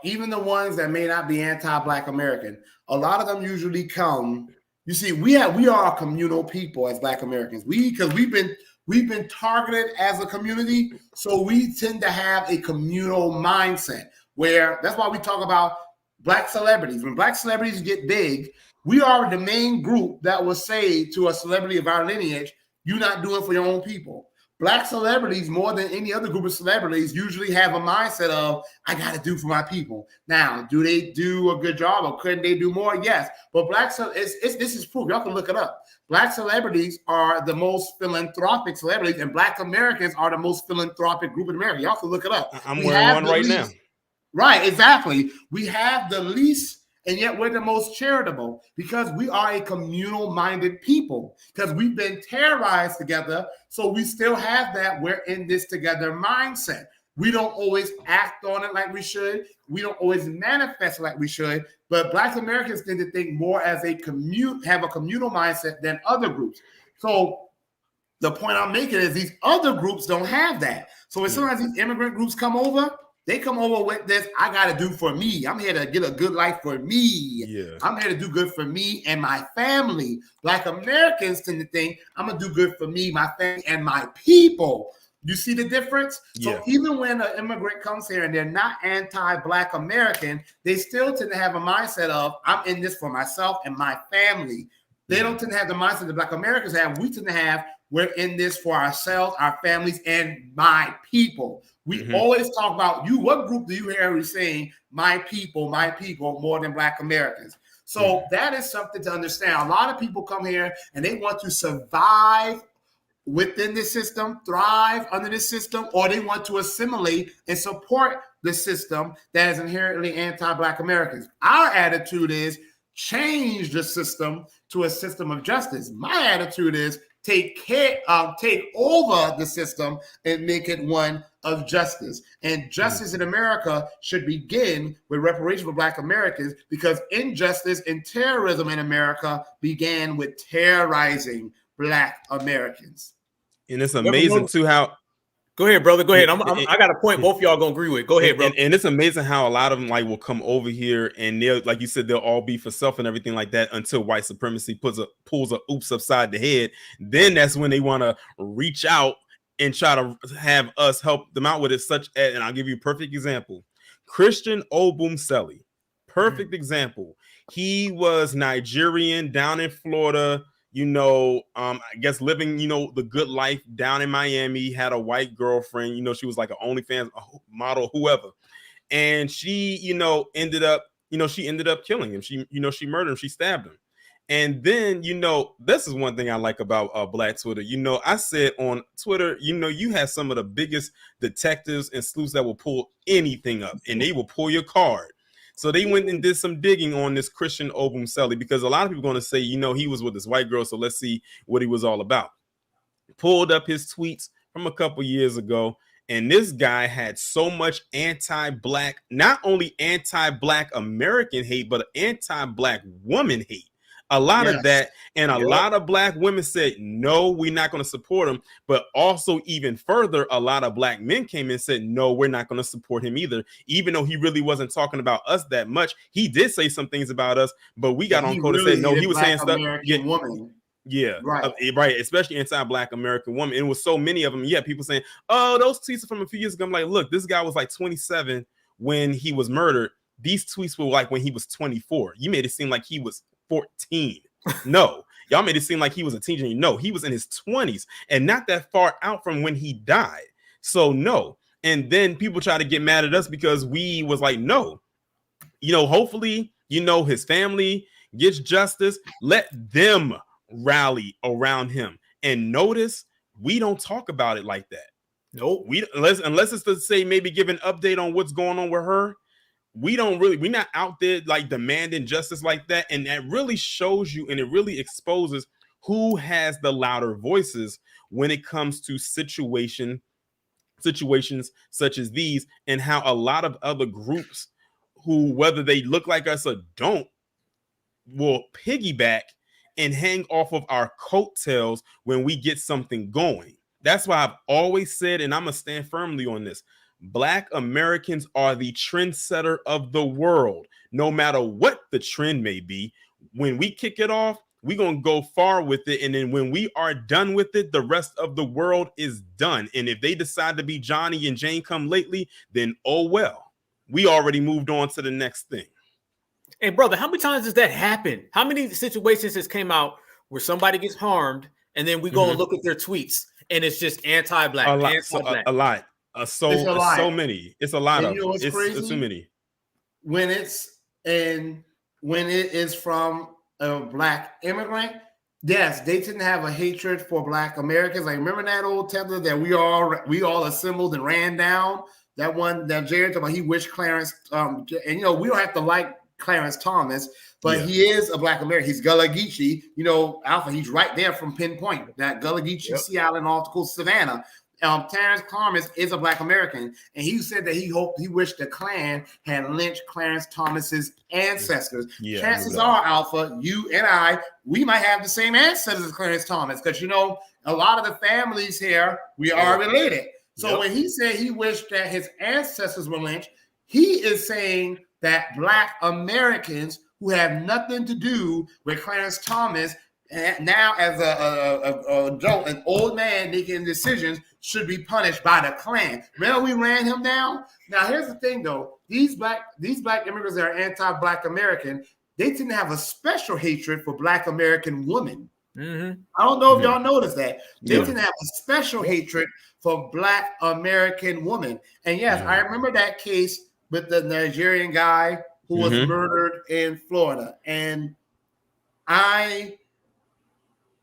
even the ones that may not be anti-Black American, a lot of them usually come. You see, we are a communal people as Black Americans. Because we've been targeted as a community, so we tend to have a communal mindset. Where that's why we talk about Black celebrities. When Black celebrities get big, we are the main group that will say to a celebrity of our lineage, "You're not doing it for your own people." Black celebrities, more than any other group of celebrities, usually have a mindset of, I got to do for my people. Now, do they do a good job, or couldn't they do more? Yes. But this is proof. Y'all can look it up. Black celebrities are the most philanthropic celebrities, and Black Americans are the most philanthropic group in America. Y'all can look it up. I'm wearing one right now. Right, exactly. We have the least, and yet we're the most charitable, because we are a communal-minded people, because we've been terrorized together, so we still have that we're in this together mindset. We don't always act on it like we should. We don't always manifest like we should, but Black Americans tend to think more as have a communal mindset than other groups. So the point I'm making is these other groups don't have that. So as soon as these immigrant groups come over, they come over with this, I got to do for me. I'm here to get a good life for me. Yeah. I'm here to do good for me and my family. Black Americans tend to think, I'm going to do good for me, my family, and my people. You see the difference? Yeah. So even when an immigrant comes here and they're not anti-Black American, they still tend to have a mindset of, I'm in this for myself and my family. They don't tend to have the mindset that Black Americans have. We tend to have, we're in this for ourselves, our families, and my people. We always talk about you. What group do you hear saying my people, more than Black Americans? So that is something to understand. A lot of people come here and they want to survive within this system, thrive under this system, or they want to assimilate and support the system that is inherently anti-Black Americans. Our attitude is change the system to a system of justice. My attitude is take over the system and make it one of justice. And justice in America should begin with reparations for Black Americans, because injustice and terrorism in America began with terrorizing Black Americans. And it's amazing too how. Go ahead, brother. Go ahead. I got a point both of y'all gonna agree with. Go ahead, bro. And it's amazing how a lot of them like will come over here and they'll, like you said, they'll all be for self and everything like that until white supremacy pulls a oops upside the head. Then that's when they want to reach out and try to have us help them out with it. And I'll give you a perfect example. Christian Obumseli, perfect example. He was Nigerian down in Florida. I guess living, the good life down in Miami, had a white girlfriend, she was like an OnlyFans model, whoever. And she, ended up killing him. She murdered him. She stabbed him. And then, this is one thing I like about Black Twitter. I said on Twitter, you have some of the biggest detectives and sleuths that will pull anything up, and they will pull your card. So they went and did some digging on this Christian Obumseli, because a lot of people are going to say, he was with this white girl, so let's see what he was all about. Pulled up his tweets from a couple years ago, and this guy had so much anti-Black, not only anti-Black American hate, but anti-Black woman hate. A lot of that, and a lot of Black women said, no, we're not going to support him. But also, even further, a lot of Black men came and said, no, we're not going to support him either. Even though he really wasn't talking about us that much, he did say some things about us, but we got on code and said, no, he was saying stuff. Woman. Yeah, right. Especially anti-Black American woman. And it was so many of them. Yeah, people saying, oh, those tweets are from a few years ago. I'm like, look, this guy was like 27 when he was murdered. These tweets were like when he was 24. You made it seem like he was 14. No, y'all made it seem like he was a teenager. No, he was in his 20s and not that far out from when he died. So no. And then people try to get mad at us because we was like, no, hopefully, his family gets justice. Let them rally around him. And notice we don't talk about it like that. Nope. Unless it's to say maybe give an update on what's going on with her. We're not out there like demanding justice like that. And that really shows you, and it really exposes who has the louder voices when it comes to situations such as these, and how a lot of other groups who, whether they look like us or don't, will piggyback and hang off of our coattails when we get something going. That's why I've always said, and I'm going to stand firmly on this, Black Americans are the trendsetter of the world. No matter what the trend may be, when we kick it off, we're going to go far with it. And then when we are done with it, the rest of the world is done. And if they decide to be Johnny and Jane come lately, then oh well, we already moved on to the next thing. Hey, brother, how many times does that happen? How many situations has came out where somebody gets harmed and then we go and look at their tweets and it's just anti-Black, anti-Black? A lot. So many. It's a lot of them. It's too many. When it is from a Black immigrant, yes, they didn't have a hatred for Black Americans. Like, remember that old tether that we all assembled and ran down? That one that Jared talked about, he wished Clarence, and we don't have to like Clarence Thomas, but he is a Black American. He's Gullah Geechee, Alpha. He's right there from Pinpoint, that Gullah Geechee, Sea Island, Article Savannah. Terrence Thomas is a Black American, and he said that he wished the Klan had lynched Clarence Thomas's ancestors. Yeah, chances are, Alpha, you and I, we might have the same ancestors as Clarence Thomas, because a lot of the families here, we are related. So when he said he wished that his ancestors were lynched, he is saying that Black Americans who have nothing to do with Clarence Thomas, and now as an old man making decisions, should be punished by the Klan. Remember, we ran him down. Now, here's the thing, though: these black immigrants that are anti-Black American, they didn't have a special hatred for Black American women. Mm-hmm. I don't know if y'all noticed that. They didn't have a special hatred for Black American women. And yes, I remember that case with the Nigerian guy who was murdered in Florida. And I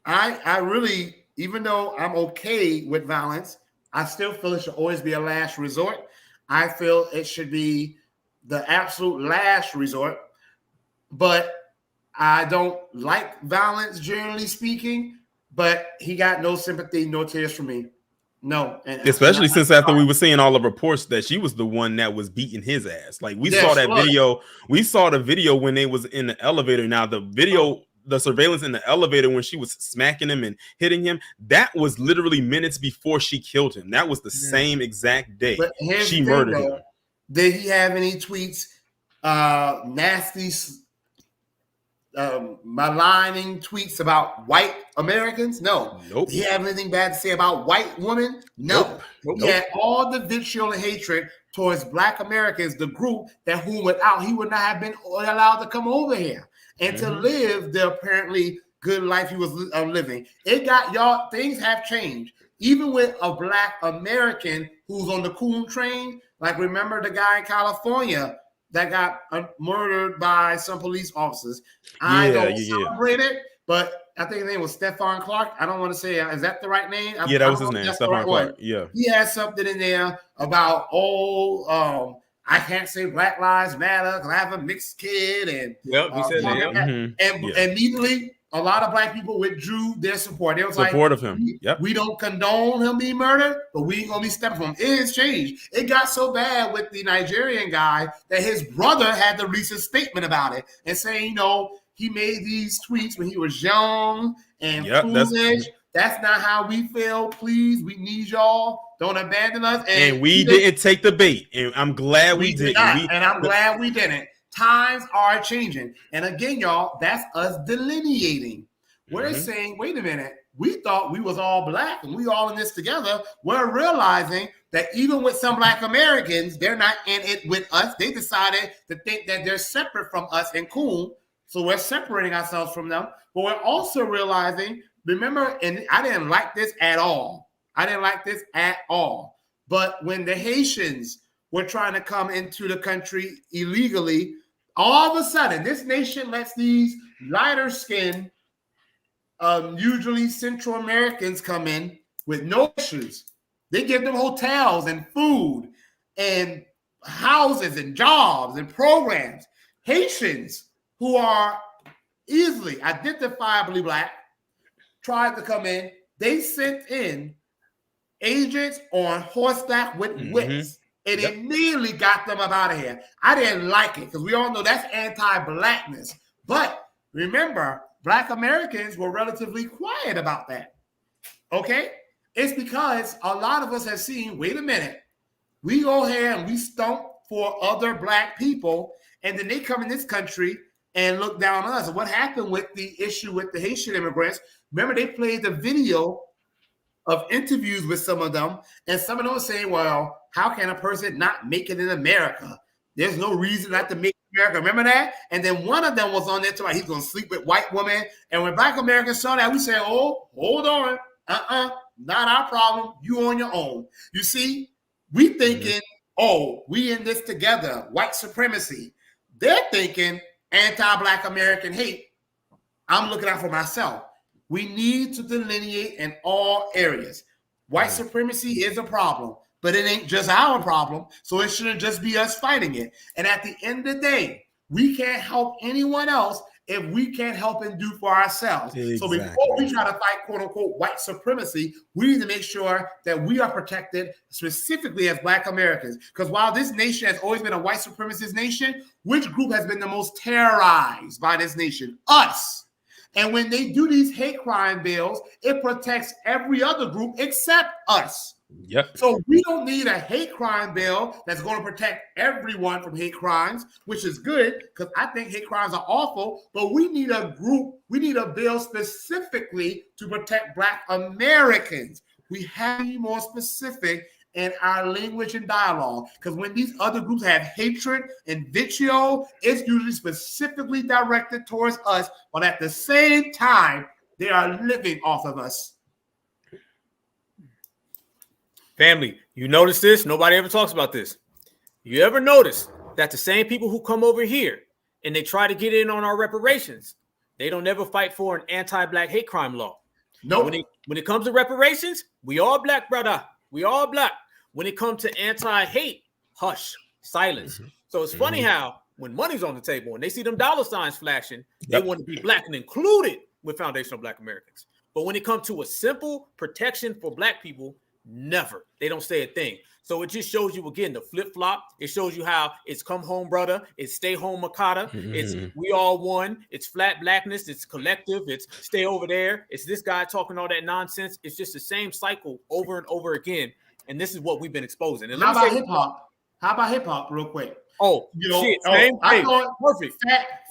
really, even though I'm okay with violence, I still feel it should always be a last resort. I feel it should be the absolute last resort. But I don't like violence, generally speaking. But he got no sympathy, no tears for me. No. Especially since after we were seeing all the reports that she was the one that was beating his ass. Like we saw that video. We saw the video when they was in the elevator. Now the video, the surveillance in the elevator when she was smacking him and hitting him, that was literally minutes before she killed him. That was the same exact day she murdered him. Did he have any tweets, nasty, maligning tweets about white Americans? No. Nope. Did he have anything bad to say about white women? No. Nope. He had all the vitriol and hatred towards Black Americans, the group that whom without he would not have been allowed to come over here and to live the apparently good life he was living. It got y'all, things have changed. Even with a Black American who's on the coon train, like remember the guy in California that got murdered by some police officers. I don't celebrate it, but I think his name was Stephon Clark. I don't want to say, is that the right name? Yeah, that was his name, Stephon Clark. Yeah. He had something in there about, I can't say Black Lives Matter because I have a mixed kid. And he said that. And immediately, a lot of Black people withdrew their support. They was support of him. We don't condone him being murdered, but we ain't gonna be stepping from him. It has changed. It got so bad with the Nigerian guy that his brother had the recent statement about it and saying, he made these tweets when he was young and foolish. That's not how we feel. Please, we need y'all. Don't abandon us. And we didn't take the bait. And I'm glad we didn't. And I'm glad we didn't. Times are changing. And again, y'all, that's us delineating. We're saying, wait a minute, we thought we was all Black and we all in this together. We're realizing that even with some Black Americans, they're not in it with us. They decided to think that they're separate from us and cool. So we're separating ourselves from them. But we're also realizing, remember, and I didn't like this at all. But when the Haitians were trying to come into the country illegally, all of a sudden, this nation lets these lighter skinned, usually Central Americans come in with no issues. They give them hotels and food and houses and jobs and programs. Haitians who are easily identifiably Black tried to come in. They sent in agents on horseback with whips. It immediately got them up out of here. I didn't like it because we all know that's anti-Blackness. But remember, Black Americans were relatively quiet about that. Okay? It's because a lot of us have seen, wait a minute, we go here and we stomp for other Black people, and then they come in this country and look down on us. And what happened with the issue with the Haitian immigrants, remember they played the video of interviews with some of them, and some of them were saying, well, how can a person not make it in America? There's no reason not to make America. Remember that? And then one of them was on there talking he's going to sleep with white women. And when Black Americans saw that, we said, oh, hold on. Not our problem. You on your own. You see, we thinking, we in this together, white supremacy. They're thinking anti-Black American hate. I'm looking out for myself. We need to delineate in all areas. White supremacy is a problem, but it ain't just our problem, so it shouldn't just be us fighting it. And at the end of the day, we can't help anyone else if we can't help and do for ourselves. Exactly. So before we try to fight, quote unquote, white supremacy, we need to make sure that we are protected specifically as Black Americans. Because while this nation has always been a white supremacist nation, which group has been the most terrorized by this nation? Us. And when they do these hate crime bills, it protects every other group except us. Yep. So we don't need a hate crime bill that's going to protect everyone from hate crimes, which is good because I think hate crimes are awful. But we need a bill specifically to protect Black Americans. We have to be more specific in our language and dialogue, because when these other groups have hatred and vitriol, it's usually specifically directed towards us, but at the same time, they are living off of us. Family, you notice this? Nobody ever talks about this. You ever notice that the same people who come over here and they try to get in on our reparations, they don't never fight for an anti-black hate crime law. Nope. When it comes to reparations, we all black, brother. We all black. When it comes to anti-hate, hush, silence. So it's funny how when money's on the table and they see them dollar signs flashing, they want to be black and included with foundational Black Americans. But when it comes to a simple protection for black people, never. They don't say a thing. So it just shows you, again, the flip-flop. It shows you how it's come home, brother. It's stay home, Makata. It's we all one. It's flat blackness. It's collective. It's stay over there. It's this guy talking all that nonsense. It's just the same cycle over and over again. And this is what we've been exposing. And how about hip-hop? How about hip-hop real quick? Oh, you know, shit, I thought perfect.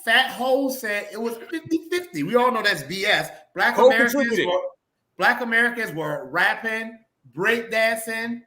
Fat Ho said it was 50-50. We all know that's BS. Black Americans were rapping, breakdancing,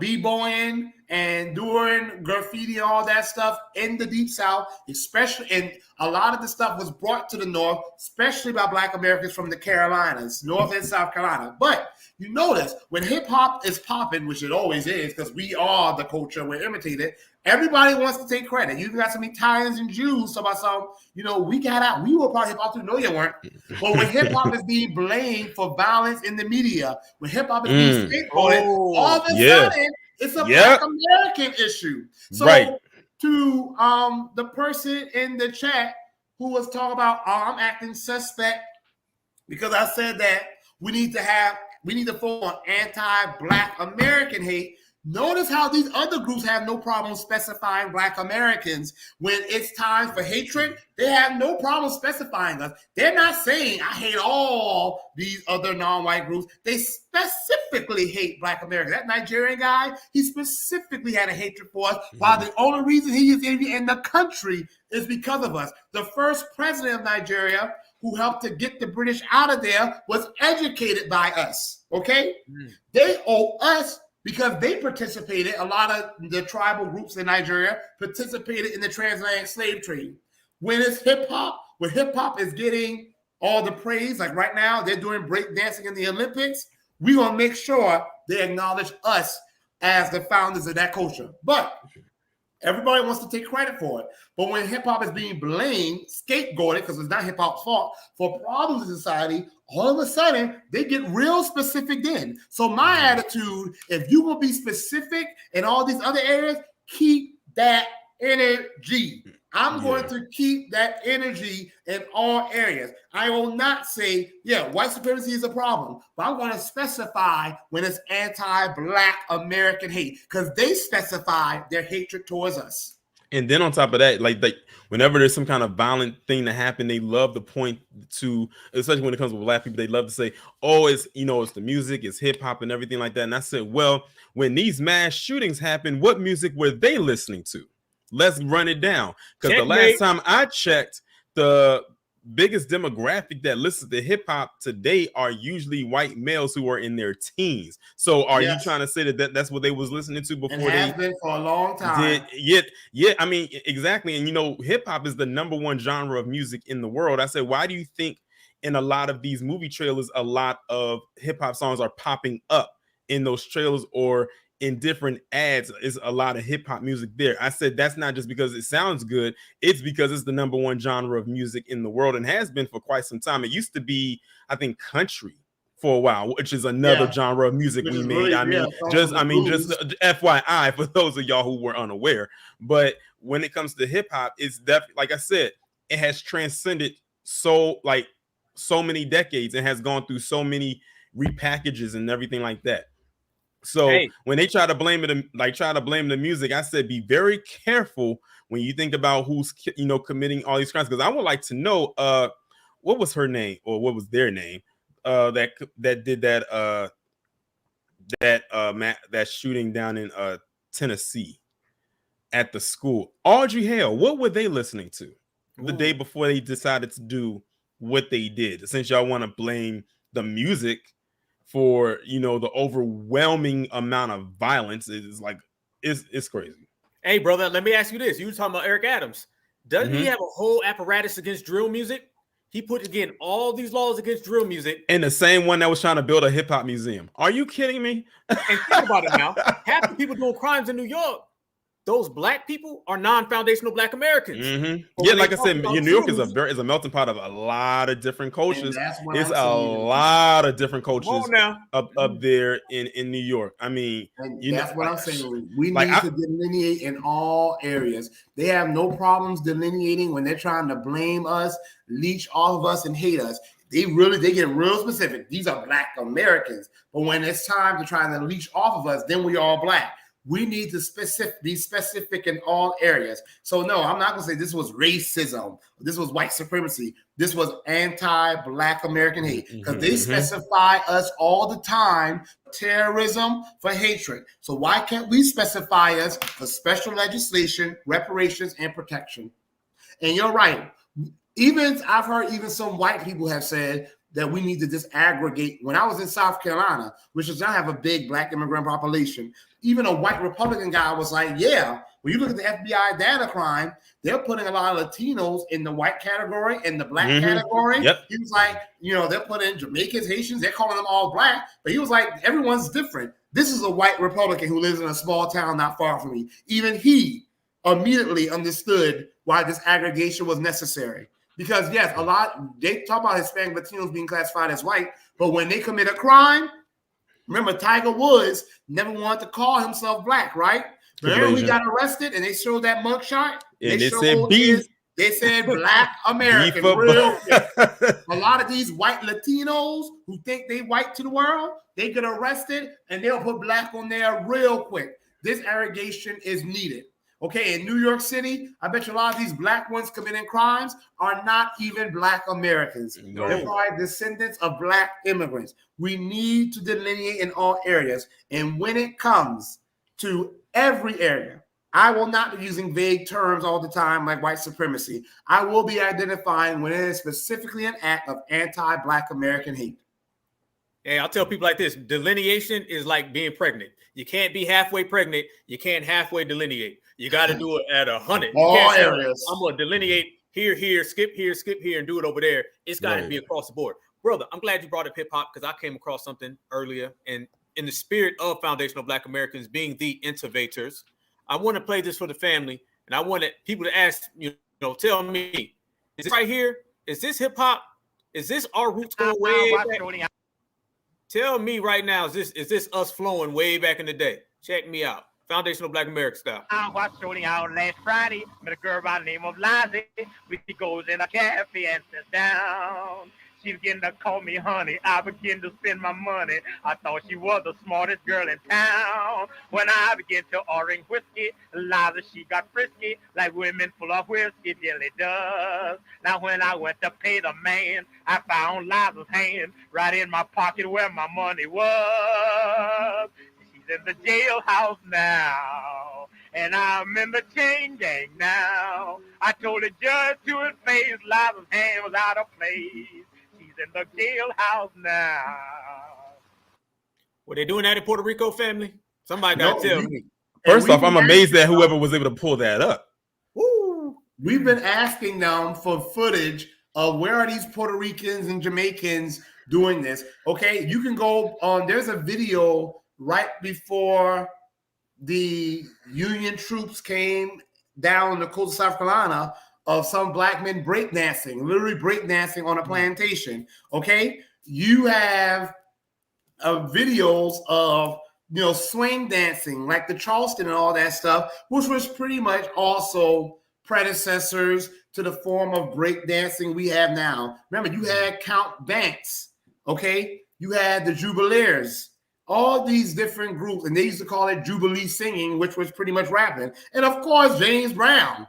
b-boying, and doing graffiti, all that stuff in the Deep South, especially, and a lot of the stuff was brought to the North, especially by Black Americans from the Carolinas, North and South Carolina. But you notice when hip hop is popping, which it always is, because we are the culture, we're imitated. Everybody wants to take credit. You got some Italians and Jews about some, we got out. We were part of hip hop too. No, you weren't. But when hip hop is being blamed for violence in the media, when hip hop is being scapegoated, all of a sudden it's a Black American issue. So to the person in the chat who was talking about, I'm acting suspect because I said that we need to form on anti-Black American hate. Notice how these other groups have no problem specifying Black Americans. When it's time for hatred, they have no problem specifying us. They're not saying, I hate all these other non-white groups. They specifically hate Black Americans. That Nigerian guy, he specifically had a hatred for us, while the only reason he is in the country is because of us. The first president of Nigeria, who helped to get the British out of there, was educated by us, okay? They owe us because they participated, a lot of the tribal groups in Nigeria participated in the transatlantic slave trade. When it's hip-hop, when hip-hop is getting all the praise, like right now, they're doing breakdancing in the Olympics, we're going to make sure they acknowledge us as the founders of that culture. But everybody wants to take credit for it. But when hip-hop is being blamed, scapegoated, because it's not hip-hop's fault, for problems in society, all of a sudden, they get real specific then. So my attitude, if you will be specific in all these other areas, keep that energy. I'm going to keep that energy in all areas. I will not say, white supremacy is a problem, but I'm going to specify when it's anti-Black American hate, because they specify their hatred towards us. And then on top of that, like whenever there's some kind of violent thing to happen, they love to point to, especially when it comes to Black people, they love to say, oh, it's the music, it's hip hop and everything like that. And I said, well, when these mass shootings happen, what music were they listening to? Let's run it down. Because the last time I checked, the biggest demographic that listens to hip hop today are usually white males who are in their teens. So are you trying to say that's what they was listening to before? It has been for a long time. I mean, exactly. And hip hop is the #1 genre of music in the world. I said, why do you think in a lot of these movie trailers, a lot of hip hop songs are popping up in those trailers, or in different ads is a lot of hip hop music there? I said that's not just because it sounds good, it's because it's the #1 genre of music in the world and has been for quite some time. It used to be, I think, country for a while, which is another genre of music we made. Just FYI for those of y'all who were unaware. But when it comes to hip hop, it's definitely, like I said, it has transcended so many decades and has gone through so many repackages and everything like that. So when they try to blame the music, I said be very careful when you think about who's committing all these crimes, because I would like to know what was her name, or what was their name, that did that shooting down in Tennessee at the school. Audrey Hale, what were they listening to the day before they decided to do what they did? Since y'all want to blame the music for the overwhelming amount of violence, it's crazy. Hey, brother, let me ask you this. You were talking about Eric Adams. Doesn't he have a whole apparatus against drill music? He put, again, all these laws against drill music. And the same one that was trying to build a hip-hop museum. Are you kidding me? And think about it now. Half the people doing crimes in New York those black people are non-foundational black Americans. Yeah, like I said, New York is a melting pot of a lot of different cultures. It's a lot of different cultures up there in New York. I mean, that's what I'm saying. We need to delineate in all areas. They have no problems delineating when they're trying to blame us, leech off of us, and hate us. They get real specific. These are black Americans. But when it's time to try to leech off of us, then we are all black. We need to be specific in all areas. So no, I'm not going to say this was racism. This was white supremacy. This was anti-black American hate, because they specify us all the time, terrorism for hatred. So why can't we specify us for special legislation, reparations, and protection? And you're right. I've heard even some white people have said that we need to disaggregate. When I was in South Carolina, which does not have a big black immigrant population, even a white Republican guy was like, yeah, when you look at the FBI data crime, they're putting a lot of Latinos in the white category and the black category. He was like, they're putting Jamaicans, Haitians, they're calling them all black. But he was like, everyone's different. This is a white Republican who lives in a small town not far from me. Even he immediately understood why this aggregation was necessary. Because yes, they talk about Hispanic Latinos being classified as white, but when they commit a crime, remember Tiger Woods never wanted to call himself black, right? Remember we got arrested and they showed that mugshot? And they said black American. Real quick. A lot of these white Latinos who think they white to the world, they get arrested and they'll put black on there real quick. This aggregation is needed. Okay, in New York City, I bet you a lot of these black ones committing crimes are not even black Americans. They're probably descendants of black immigrants. We need to delineate in all areas. And when it comes to every area, I will not be using vague terms all the time like white supremacy. I will be identifying when it is specifically an act of anti-black American hate. Hey, I'll tell people like this. Delineation is like being pregnant. You can't be halfway pregnant. You can't halfway delineate. You got to do it at 100. All areas. I'm going to delineate here, skip here, and do it over there. It's got to be across the board. Brother, I'm glad you brought up hip hop, because I came across something earlier. And in the spirit of foundational black Americans being the innovators, I want to play this for the family. And I wanted people to ask, tell me, is this right here? Is this hip hop? Is this our roots going way back? Tell me right now, is this us flowing way back in the day? Check me out. Foundational Black American style. I was shooting out last Friday. Met a girl by the name of Lizzie. We goes in a cafe and sits down. She began to call me honey. I began to spend my money. I thought she was the smartest girl in town. When I began to ordering whiskey, Liza, she got frisky, like women full of whiskey really does. Now when I went to pay the man, I found Liza's hand right in my pocket where my money was. She's in the jailhouse now, and I'm in the chain gang now. I told the judge to his face, Liza's hand was out of place. In the jailhouse now. Were they doing that in Puerto Rico, family? Somebody got to tell me. First off, I'm amazed that whoever was able to pull that up. Woo. We've been asking them for footage of where are these Puerto Ricans and Jamaicans doing this. Okay, you can go on. There's a video right before the Union troops came down the coast of South Carolina of some black men breakdancing, literally breakdancing on a plantation. Okay, you have videos of swing dancing, like the Charleston and all that stuff, which was pretty much also predecessors to the form of breakdancing we have now. Remember, you had Count Banks. Okay, you had the Jubileers. All these different groups, and they used to call it Jubilee singing, which was pretty much rapping, and of course James Brown.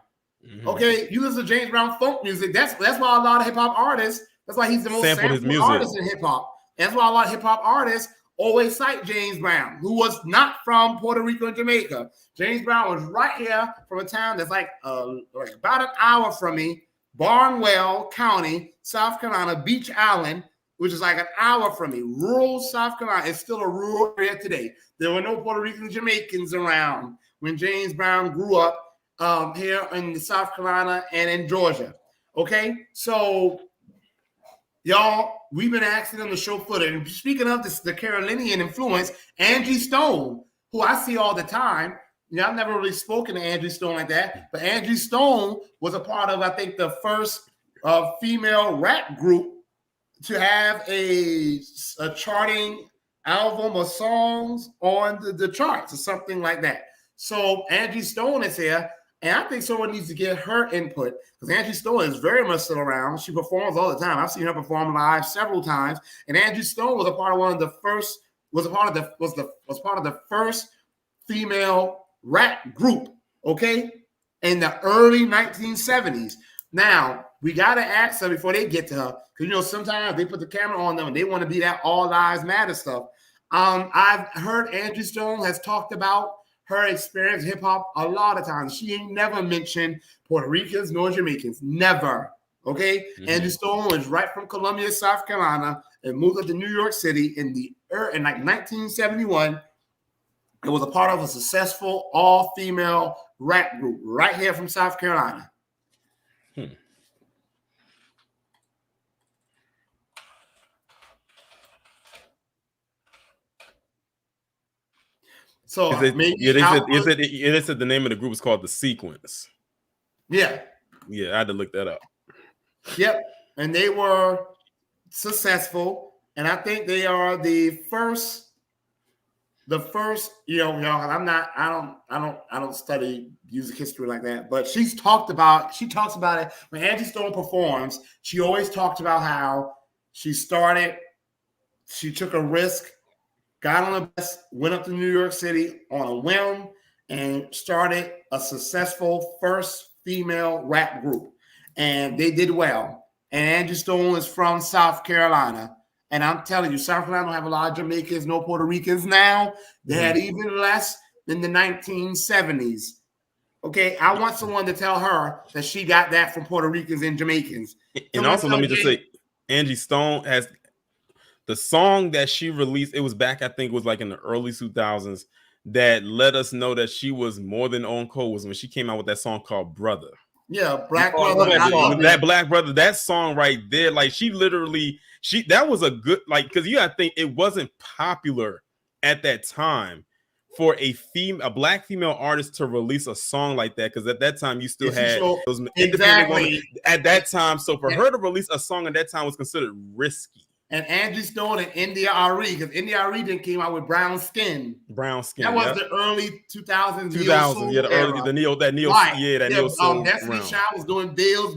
Okay, you listen to James Brown funk music. That's why a lot of hip hop artists. That's why he's the most sampled artist in hip hop. That's why a lot of hip hop artists always cite James Brown, who was not from Puerto Rico and Jamaica. James Brown was right here from a town that's like about an hour from me, Barnwell County, South Carolina, Beach Island, which is like an hour from me. Rural South Carolina is still a rural area today. There were no Puerto Ricans and Jamaicans around when James Brown grew up. Here in South Carolina and in Georgia. Okay, so y'all, we've been asking them to show footage. And speaking of this, the Carolinian influence, Angie Stone, who I see all the time, I've never really spoken to Angie Stone like that, but Angie Stone was a part of, I think, the first female rap group to have a charting album or songs on the charts or something like that. So Angie Stone is here, and I think someone needs to get her input because Angie Stone is very much still around. She performs all the time. I've seen her perform live several times, and Angie Stone was a part of the first female rap group, okay, in the early 1970s. Now, we got to ask her before they get to her, because, sometimes they put the camera on them and they want to be that all lives matter stuff. I've heard Angie Stone has talked about her experience in hip-hop a lot of times. She ain't never mentioned Puerto Ricans nor Jamaicans. Never, okay? Mm-hmm. Angie Stone was right from Columbia, South Carolina, and moved up to New York City in 1971. It was a part of a successful all-female rap group right here from South Carolina. So they said the name of the group is called The Sequence. Yeah. Yeah, I had to look that up. Yep. And they were successful. And I think they are the first, I don't study music history like that, but she talks about it when Angie Stone performs. She always talks about how she took a risk, got on a bus, went up to New York City on a whim, and started a successful first female rap group. And they did well. And Angie Stone is from South Carolina. And I'm telling you, South Carolina don't have a lot of Jamaicans, no Puerto Ricans now. They had even less in the 1970s. Okay, I want someone to tell her that she got that from Puerto Ricans and Jamaicans. And also, let me just say, Angie Stone has the song that she released. It was back, I think it was like in the early 2000s, that let us know that she was more than on code was when she came out with that song called Brother. Yeah, Black Brother. That Black Brother, that song right there, like that was a good, like, because you gotta think it wasn't popular at that time for a black female artist to release a song like that, because at that time you still had those independent women at that time. So for her to release a song at that time was considered risky. And Angie Stone and India Arie, because India Arie then came out with Brown Skin. That was the early 2000s. 2000s, yeah, the neo soul. Destiny Child was doing Bills,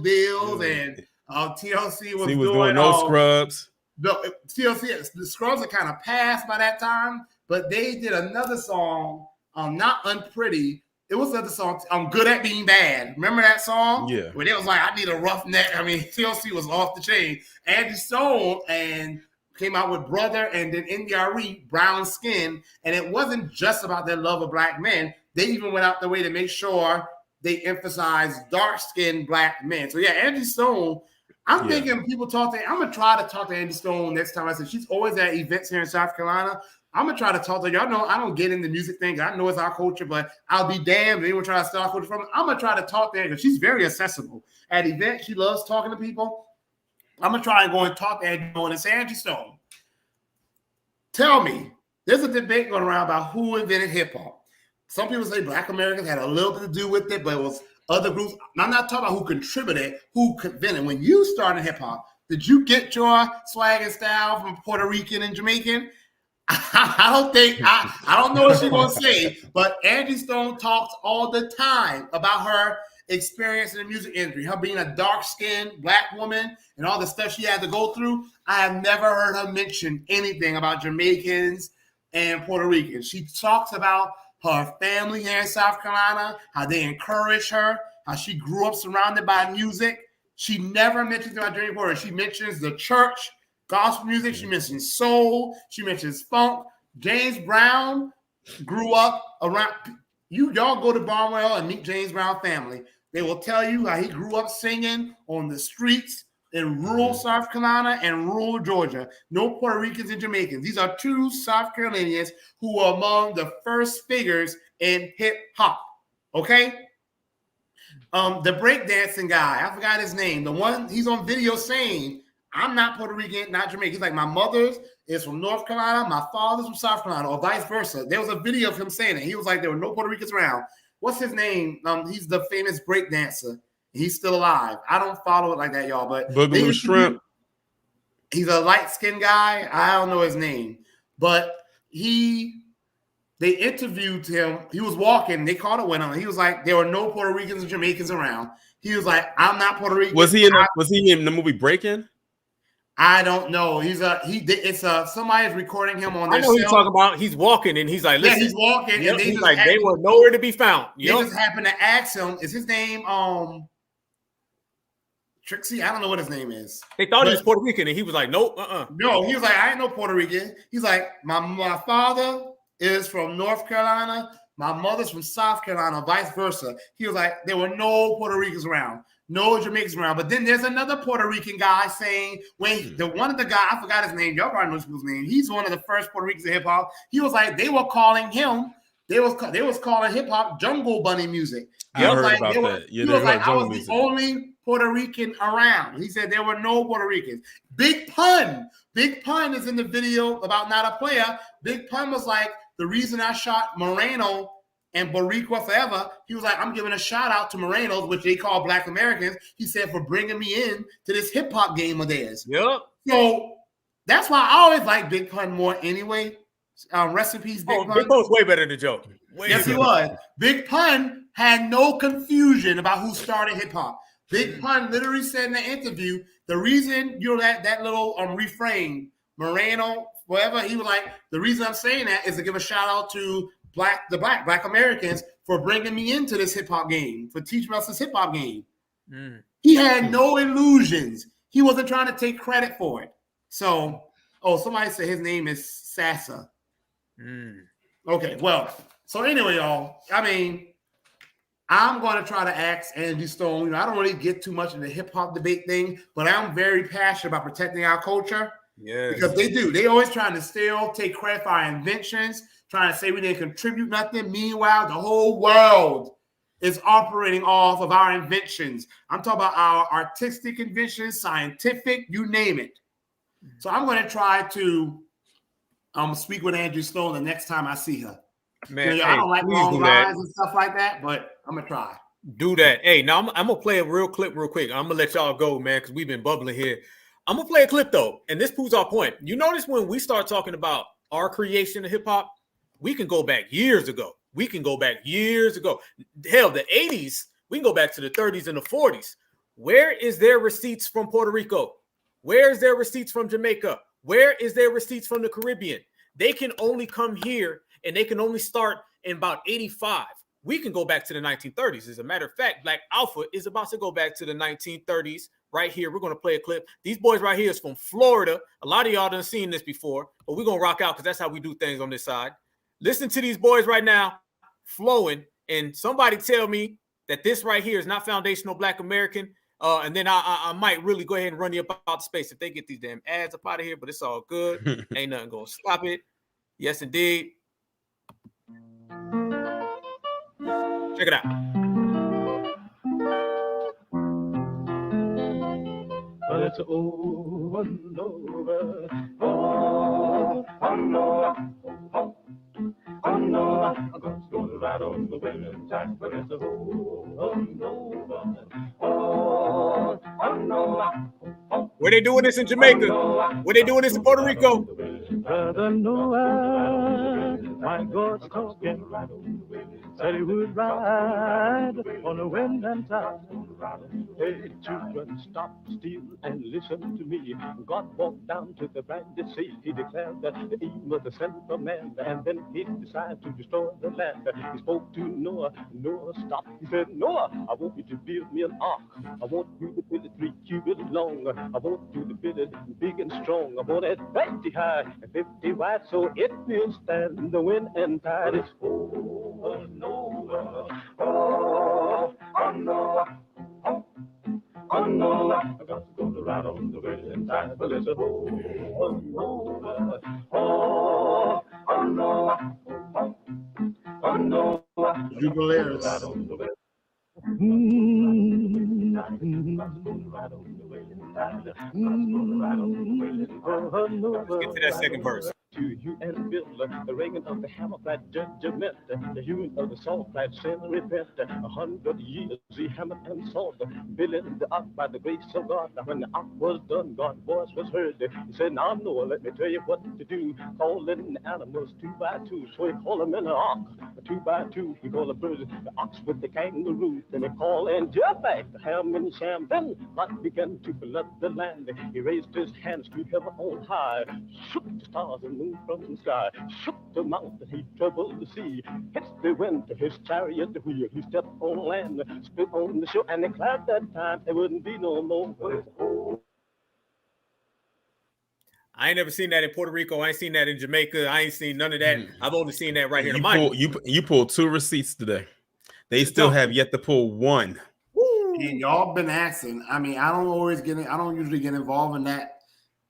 and TLC was doing No Scrubs. TLC, the Scrubs are kind of past by that time, but they did another song, not Unpretty. It was another song, I'm Good at Being Bad. Remember that song? Yeah. Where they was like, I need a rough neck. I mean, TLC was off the chain. Angie Stone and came out with Brother, and then India Arie, Brown Skin. And it wasn't just about their love of black men. They even went out the way to make sure they emphasized dark-skinned black men. So yeah, Angie Stone, I'm thinking people I'm going to try to talk to Angie Stone next time. I said, she's always at events here in South Carolina. I'm going to try to talk to her. Y'all know I don't get into music things. I know it's our culture, but I'll be damned if anyone try to steal our culture from her. I'm going to try to talk to her because she's very accessible. At events, she loves talking to people. I'm going to try and go and talk to Angie Stone and say, Angie Stone, tell me, there's a debate going around about who invented hip-hop. Some people say Black Americans had a little bit to do with it, but it was other groups. I'm not talking about who contributed, who invented. When you started hip-hop, did you get your swag and style from Puerto Rican and Jamaican? I don't know what she's going to say, but Angie Stone talks all the time about her experience in the music industry, her being a dark-skinned black woman and all the stuff she had to go through. I have never heard her mention anything about Jamaicans and Puerto Ricans. She talks about her family here in South Carolina, how they encourage her, how she grew up surrounded by music. She never mentions about Jamaican Puerto Rican. She mentions the church, gospel music. She mentions soul. She mentions funk. James Brown grew up around. Y'all go to Barnwell and meet James Brown family. They will tell you how he grew up singing on the streets in rural South Carolina and rural Georgia. No Puerto Ricans and Jamaicans. These are two South Carolinians who were among the first figures in hip hop. Okay? The breakdancing guy, I forgot his name. The one he's on video saying, I'm not Puerto Rican, not Jamaican. He's like, my mother is from North Carolina, my father's from South Carolina, or vice versa. There was a video of him saying it. He was like, there were no Puerto Ricans around. What's his name? He's the famous break dancer. He's still alive. I don't follow it like that, y'all, but Boogaloo Shrimp. He's a light-skinned guy. I don't know his name, but they interviewed him. He was walking. They caught a win on him. He was like, there were no Puerto Ricans and Jamaicans around. He was like, I'm not Puerto Rican. Was he in the movie Break-In? I don't know. It's somebody's recording him on their I know he's talking about. He's walking and he's like, listen. Yeah, he's walking. Yep, And he's like, they were nowhere to be found. They just happened to ask him, is his name Trixie? I don't know what his name is. They thought he was Puerto Rican and he was like, nope, No, he was like, I ain't no Puerto Rican. He's like, my father is from North Carolina. My mother's from South Carolina, vice versa. He was like, there were no Puerto Ricans around, no Jamaicans around. But then there's another Puerto Rican guy saying, one of the guys, I forgot his name. Y'all probably know this people's name. He's one of the first Puerto Ricans in hip hop. He was like, they were calling him, they was calling hip hop Jungle Bunny music. I heard about that. He was like, I was the only Puerto Rican around. He said there were no Puerto Ricans. Big Pun is in the video about Not a Player. Big Pun was like, the reason I shot Moreno and Boricua forever, he was like, I'm giving a shout out to Morenos, which they call Black Americans. He said, for bringing me in to this hip hop game of theirs. Yep. So that's why I always like Big Pun more anyway. Rest in peace, Big Pun. Big Pun's way better than Joe. Yes, he was. Big Pun had no confusion about who started hip hop. Big Pun literally said in the interview, the reason that little refrain, Moreno, whatever, he was like, the reason I'm saying that is to give a shout out to Black Americans for bringing me into this hip hop game, for teaching us this hip hop game. He had no illusions. He wasn't trying to take credit for it. So, somebody said his name is Sassa. Okay, well, so anyway, y'all, I mean, I'm going to try to ask Angie Stone. I don't really get too much in the hip hop debate thing, but I'm very passionate about protecting our culture. Yeah, because they do. They always trying to still take credit for our inventions, trying to say we didn't contribute nothing. Meanwhile, the whole world is operating off of our inventions. I'm talking about our artistic inventions, scientific, you name it. So I'm going to try to speak with Angie Stone the next time I see her. Man, I don't like long lines and stuff like that, but I'm going to try. Do that. Hey, now I'm going to play a real clip real quick. I'm going to let y'all go, man, because we've been bubbling here. I'm going to play a clip, though, and this proves our point. You notice when we start talking about our creation of hip-hop, we can go back years ago. Hell, the 80s, we can go back to the 30s and the 40s. Where is their receipts from Puerto Rico? Where is their receipts from Jamaica? Where is their receipts from the Caribbean? They can only come here, and they can only start in about 85. We can go back to the 1930s. As a matter of fact, Black Alpha is about to go back to the 1930s. Right here, we're going to play a clip. These boys right here is from Florida. A lot of y'all done seen this before, but we're going to rock out because that's how we do things on this side. Listen to these boys right now flowing, and somebody tell me that this right here is not foundational Black American, and then I might really go ahead and run you up out space if they get these damn ads up out of here, but it's all good. Ain't nothing going to stop it. Yes, indeed. Check it out. But it's over and over. Oh, no. Oh, no. I'm going right on the winning time, but it's over and over. Oh, no. Where they doing this in Jamaica? Where they doing this in Puerto Rico? Brother Noah, my God's talking. Said he would ride on the wind and tide. Hey, children, stop still and listen to me. God walked down to the briny sea. He declared that the Eve was the son of man, and then he decided to destroy the land. He spoke to Noah. Noah stopped. He said, Noah, I want you to build me an ark. I want you to build it 3 cubits long. I want you to build it big and strong. I want it 50 high and 50 wide, so it will stand the wind and tide. It's over and over. Oh, Noah. Oh, no, I got to go ride on the winning tide, but it's a over and over. Oh, no. Oh, no. Jubileers. right on the way. Let's get to that second verse. To you and Bill, the ringing of the hammer flat judgment, the hewing of the saw flat sin repent. 100 years he hammered and sawed, building the ark by the grace of God. Now when the ark was done, God's voice was heard. He said, now Noah, let me tell you what to do. Call in the animals 2 by 2. So he called them in the ark 2 by 2. He called the birds, the ox with the kangaroo. Then he called and Japheth, the ham and Shem. Then God began to flood the land. He raised his hands to heaven on high, shook the stars and moon from the sky, shook the mountain, he troubled the sea, hits the wind to his chariot the wheel. He stepped on land, spit on the shore, and declared that time there wouldn't be no more. I ain't never seen that in Puerto Rico. I ain't seen that in Jamaica. I ain't seen none of that. I've only seen that right here. You pulled 2 receipts today. They still have yet to pull 1. Yeah, y'all been asking. I mean, I don't usually get involved in that.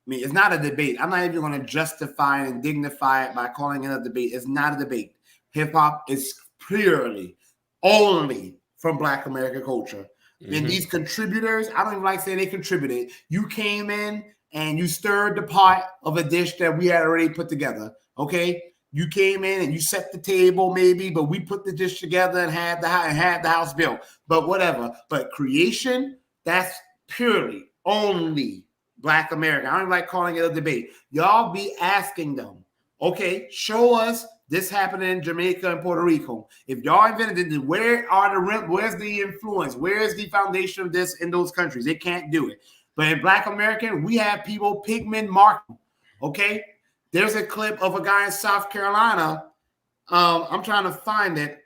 I mean, it's not a debate. I'm not even going to justify and dignify it by calling it a debate. It's not a debate. Hip hop is purely only from Black American culture. And these contributors, I don't even like saying they contributed. You came in and you stirred the pot of a dish that we had already put together. Okay, you came in and you set the table, maybe, but we put the dish together and had the house built. But whatever. But creation, that's purely only Black America. I don't like calling it a debate. Y'all be asking them, okay, show us this happening in Jamaica and Puerto Rico. If y'all invented it, where's the influence? Where's the foundation of this in those countries? They can't do it. But in Black American, we have people, Pigman Markham. Okay, there's a clip of a guy in South Carolina. I'm trying to find it.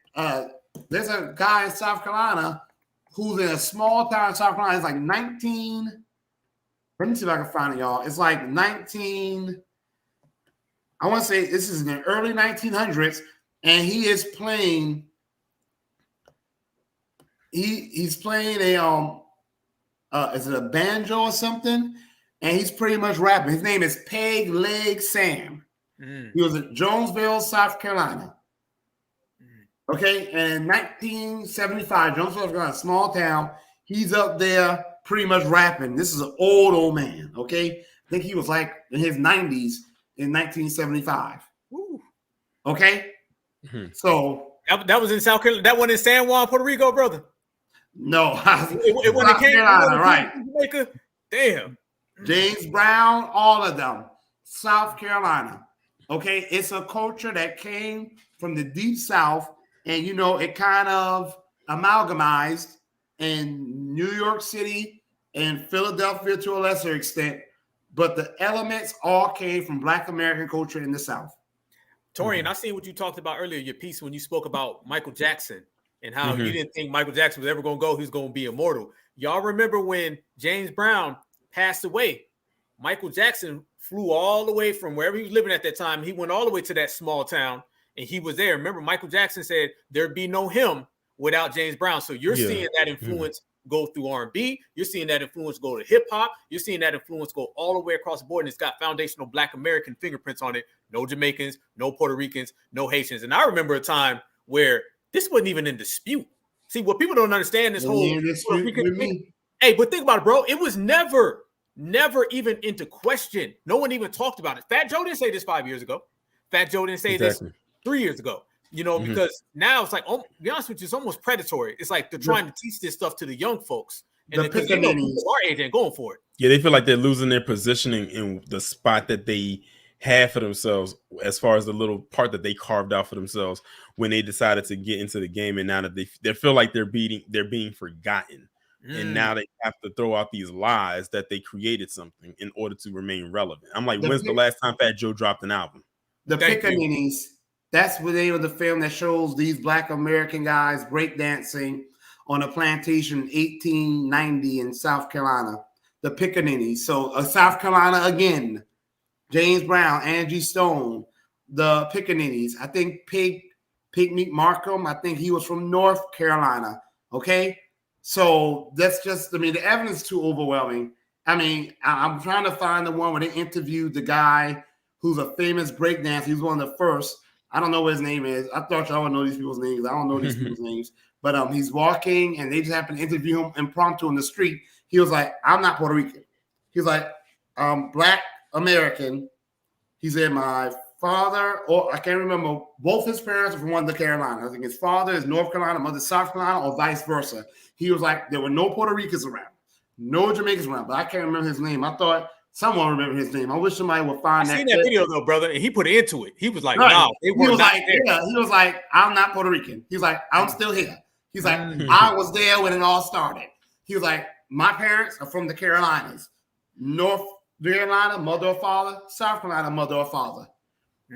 There's a guy in South Carolina who's in a small town in South Carolina. It's like 19. Let me see if I can find it, y'all. It's like 19. I want to say this is in the early 1900s, and he is playing. He's playing a is it a banjo or something? And he's pretty much rapping. His name is Peg Leg Sam. He was in Jonesville, South Carolina. Okay, and in 1975, Jonesville was a small town. He's up there pretty much rapping. This is an old man, okay? I think he was like in his 90s in 1975. Woo. Okay? So that was in South Carolina. That one in San Juan, Puerto Rico, brother. No, it when it came right? Jamaica. Damn. James Brown, all of them, South Carolina. Okay, it's a culture that came from the deep South, and you know it kind of amalgamized in New York City and Philadelphia to a lesser extent, but the elements all came from Black American culture in the South. Torian, I seen what you talked about earlier, your piece when you spoke about Michael Jackson and how you didn't think Michael Jackson was ever going to go. He's going to be immortal. Y'all remember when James Brown passed away, Michael Jackson flew all the way from wherever he was living at that time. He went all the way to that small town and he was there. Remember, Michael Jackson said there'd be no him without James Brown. So you're seeing that influence go through R&B. You're seeing that influence go to hip hop. You're seeing that influence go all the way across the board. And it's got foundational Black American fingerprints on it. No Jamaicans, no Puerto Ricans, no Haitians. And I remember a time where this wasn't even in dispute. See, what people don't understand this whole hey, but think about it, bro. It was never even into question. No one even talked about it. Fat Joe didn't say this 5 years ago. Fat Joe didn't say this 3 years ago. You know, because now it's like, oh, to be honest with you, it's almost predatory. It's like they're trying to teach this stuff to the young folks. And because you know, people our age ain't going for it. Yeah, they feel like they're losing their positioning in the spot that they have for themselves, as far as the little part that they carved out for themselves when they decided to get into the game. And now that they feel like they're being forgotten. And now they have to throw out these lies that they created something in order to remain relevant. I'm like, when's the last time Fat Joe dropped an album? The Pickaninnies. That's the name of the film that shows these Black American guys breakdancing on a plantation in 1890 in South Carolina. The Pickaninnies. So South Carolina again. James Brown, Angie Stone, the Pickaninnies. I think Pigmeat Markham. I think he was from North Carolina. Okay. So that's just, I mean, the evidence is too overwhelming. I mean, I'm trying to find the one where they interviewed the guy who's a famous breakdancer. He was one of the first. I don't know what his name is. I thought y'all would know these people's names. I don't know these people's names. But he's walking, and they just happen to interview him impromptu in the street. He was like, I'm not Puerto Rican. He was like, I'm Black American. He said, my father, or I can't remember, both his parents are from one of the Carolinas. I think his father is North Carolina, mother's South Carolina, or vice versa. He was like, there were no Puerto Ricans around, no Jamaicans around, but I can't remember his name. I thought someone remembered his name. I wish somebody would find that. I seen that video though, brother, and he put it into it. He was like, right. "Wow, he was like, yeah." He was like, "I'm not Puerto Rican." He was like, "I'm still here." He's like, "I was there when it all started." He was like, "My parents are from the Carolinas, North Carolina, mother or father, South Carolina, mother or father."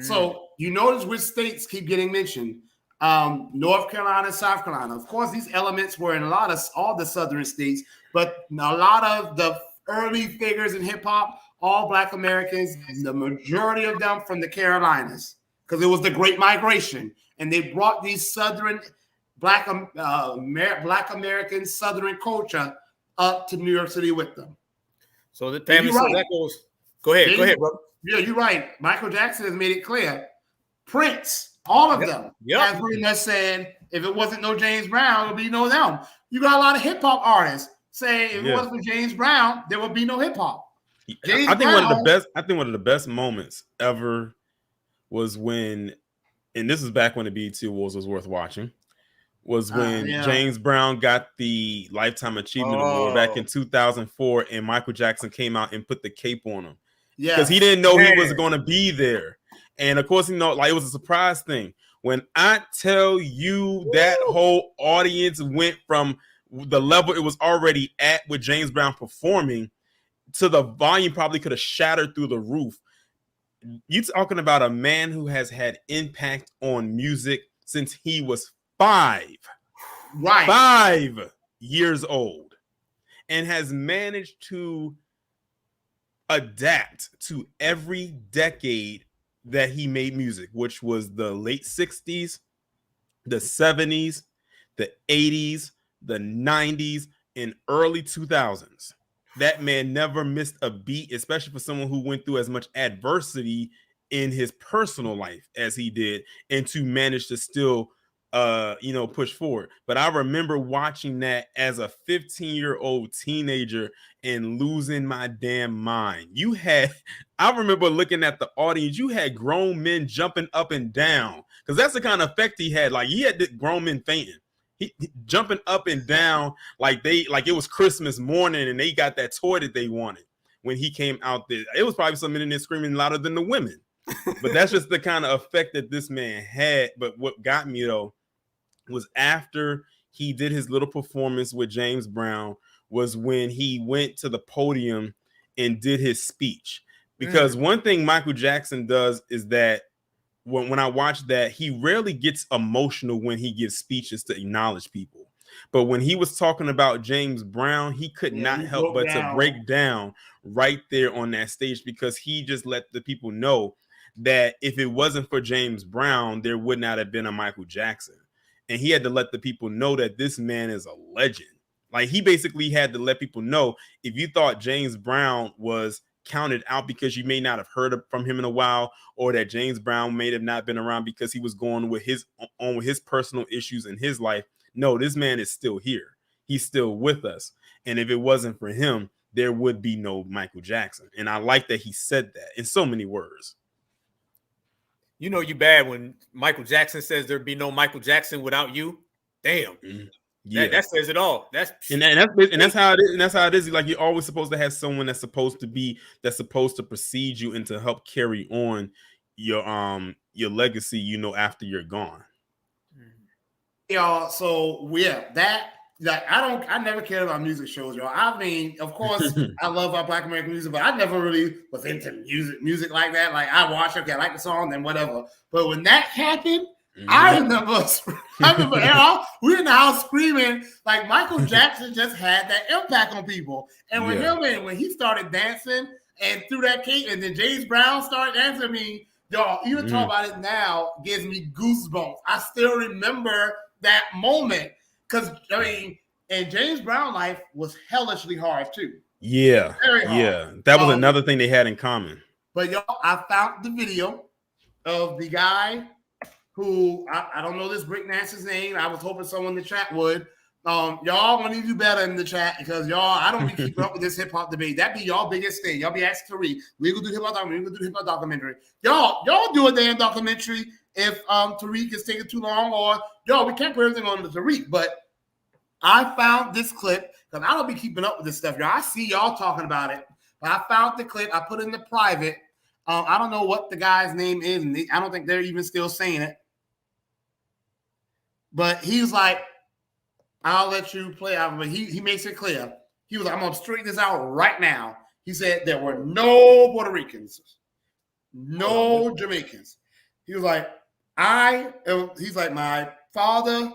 So you notice which states keep getting mentioned. North Carolina, South Carolina. Of course, these elements were in all the southern states, but a lot of the early figures in hip hop, all Black Americans, the majority of them from the Carolinas, because it was the Great Migration, and they brought these southern Black American southern culture up to New York City with them. So the family, so that goes. Go ahead, brother. Yeah, you're right. Michael Jackson has made it clear. Prince, all of them, have pretty much said, if it wasn't no James Brown, it would be no them. You got a lot of hip hop artists saying if it wasn't for James Brown, there would be no hip hop. I think one of the best moments ever was when, and this is back when the BET Awards was worth watching, was when James Brown got the Lifetime Achievement Award back in 2004, and Michael Jackson came out and put the cape on him. Because he didn't know he was going to be there. And of course, it was a surprise thing. When I tell you that whole audience went from the level it was already at with James Brown performing to the volume probably could have shattered through the roof. You talking about a man who has had impact on music since he was 5 years old, and has managed to adapt to every decade that he made music, which was the late 60s, the 70s, the 80s, the 90s, and early 2000s. That man never missed a beat, especially for someone who went through as much adversity in his personal life as he did, and to manage to still push forward. But I remember watching that as a 15-year-old teenager and losing my damn mind. I remember looking at the audience, you had grown men jumping up and down, because that's the kind of effect he had. Like, he had the grown men fainting. He jumping up and down like it was Christmas morning and they got that toy that they wanted when he came out there. It was probably some men in there screaming louder than the women. But that's just the kind of effect that this man had. But what got me though was after he did his little performance with James Brown was when he went to the podium and did his speech. Because one thing Michael Jackson does is that when I watch that, he rarely gets emotional when he gives speeches to acknowledge people. But when he was talking about James Brown, he could not help but to break down right there on that stage, because he just let the people know that if it wasn't for James Brown, there would not have been a Michael Jackson. And he had to let the people know that this man is a legend. Like, he basically had to let people know, if you thought James Brown was counted out because you may not have heard from him in a while, or that James Brown may have not been around because he was going with his personal issues in his life. No, this man is still here. He's still with us. And if it wasn't for him, there would be no Michael Jackson. And I like that he said that in so many words. You know you bad when Michael Jackson says there'd be no Michael Jackson without you. Damn. Yeah, that says it all. That's how it is. And that's how it is. Like, you're always supposed to have someone that's supposed to precede you and to help carry on your legacy, after you're gone. Y'all, so I never cared about music shows, y'all. I mean, of course, I love our Black American music, but I never really was into music like that. Like, I watch, okay, I like the song, then whatever. But when that happened, I remember we in the house screaming, like, Michael Jackson just had that impact on people. And when he started dancing and threw that cake, and then James Brown started dancing, I mean, y'all, even talk about it now gives me goosebumps. I still remember that moment, because and James Brown life was hellishly hard too. Yeah, very hard. Yeah, that was another thing they had in common. But y'all, I found the video of the guy who I don't know this breakdancer's name. I was hoping someone in the chat would, Y'all want to do better in the chat because y'all, I don't be keeping up with this hip hop debate. That be y'all biggest thing. Y'all be asking Tariq, we gonna do hip hop documentary. We gonna do hip hop documentary. Y'all do a damn documentary if Tariq is taking too long, or we can't put everything on the Tariq. But I found this clip because I don't be keeping up with this stuff, y'all. I see y'all talking about it, but I found the clip. I put it in the private. I don't know what the guy's name is, and I don't think they're even still saying it. But he's like, I'll let you play out, but he makes it clear. He was like, I'm gonna straighten this out right now. He said there were no Puerto Ricans, no Jamaicans. He was like, he's like, my father,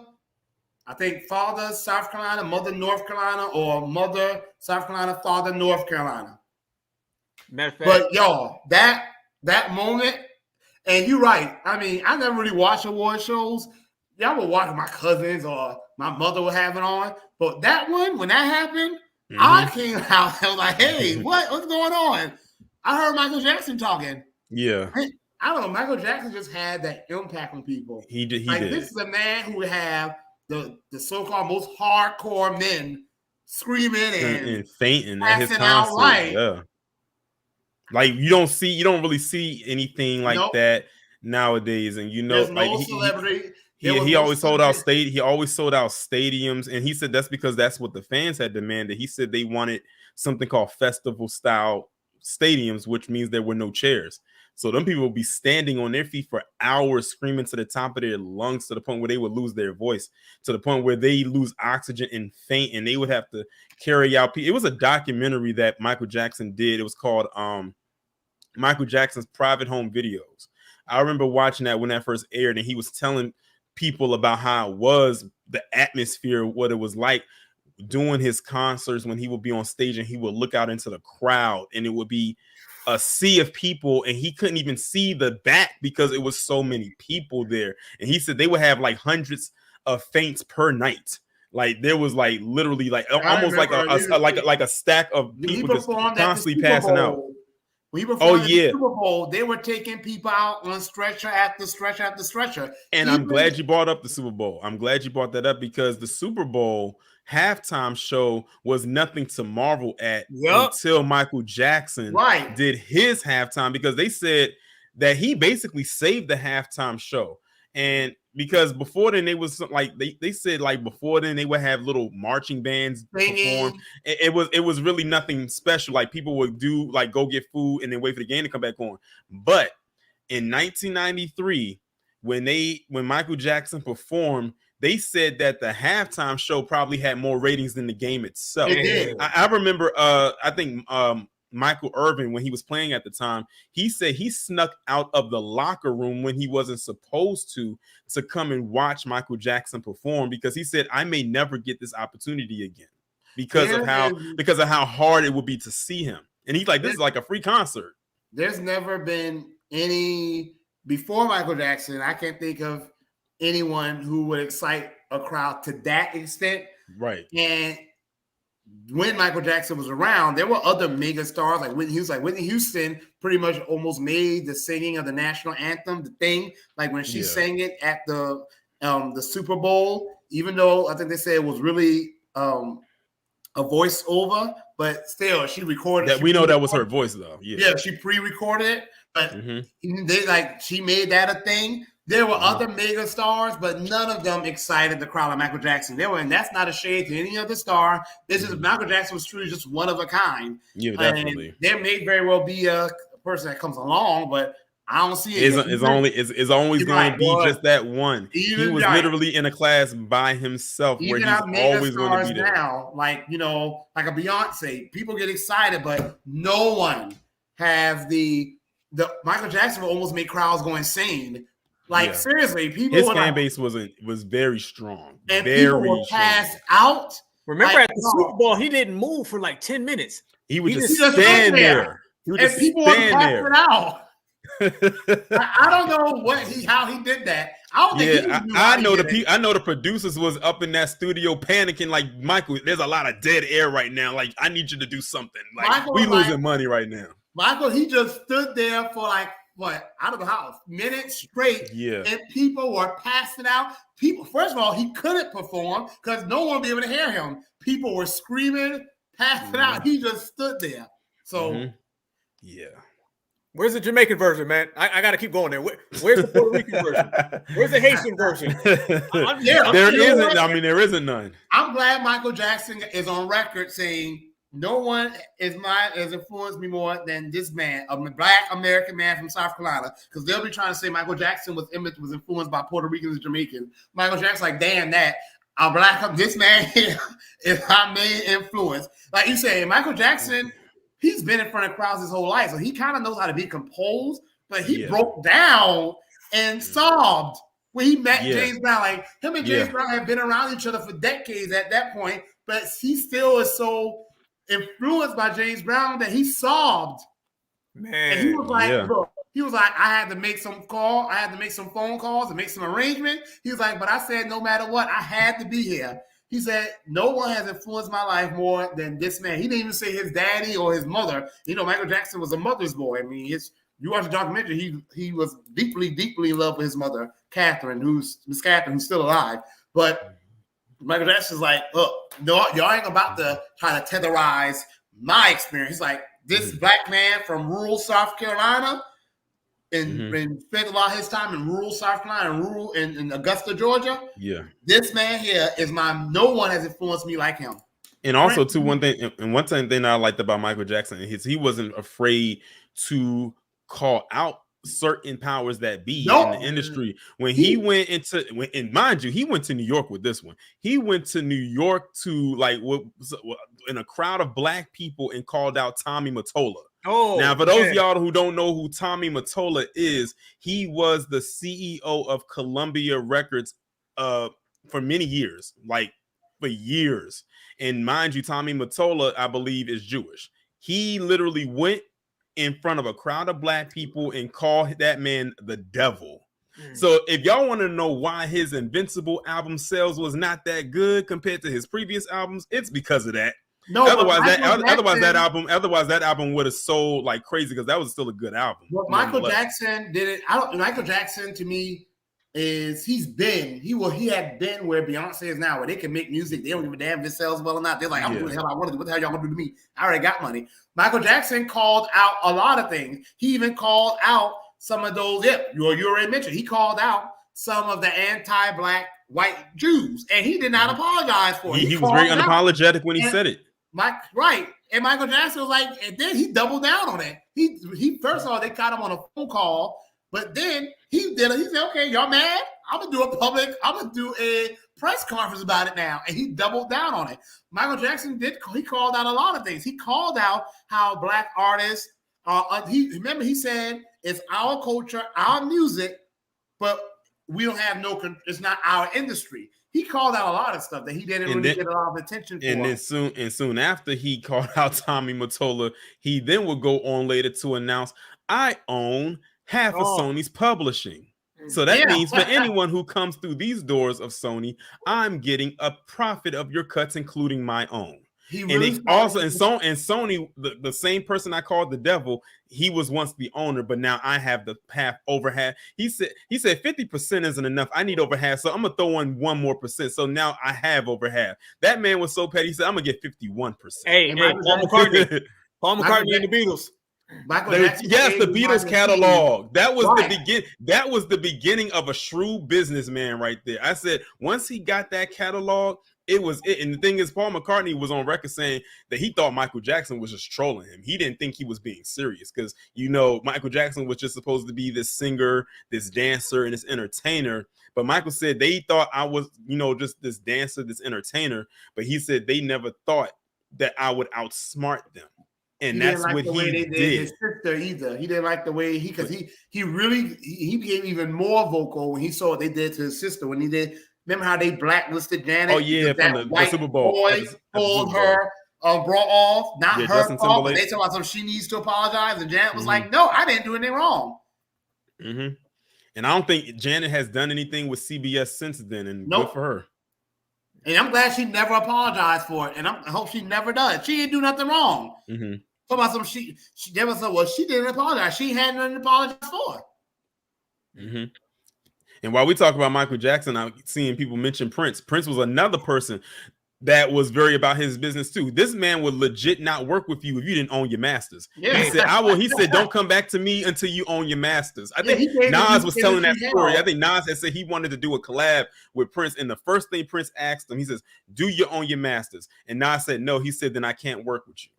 I think father South Carolina, mother North Carolina, or mother South Carolina, father North Carolina. Matter of fact, but y'all, that moment, and you're right. I mean, I never really watched award shows. Y'all would watch my cousins or my mother would have it on. But that one, when that happened, I came out. I was like, hey, what's going on? I heard Michael Jackson talking. Yeah. I don't know. Michael Jackson just had that impact on people. He did. This is a man who would have the so-called most hardcore men screaming and fainting at his concert. Right. Yeah. Like you don't really see anything like that nowadays. And there's no celebrity. He always sold out stadiums, and he said that's because that's what the fans had demanded. He said they wanted something called festival style stadiums, which means there were no chairs. So them people would be standing on their feet for hours, screaming to the top of their lungs, to the point where they would lose their voice, to the point where they lose oxygen and faint, and they would have to carry out. It was a documentary that Michael Jackson did. It was called Michael Jackson's Private Home Videos. I remember watching that when that first aired, and he was telling people about how it was, the atmosphere, what it was like doing his concerts when he would be on stage and he would look out into the crowd and it would be a sea of people and he couldn't even see the back because it was so many people there. And he said they would have like hundreds of faints per night. Like there was like literally like almost like a stack of people just constantly passing out. We were the Super Bowl. They were taking people out on stretcher after stretcher after stretcher. And I'm glad you brought up the Super Bowl. I'm glad you brought that up because the Super Bowl halftime show was nothing to marvel at until Michael Jackson did his halftime, because they said that he basically saved the halftime show. And because before then they was like they said like before then they would have little marching bands perform. It was really nothing special. Like people would do like go get food and then wait for the game to come back on. But in 1993, when Michael Jackson performed, they said that the halftime show probably had more ratings than the game itself. It did. I remember I think Michael Irvin, when he was playing at the time, he said he snuck out of the locker room when he wasn't supposed to come and watch Michael Jackson perform, because he said, I may never get this opportunity again because of how hard it would be to see him. And he's like, this is like a free concert. There's never been any before Michael Jackson. I can't think of anyone who would excite a crowd to that extent. Right. And when Michael Jackson was around, there were other mega stars like Whitney Houston. Like Whitney Houston pretty much almost made the singing of the national anthem the thing. Like when she sang it at the Super Bowl, even though I think they said it was really a voiceover, but still she recorded. That we know that was her voice though. Yeah, she pre-recorded it, but she made that a thing. There were other mega stars, but none of them excited the crowd like Michael Jackson. And that's not a shade to any other star. This is Michael Jackson was truly just one of a kind. Yeah, definitely. And there may very well be a person that comes along, but I don't see it. It's always going to be just that one. He was literally in a class by himself where he's always going to be there. Now, like like a Beyonce, people get excited, but no one have the Michael Jackson will almost make crowds go insane. Like seriously, people. His fan base was very strong, and people were passed out. Remember at the Super Bowl, he didn't move for like 10 minutes. He would just stand there. And people were passing out. I don't know how he did that. I don't think I know the producers was up in that studio panicking, like, Michael, there's a lot of dead air right now. Like, I need you to do something. Like, we losing money right now. Michael, he just stood there for like what, I don't know how, minutes straight. Yeah. And people were passing out. People, first of all, he couldn't perform because no one would be able to hear him. People were screaming, passing out. He just stood there. So, yeah. Where's the Jamaican version, man? I got to keep going there. Where's the Puerto Rican version? Where's the Haitian version? There isn't none. I'm glad Michael Jackson is on record saying no one has influenced me more than this man, a Black American man from South Carolina, because they'll be trying to say Michael Jackson was influenced by Puerto Ricans and Jamaicans. Michael Jackson's like, damn that. This man here is my main influence. Like you say, Michael Jackson, he's been in front of crowds his whole life, so he kind of knows how to be composed, but he broke down and sobbed when he met James Brown. Like, him and James Brown have been around each other for decades at that point, but he still is so influenced by James Brown that he sobbed. Man. And he was like, look, he was like, I had to make some phone calls and make some arrangements. He was like, but I said, no matter what, I had to be here. He said, no one has influenced my life more than this man. He didn't even say his daddy or his mother. You know, Michael Jackson was a mother's boy. I mean, you watch the documentary, he was deeply, deeply in love with his mother, Miss Catherine, who's still alive. But Michael Jackson's like, look, no, y'all ain't about to try to tetherize my experience. He's like, this Black man from rural South Carolina and spent a lot of his time in rural South Carolina and in Augusta, Georgia. Yeah. This man here is no one has influenced me like him. And also, too, one thing I liked about Michael Jackson is he wasn't afraid to call out certain powers that be in the industry. When he went into, and mind you, he went to New York with this one. He went to New York to in a crowd of Black people and called out Tommy Mottola. Now, for those of y'all who don't know who Tommy Mottola is, he was the CEO of Columbia Records for many years, for years. And mind you, Tommy Mottola, I believe, is Jewish. He literally went in front of a crowd of Black people and called that man the devil. So if y'all want to know why his Invincible album sales was not that good compared to his previous albums, it's because of that. No, otherwise that album would have sold like crazy because that was still a good album. What Michael Jackson did it. Michael Jackson to me is he had been where Beyonce is now, where they can make music. They don't give a damn if it sells well or not. They're like, I'm doing the hell I want to do. What the hell y'all gonna do to me? I already got money. Michael Jackson called out a lot of things. He even called out some of those. You already mentioned. He called out some of the anti-Black white Jews, and he did not apologize for it. He was very unapologetic when he said it. And Michael Jackson was like, and then he doubled down on it. He first of all, they caught him on a phone call, but then he said, okay, y'all mad? I'm gonna do a press conference about it now. And he doubled down on it. Michael Jackson he called out a lot of things. He called out how Black artists he said it's our culture, our music, but we don't have it's not our industry. He called out a lot of stuff that he didn't really get a lot of attention for. And then soon after he called out Tommy Mottola, he then would go on later to announce, I own half of Sony's publishing. So that means for anyone who comes through these doors of Sony, I'm getting a profit of your cuts, including my own. Sony, the same person I called the devil, he was once the owner, but now I have the over half. He said 50% isn't enough. I need over half, so I'm gonna throw in 1 more percent. So now I have over half. That man was so petty. He said, I'm gonna get 51%. Hey, Paul McCartney and the Beatles. The Beatles catalog. That was the beginning of a shrewd businessman right there. I said once he got that catalog, it was it. And the thing is, Paul McCartney was on record saying that he thought Michael Jackson was just trolling him. He didn't think he was being serious because Michael Jackson was just supposed to be this singer, this dancer, and this entertainer. But Michael said they thought I was, just this dancer, this entertainer. But he said they never thought that I would outsmart them. And that's what he did. His sister either. He didn't like the way he became even more vocal when he saw what they did to his sister when he did. Remember how they blacklisted Janet? Oh yeah, from the Super Bowl. Boy pulled her bra off, not her fault. But they told her she needs to apologize, and Janet was like, "No, I didn't do anything wrong." Mm-hmm. And I don't think Janet has done anything with CBS since then, and good for her. And I'm glad she never apologized for it, and I hope she never does. She didn't do nothing wrong. Mm-hmm. Talking about some she never said, well, she didn't apologize. She had nothing to apologize for. Mm-hmm. And while we talk about Michael Jackson, I'm seeing people mention Prince. Prince was another person that was very about his business too. This man would legit not work with you if you didn't own your masters. Yeah. He said, He said, don't come back to me until you own your masters. I think Nas was telling that story. I think Nas had said he wanted to do a collab with Prince, and the first thing Prince asked him, he says, "Do you own your masters?" And Nas said, "No." He said, "Then I can't work with you."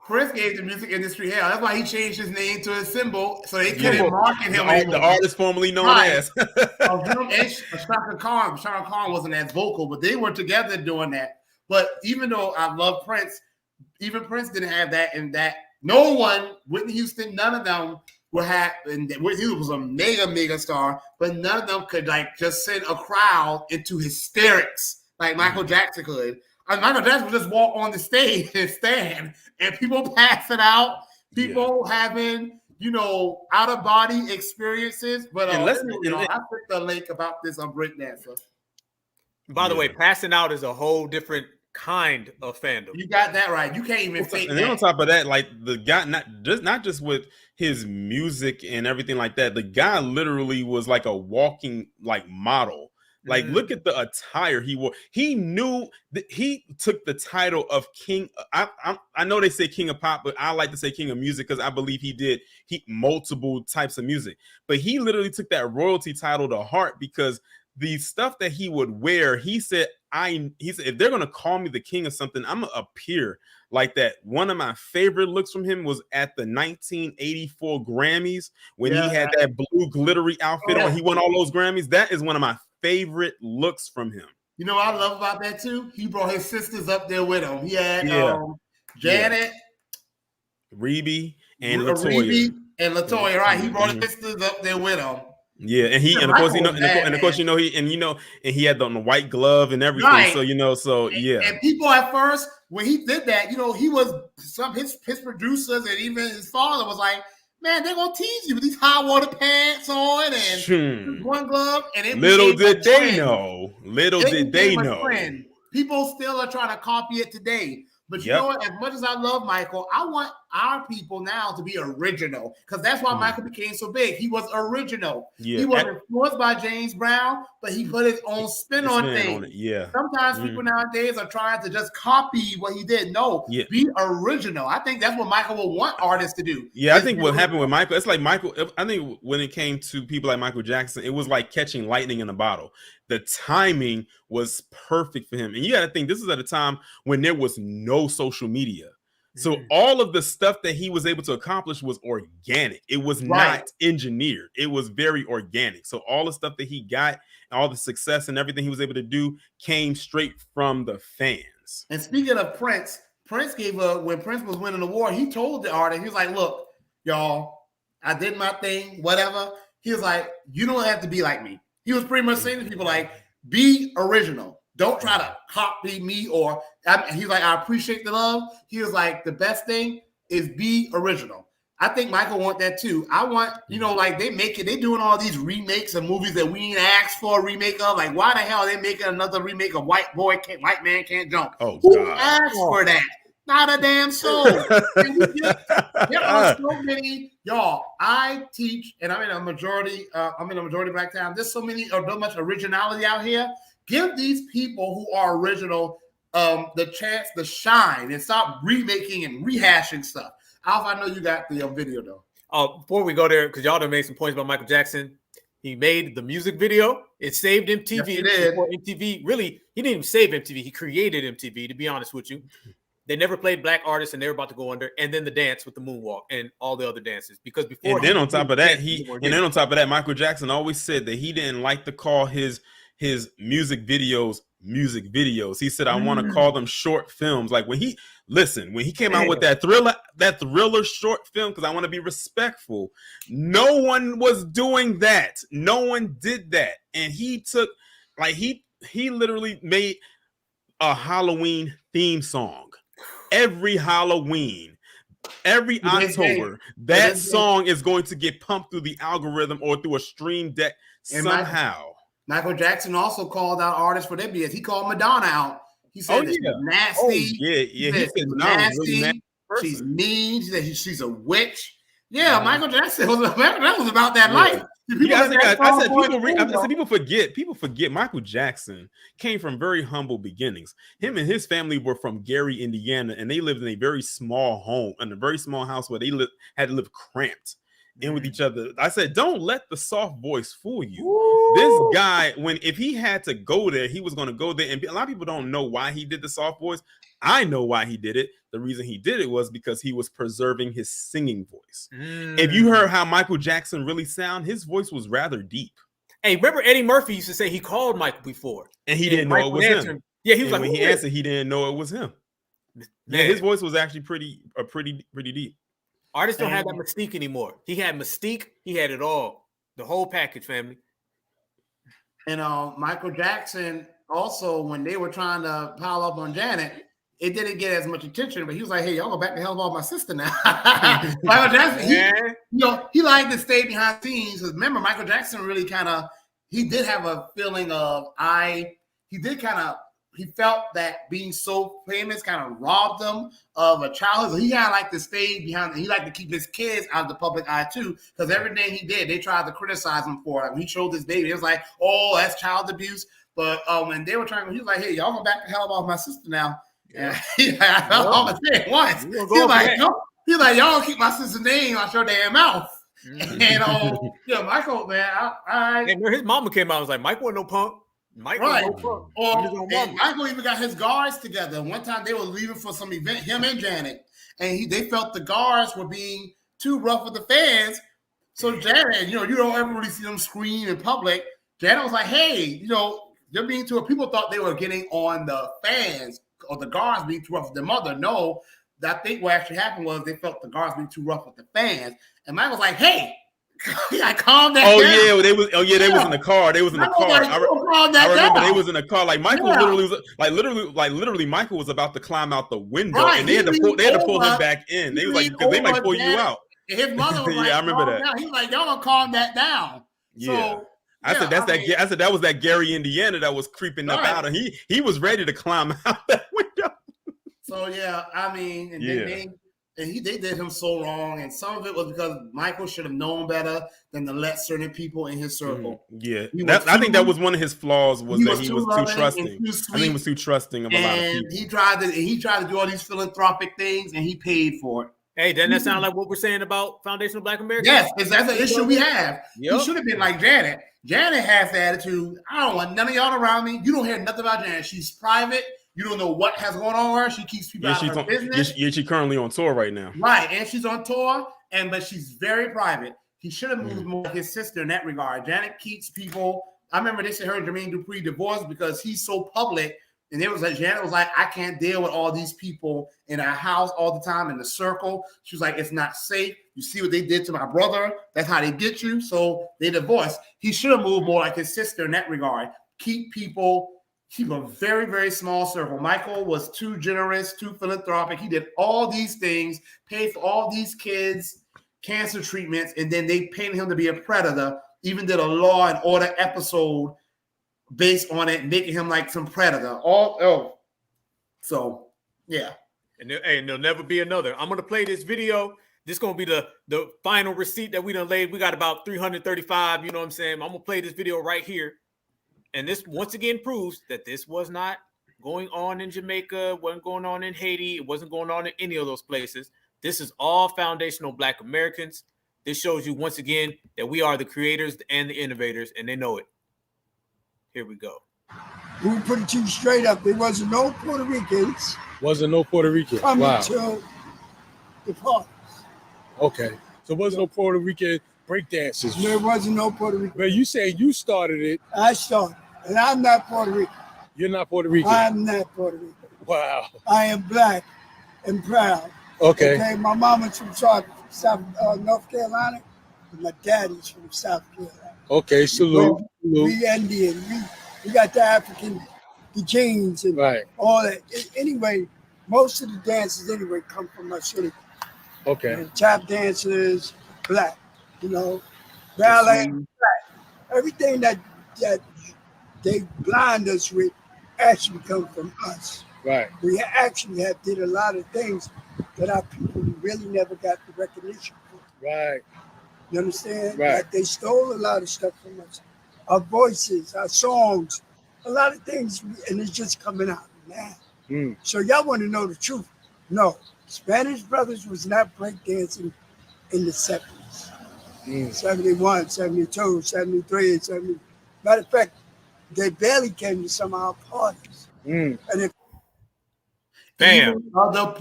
Prince gave the music industry hell. That's why he changed his name to a symbol so they couldn't market him. The artist formerly known as. Shaka Khan wasn't as vocal, but they were together doing that. But even though I love Prince, even Prince didn't have that, and that no one, Whitney Houston, none of them were and Whitney was a mega star, but none of them could like just send a crowd into hysterics like Michael Jackson could. Michael Jackson would just walk on the stage and stand, and people passing out, people having, out of body experiences. But I put the link about this on Breakdancer. By the way, passing out is a whole different kind of fandom. You got that right. You can't even fake that. And then on top of that, like the guy, not just with his music and everything like that, the guy literally was like a walking like model. Like, look at the attire he wore. He knew that he took the title of king. I know they say king of pop, but I like to say king of music because I believe he did multiple types of music. But he literally took that royalty title to heart because the stuff that he would wear, he said, if they're gonna call me the king of something, I'm gonna appear like that. One of my favorite looks from him was at the 1984 Grammys when he had that blue glittery outfit on. He won all those Grammys. That is one of my favorite looks from him. You know what I love about that too? He brought his sisters up there with him. He had Janet, Rebe, and Latoya. Right? He brought his sisters up there with him. Yeah, and he and of course he had the white glove and everything. Right. So And people at first when he did that, he was his producers and even his father was like, man, they're gonna tease you with these high water pants on and one glove. And little did they know. People still are trying to copy it today. But you know what? As much as I love Michael, I want our people now to be original because that's why Michael became so big. He was original. Yeah. He wasn't influenced by James Brown, but he put his own spin on things. Sometimes people nowadays are trying to just copy what he did. No, be original. I think that's what Michael will want artists to do. Yeah, I think what happened with Michael, it's like Michael, I think when it came to people like Michael Jackson, it was like catching lightning in a bottle. The timing was perfect for him. And you got to think this is at a time when there was no social media. So all of the stuff that he was able to accomplish was organic. It was not engineered. It was very organic. So all the stuff that he got, all the success and everything he was able to do came straight from the fans. And speaking of Prince gave when Prince was winning the war, he told the artist, he was like, look, y'all, I did my thing, whatever. He was like, you don't have to be like me. He was pretty much saying to people like, be original. Don't try to copy me he's like, I appreciate the love. He was like, the best thing is be original. I think Michael want that too. I want, like they doing all these remakes of movies that we ain't asked for a remake of. Like, why the hell are they making another remake of White Man Can't Jump? Oh, who asked for that? Not a damn soul. There are so many, y'all. I teach, and I'm in a majority black town. There's so much originality out here. Give these people who are original the chance to shine and stop remaking and rehashing stuff. Alpha, I know you got the video though. Before we go there, because y'all done made some points about Michael Jackson. He made the music video. It saved MTV. Yes, it did. MTV really, he didn't even save MTV. He created MTV, to be honest with you. They never played black artists and they were about to go under. And then the dance with the moonwalk and all the other dances. Because before and then on top of that, Michael Jackson always said that he didn't like to call his music videos. He said, I want to call them short films. Like when he came out with that thriller short film, because I want to be respectful, no one was doing that. No one did that. And he took, like, he literally made a Halloween theme song. Every Halloween, every October, that song is going to get pumped through the algorithm or through a stream deck somehow. Michael Jackson also called out artists for their BS. He called Madonna out. He said, nasty. He said nasty. Really nasty. she's mean. She's a witch. Yeah, Michael Jackson was about that life. People forget Michael Jackson came from very humble beginnings. Him and his family were from Gary, Indiana, and they lived in a very small home, in a very small house where they had to live cramped in with each other. I said, don't let the soft voice fool you. Ooh. This guy, if he had to go there, he was going to go there. And a lot of people don't know why he did the soft voice. I know why he did it. The reason he did it was because he was preserving his singing voice. If you heard how Michael Jackson really sound, his voice was rather deep. Hey, remember Eddie Murphy used to say he called Michael before, and he didn't know it was him. Yeah, he was like, when he answered, he didn't know it was him. Yeah, his voice was actually pretty deep. Artists don't have that mystique anymore. He had mystique. He had it all. The whole package, family. And Michael Jackson also, when they were trying to pile up on Janet, it didn't get as much attention, but he was like, hey, y'all go back to hell about my sister now. Michael Jackson, he liked to stay behind the scenes. Because remember, Michael Jackson really he did have a feeling of he felt that being so famous kind of robbed him of a childhood. So he kind of like to stay behind, and he liked to keep his kids out of the public eye too, because everything he did, they tried to criticize him for it. When he showed this baby, it was like, oh, that's child abuse. But when they were trying, he was like, hey, y'all go back to hell about my sister now. Yeah, I'm gonna say it once. He's like, y'all keep my sister's name out your damn mouth. And Michael, man, his mama came out and was like, Mike wasn't no punk. Michael even got his guards together. One time they were leaving for some event, him and Janet, and they felt the guards were being too rough with the fans. So Janet, you don't ever really see them scream in public. Janet was like, hey, they're being too. People thought they were getting on the fans or the guards being too rough with their mother. No, I think what actually happened was they felt the guards being too rough with the fans. And Mike was like, hey, calm that down. They was in the car. They was in the car. I remember they was in the car. Like Michael literally Michael was about to climb out the window, and they had to pull him back in. They was like, because they might pull you out. And his mother was like, I remember that. Down. He was like, y'all gonna calm that down. Yeah. So, I said that was that Gary, Indiana that was creeping up out, and he was ready to climb out that window. So they did him so wrong, and some of it was because Michael should have known better than to let certain people in his circle. I think that was one of his flaws was that he was too trusting. I think he was too trusting of a lot of people. He tried to do all these philanthropic things, and he paid for it. Hey, doesn't that sound like what we're saying about foundational Black Americans? Yes, because that's an issue we have. He should have been like Janet. Janet has the attitude, I don't want none of y'all around me. You don't hear nothing about Janet. She's private. You don't know what has going on with her. She keeps people out of her business. She's currently on tour right now. Right, and she's on tour, but she's very private. He should have moved more like his sister in that regard. Janet keeps people. I remember they said her and Jermaine Dupri divorced because he's so public. And it was like Janet was like, I can't deal with all these people in our house all the time in the circle. She was like, it's not safe. You see what they did to my brother? That's how they get you. So they divorced. He should have moved more like his sister in that regard. Keep a very, very small circle. Michael was too generous, too philanthropic. He did all these things, paid for all these kids' cancer treatments, and then they painted him to be a predator, even did a Law and Order episode based on it, making him like some predator. So yeah. And there'll never be another. I'm gonna play this video. This is gonna be the final receipt that we done laid. We got about 335. You know what I'm saying? I'm gonna play this video right here. And this once again proves that this was not going on in Jamaica, wasn't going on in Haiti, it wasn't going on in any of those places. This is all foundational Black Americans. This shows you once again that we are the creators and the innovators, and they know it. Here we go. We put it to you straight up. There wasn't no Puerto Ricans. Wasn't no Puerto Rican. Coming to the parties. Okay. So there wasn't no Puerto Rican breakdancers. There wasn't no Puerto Rican. But you say you started it. I started. And I'm not Puerto Rican. You're not Puerto Rican? I'm not Puerto Rican. Wow. I am Black and proud. Okay. My mama's from South North Carolina, and my daddy's from South Carolina. Okay, salute. We Indian. We got the African, the genes and all that. Anyway, most of the dances come from my city. Okay. And tap dancers, Black, ballet, Black. Everything that they blind us with actually come from us. Right. We actually did a lot of things that our people really never got the recognition for. Right. You understand? Right. Like they stole a lot of stuff from us. Our voices, our songs, a lot of things, and it's just coming out now. So y'all want to know the truth. No, Spanish Brothers was not breakdancing in the 70s. 71, 72, 73, 70. Matter of fact, they barely came to some of our parties. And if Even the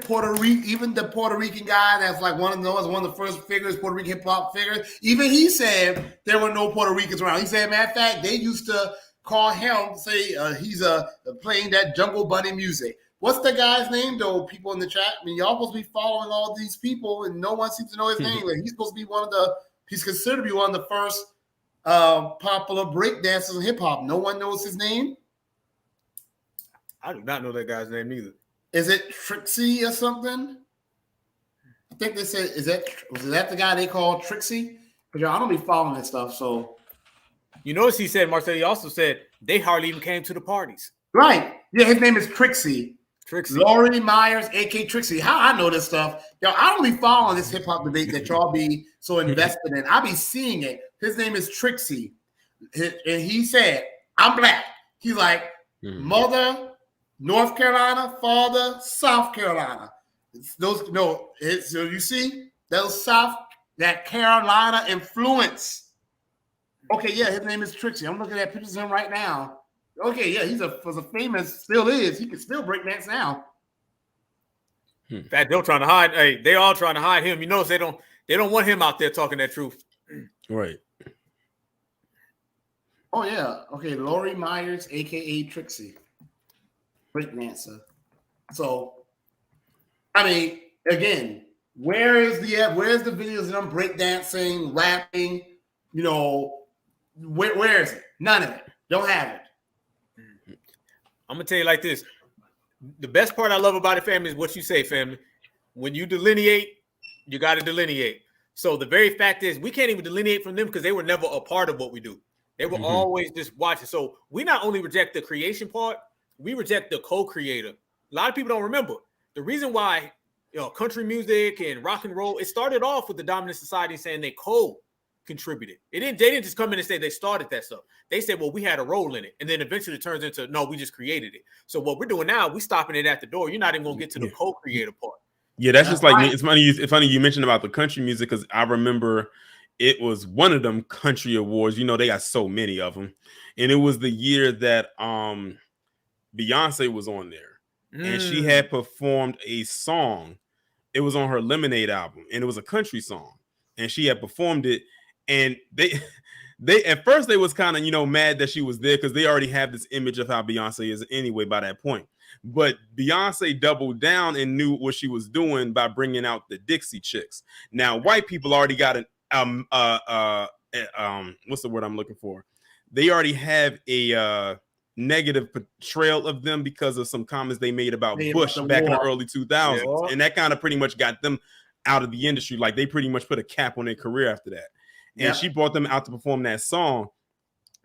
Puerto Rican guy that's like one of the first figures, Puerto Rican hip hop figures. Even he said there were no Puerto Ricans around. He said, matter of fact, they used to call him, say he's playing that Jungle Bunny music. What's the guy's name though? People in the chat. I mean, y'all supposed to be following all these people, and no one seems to know his name. Like, he's supposed to be he's considered to be one of the first popular break dancers in hip hop. No one knows his name. I do not know that guy's name either. Is it Trixie or something? I think they said, was that the guy they called Trixie? But y'all, I don't be following that stuff. So you notice he said, Marcel, he also said they hardly even came to the parties. Right. Yeah, his name is Trixie. Trixie. Laurie Myers, aka Trixie. How I know this stuff? Yo, I don't be following this hip hop debate that y'all be so invested in. I be seeing it. His name is Trixie. And he said, I'm black. He's like, mother, North Carolina, father, South Carolina. So you see that Carolina influence. Okay, yeah, his name is Trixie. I'm looking at pictures of him right now. Okay, yeah, was a famous, still is. He can still break dance now. In fact, they're trying to hide. Hey, they all trying to hide him. You notice they don't want him out there talking that truth. Right. Oh yeah. Okay, Laurie Myers, aka Trixie. Break dancer. So, I mean, again, where's the videos of them breakdancing, rapping? You know, where is it? None of it. Don't have it. I'm gonna tell you like this: the best part I love about it, family, is what you say, family. When you delineate, you got to delineate. So the very fact is, we can't even delineate from them because they were never a part of what we do. They were always just watching. So we not only reject the creation part, we reject the co-creator. A lot of people don't remember the reason why country music and rock and roll. It started off with the dominant society saying they contributed. They didn't just come in and say they started that stuff. They said, well, we had a role in it. And then eventually it turns into, no, we just created it. So what we're doing now, we stopping it at the door. You're not even going to get to the co-creator part. Yeah, that's just like, it's funny you mentioned about the country music, because I remember it was one of them country awards. You know, they got so many of them. And it was the year that Beyonce was on there. And she had performed a song. It was on her Lemonade album. And it was a country song. And she had performed it. And they at first they was kind of mad that she was there because they already have this image of how Beyonce is anyway by that point. But Beyonce doubled down and knew what she was doing by bringing out the Dixie Chicks. Now white people already got what's the word I'm looking for? They already have a negative portrayal of them because of some comments they made about Bush back in the early 2000s, and that kind of pretty much got them out of the industry. Like they pretty much put a cap on their career after that. And she brought them out to perform that song.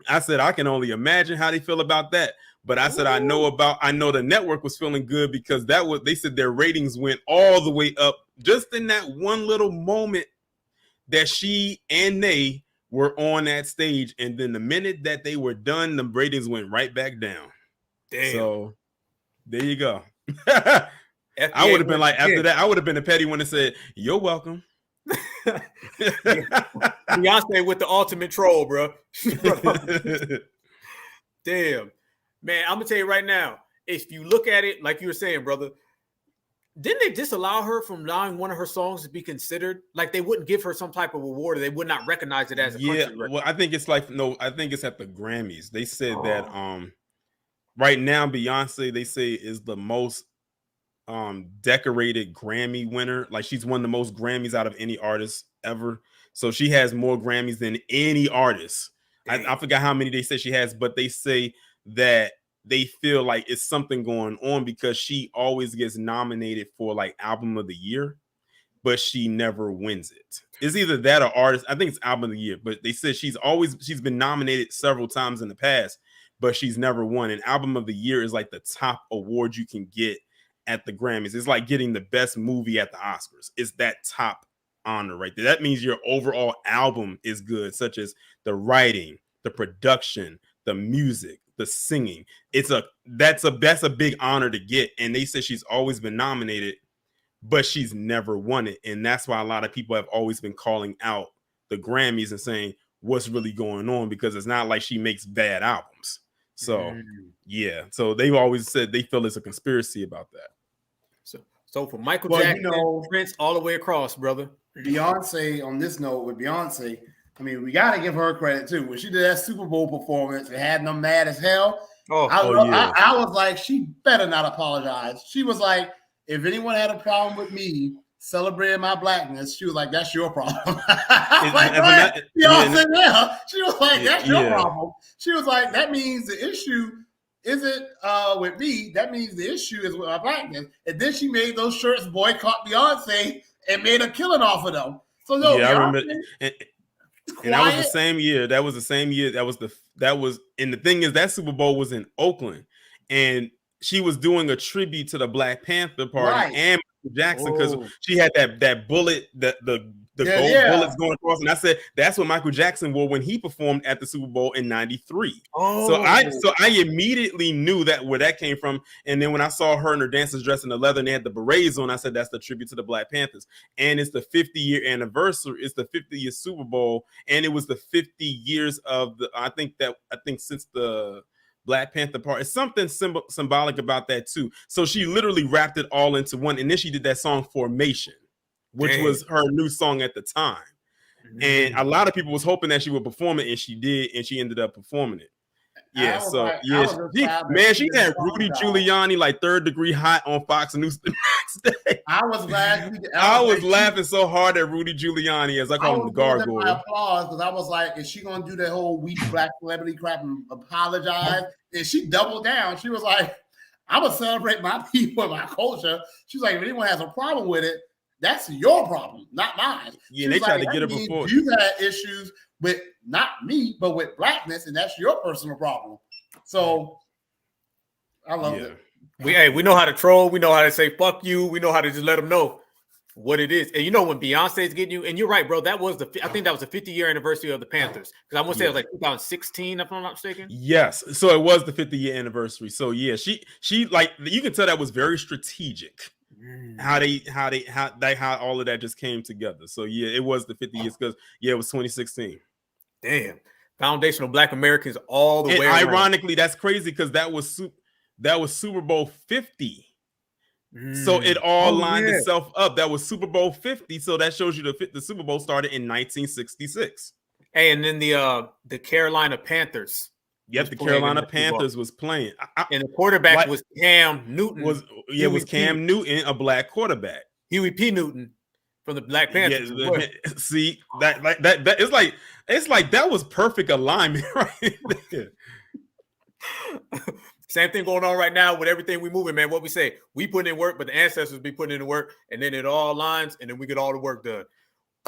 I said, I can only imagine how they feel about that. But I said, I know the network was feeling good because they said their ratings went all the way up just in that one little moment that she and they were on that stage. And then the minute that they were done, the ratings went right back down. Damn. So there you go. I would have been like, after that, I would have been a petty one that said, you're welcome. Beyonce with the ultimate troll, bro. Damn, man, I'm gonna tell you right now, if you look at it like you were saying, brother, didn't they disallow her from allowing one of her songs to be considered? Like they wouldn't give her some type of award, or they would not recognize it as a country record. Well, I think it's I think it's at the Grammys. They said that right now Beyonce, they say, is the most decorated Grammy winner. Like she's won the most Grammys out of any artist ever. So she has more Grammys than any artist. I forgot how many they say she has, but they say that they feel like it's something going on because she always gets nominated for like album of the year, but she never wins it. It's either that or artist. I think it's album of the year, but they said she's been nominated several times in the past, but she's never won. And album of the year is like the top award you can get at the Grammys. It's like getting the best movie at the Oscars. It's that top honor right there. That means your overall album is good, such as the writing, the production, the music, the singing. That's a big honor to get. And they said she's always been nominated, but she's never won it. And that's why a lot of people have always been calling out the Grammys and saying what's really going on, because it's not like she makes bad albums. So yeah, so they've always said they feel it's a conspiracy about that. So for Michael Jackson, Prince, all the way across, brother. Beyonce, on this note, with Beyonce, I mean, we got to give her credit too. When she did that Super Bowl performance, it had them mad as hell. I was like, she better not apologize. She was like, if anyone had a problem with me celebrating my blackness, she was like, that's your problem. Beyonce, yeah. She was like, that's your problem. She was like, that means the issue isn't with me. That means the issue is with my blackness. And then she made those shirts boycott Beyonce and made a killing off of them. So no, yeah, Beyonce, I remember. And that was the same year. That was the same year. And the thing is, that Super Bowl was in Oakland, and she was doing a tribute to the Black Panther Party and Michael Jackson, because she had that bullet, the gold bullets going across. And I said that's what Michael Jackson wore when he performed at the Super Bowl in '93. So I immediately knew that where that came from. And then when I saw her in her dancers dressed in the leather and they had the berets on, I said that's the tribute to the Black Panthers. And it's the 50-year anniversary. It's the 50th Super Bowl, and it was the 50 years of the. I think since the Black Panther part. It's something symbolic about that too. So she literally wrapped it all into one. And then she did that song Formation, which was her new song at the time. And a lot of people was hoping that she would perform it, and she did, and she ended up performing it. Yeah, so she had Rudy Giuliani like Third Degree Hot on Fox News the next day. I was glad. I was laughing so hard at Rudy Giuliani, as I call him, the gargoyle. My applause, because I was like, is she gonna do that whole weak black celebrity crap and apologize? And she doubled down. She was like, I'm gonna celebrate my people and my culture. She's like, if anyone has a problem with it, that's your problem, not mine. Yeah, they tried to get her before. You had issues with not me, but with blackness, and that's your personal problem. So I love it. We know how to troll. We know how to say fuck you. We know how to just let them know what it is. And you know when Beyonce's getting you, and you're right, bro. That was I think that was the 50-year anniversary of the Panthers. Because I want to say it was like 2016, if I'm not mistaken. Yes, so it was the 50-year anniversary. So yeah, she like, you can tell that was very strategic. How all of that just came together. So yeah, it was the 50 years, because it was 2016. Damn, foundational Black Americans all the way around. Ironically, that's crazy, because that was Super Bowl 50. So it all lined itself up. That was Super Bowl 50. So that shows you the Super Bowl started in 1966. Hey, and then the Carolina Panthers. Yep, the Carolina Panthers was playing. And the quarterback was Cam Newton. It was Cam Newton, a black quarterback. Huey P. Newton from the Black Panthers. Yeah, see, that it's like that was perfect alignment right there. Same thing going on right now with everything we moving, man. What we say, we put in work, but the ancestors be putting in the work, and then it all aligns, and then we get all the work done.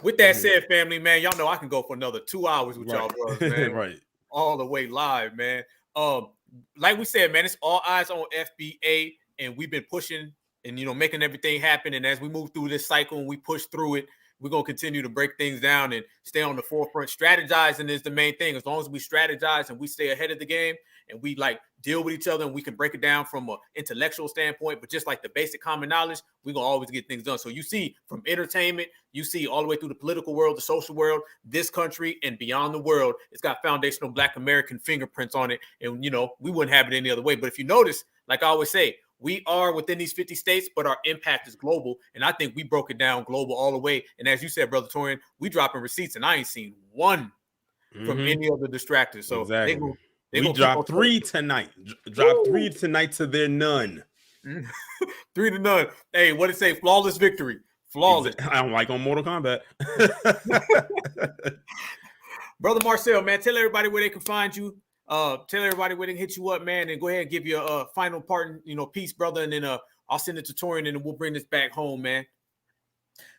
With that said, family, man, y'all know I can go for another 2 hours with y'all brothers, man. Right. All the way live, man. Like we said, man, it's all eyes on FBA, and we've been pushing and making everything happen. And as we move through this cycle and we push through it, we're gonna continue to break things down and stay on the forefront. Strategizing is the main thing. As long as we strategize and we stay ahead of the game and we like deal with each other and we can break it down from an intellectual standpoint, but just like the basic common knowledge, we're gonna always get things done. So you see from entertainment, you see all the way through the political world, the social world, this country and beyond the world, it's got foundational Black American fingerprints on it. And we wouldn't have it any other way. But if you notice, like I always say, we are within these 50 states, but our impact is global. And I think we broke it down global all the way. And as you said, Brother Torian, we dropping receipts, and I ain't seen one from any of the distractors. So exactly. We dropped 3 tonight. Drop 3 tonight to their none. 3 to none. Hey, what did it say? Flawless victory. Flawless. I don't like on Mortal Kombat. Brother Marcel, man, tell everybody where they can find you. Tell everybody where they can hit you up, man, and go ahead and give you a final part, piece, brother, and then I'll send it to Torian, and then we'll bring this back home, man.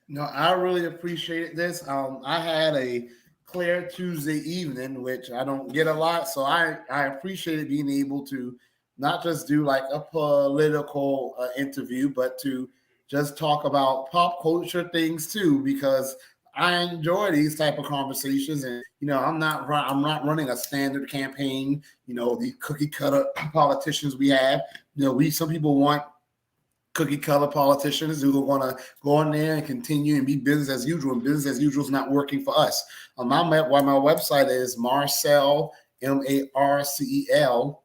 No, I really appreciate this. I had a clear Tuesday evening, which I don't get a lot, so I appreciated being able to not just do like a political interview, but to just talk about pop culture things too, because I enjoy these type of conversations. And I'm not running a standard campaign. The cookie cutter politicians we have. Some people want cookie cutter politicians who are going to go in there and continue and be business as usual. And business as usual is not working for us. My website is Marcel, MARCEL,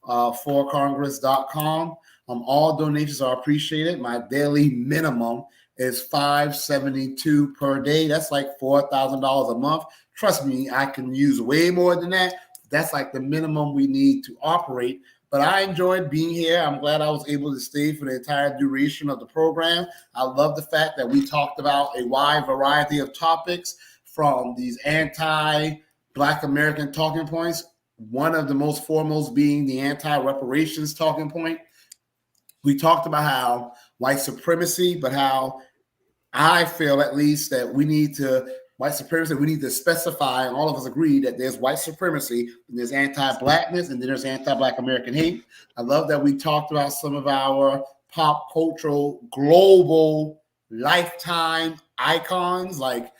forcongress.com. All donations are appreciated. My daily minimum is $572 per day. That's like $4,000 a month. Trust me, I can use way more than that. That's like the minimum we need to operate. But I enjoyed being here. I'm glad I was able to stay for the entire duration of the program. I love the fact that we talked about a wide variety of topics, from these anti-Black American talking points, one of the most foremost being the anti-reparations talking point. We talked about how white supremacy, but how I feel at least that we need to specify, and all of us agree that there's white supremacy, and there's anti-Blackness, and then there's anti-Black American hate. I love that we talked about some of our pop cultural global lifetime icons like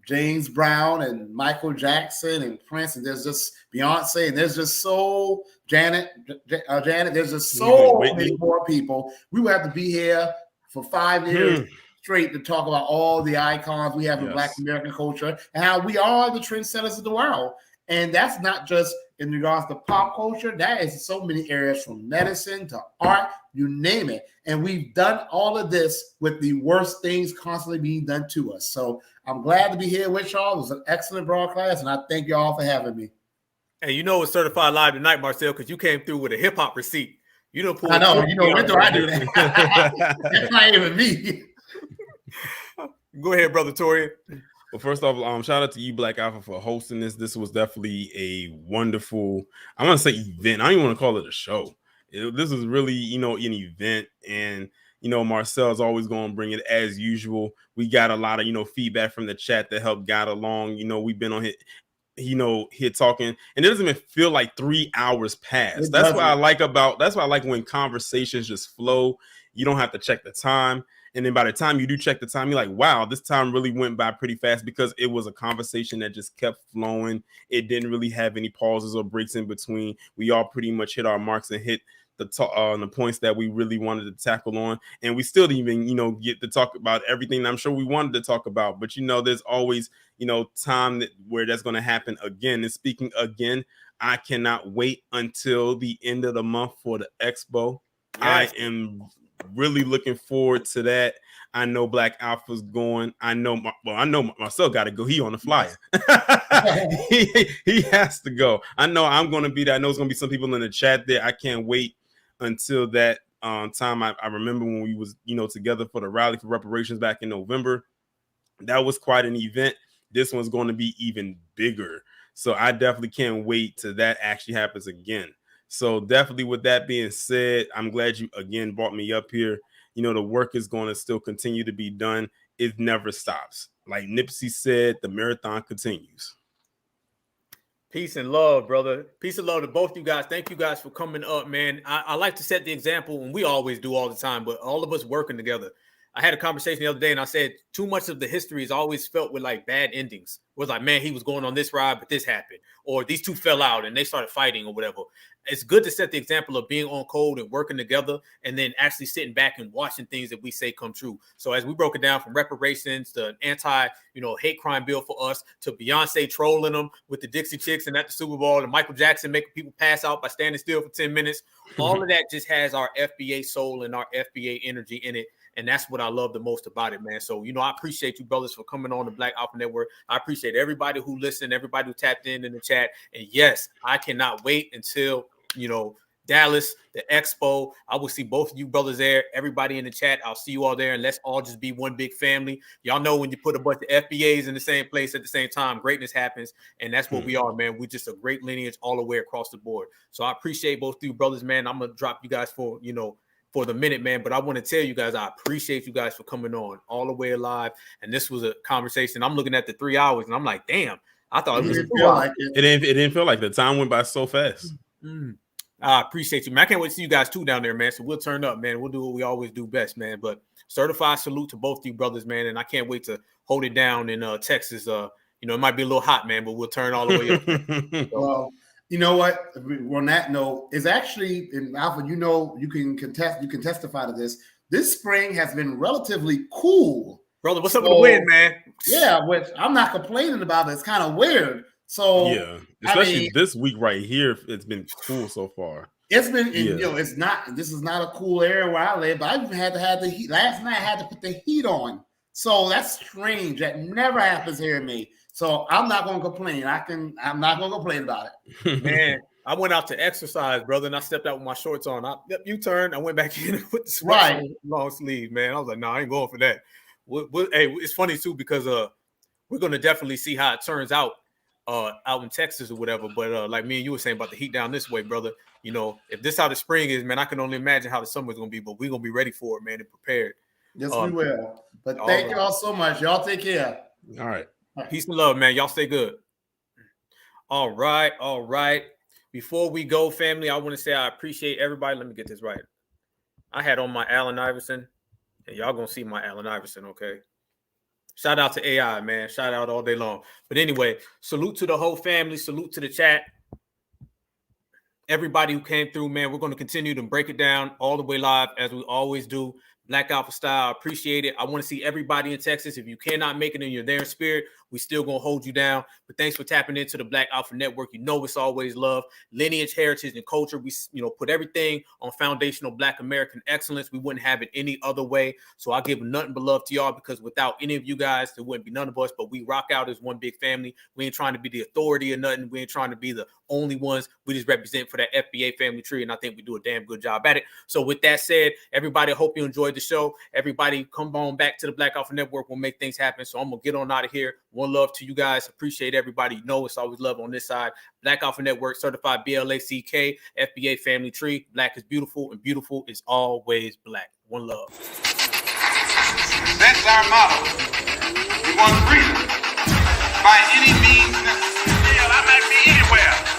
James Brown and Michael Jackson and Prince, and there's just Beyonce, and there's just so Janet, there's just so many more people. We would have to be here for 5 years straight to talk about all the icons we have in Black American culture and how we are the trendsetters of the world. And that's not just in regards to pop culture. That is so many areas, from medicine to art, you name it. And we've done all of this with the worst things constantly being done to us. So I'm glad to be here with y'all. It was an excellent broadcast, and I thank y'all for having me. And it's certified live tonight, Marcel, because you came through with a hip hop receipt. I know. When do I do that? That's not even me. Go ahead, Brother Torian. Well, first off, shout out to you, Black Alpha, for hosting this. This was definitely a wonderful, I want to say event. I don't even want to call it a show. This is really, an event. And, Marcel is always going to bring it as usual. We got a lot of, feedback from the chat that helped guide along. We've been on here talking, and it doesn't even feel like 3 hours passed. That's what I like when conversations just flow. You don't have to check the time. And then by the time you do check the time, you're like, wow, this time really went by pretty fast, because it was a conversation that just kept flowing. It didn't really have any pauses or breaks in between. We all pretty much hit our marks and hit the points that we really wanted to tackle on. And we still didn't even, get to talk about everything I'm sure we wanted to talk about. But, there's always, time where that's going to happen again. And speaking again, I cannot wait until the end of the month for the expo. Yes. I am really looking forward to that. I know Black Alpha's going. I know Marcel got to go. He on the flyer. he has to go. I know I'm going to be there. I know there's going to be some people in the chat there. I can't wait until that time. I remember when we was, together for the rally for reparations back in November. That was quite an event. This one's going to be even bigger. So I definitely can't wait till that actually happens again. So definitely, with that being said, I'm glad you again brought me up here. The work is going to still continue to be done. It never stops. Like Nipsey said, the marathon continues. Peace and love, brother. Peace and love to both you guys. Thank you guys for coming up, man. I like to set the example, and we always do all the time, but all of us working together. I had a conversation the other day, and I said too much of the history is always felt with like bad endings. It was like, man, he was going on this ride, but this happened, or these two fell out and they started fighting or whatever. It's good to set the example of being on code and working together, and then actually sitting back and watching things that we say come true. So as we broke it down from reparations to an hate crime bill for us, to Beyonce trolling them with the Dixie Chicks and at the Super Bowl, and Michael Jackson making people pass out by standing still for 10 minutes. All of that just has our FBA soul and our FBA energy in it. And that's what I love the most about it, man. So, I appreciate you brothers for coming on the Black Alpha Network. I appreciate everybody who listened, everybody who tapped in the chat. And yes, I cannot wait until, Dallas, the expo. I will see both of you brothers there. Everybody in the chat, I'll see you all there. And let's all just be one big family. Y'all know when you put a bunch of FBAs in the same place at the same time, greatness happens. And that's what we are, man. We're just a great lineage all the way across the board. So I appreciate both of you brothers, man. I'm going to drop you guys for the minute, man. But I want to tell you guys, I appreciate you guys for coming on all the way alive. And this was a conversation. I'm looking at the 3 hours and I'm like, damn, I thought it was It didn't feel like the time went by so fast. I appreciate you, man. I can't wait to see you guys too down there, man. So we'll turn up, man. We'll do what we always do best, man. But certified salute to both of you brothers, man. And I can't wait to hold it down in Texas. You know, it might be a little hot, man, but we'll turn all the way up. So, well, you know what? On that note, is actually, and Alpha, you know, you can testify to this. This spring has been relatively cool. Brother, what's up with the wind, man? Yeah, which I'm not complaining about, but it's kind of weird. So yeah, especially this week right here, it's been cool so far. It's been, you know, it's not. This is not a cool area where I live. But I even had to have the heat. Last night I had to put the heat on. So that's strange. That never happens here in me. So I'm not going to complain. I'm not going to complain about it. Man, I went out to exercise, brother, and I stepped out with my shorts on. You turned. I went back in with the sweats on, long sleeve, man. I was like, no, I ain't going for that. Hey, it's funny too because we're going to definitely see how it turns out in Texas or whatever. But like me and you were saying about the heat down this way, brother, you know, if this how the spring is, man, I can only imagine how the summer is going to be. But we're going to be ready for it, man, and prepared. Yes, we will. But thank you all so much. Y'all take care. All right. Peace and love, man. Y'all stay good. All right. All right. Before we go, family, I want to say I appreciate everybody. Let me get this right. I had on my Allen Iverson, and y'all going to see my Allen Iverson, okay? Shout out to AI, man. Shout out all day long. But anyway, salute to the whole family. Salute to the chat. Everybody who came through, man, we're going to continue to break it down all the way live as we always do. Black Alpha style. I appreciate it. I want to see everybody in Texas. If you cannot make it and you're there in spirit, we still going to hold you down. But thanks for tapping into the Black Alpha Network. You know it's always love. Lineage, heritage, and culture. We, you know, put everything on foundational Black American excellence. We wouldn't have it any other way. So I give nothing but love to y'all because without any of you guys, there wouldn't be none of us. But we rock out as one big family. We ain't trying to be the authority or nothing. We ain't trying to be the only ones. We just represent for that FBA family tree. And I think we do a damn good job at it. So with that said, everybody, I hope you enjoyed the show. Everybody come on back to the Black Alpha Network. We'll make things happen. So I'm going to get on out of here. One love to you guys. Appreciate everybody. You know it's always love on this side. Black Alpha Network, certified BLACK, FBA family tree. Black is beautiful and beautiful is always black. One love. That's our motto. We want freedom by any means necessary. Hell, I might be anywhere.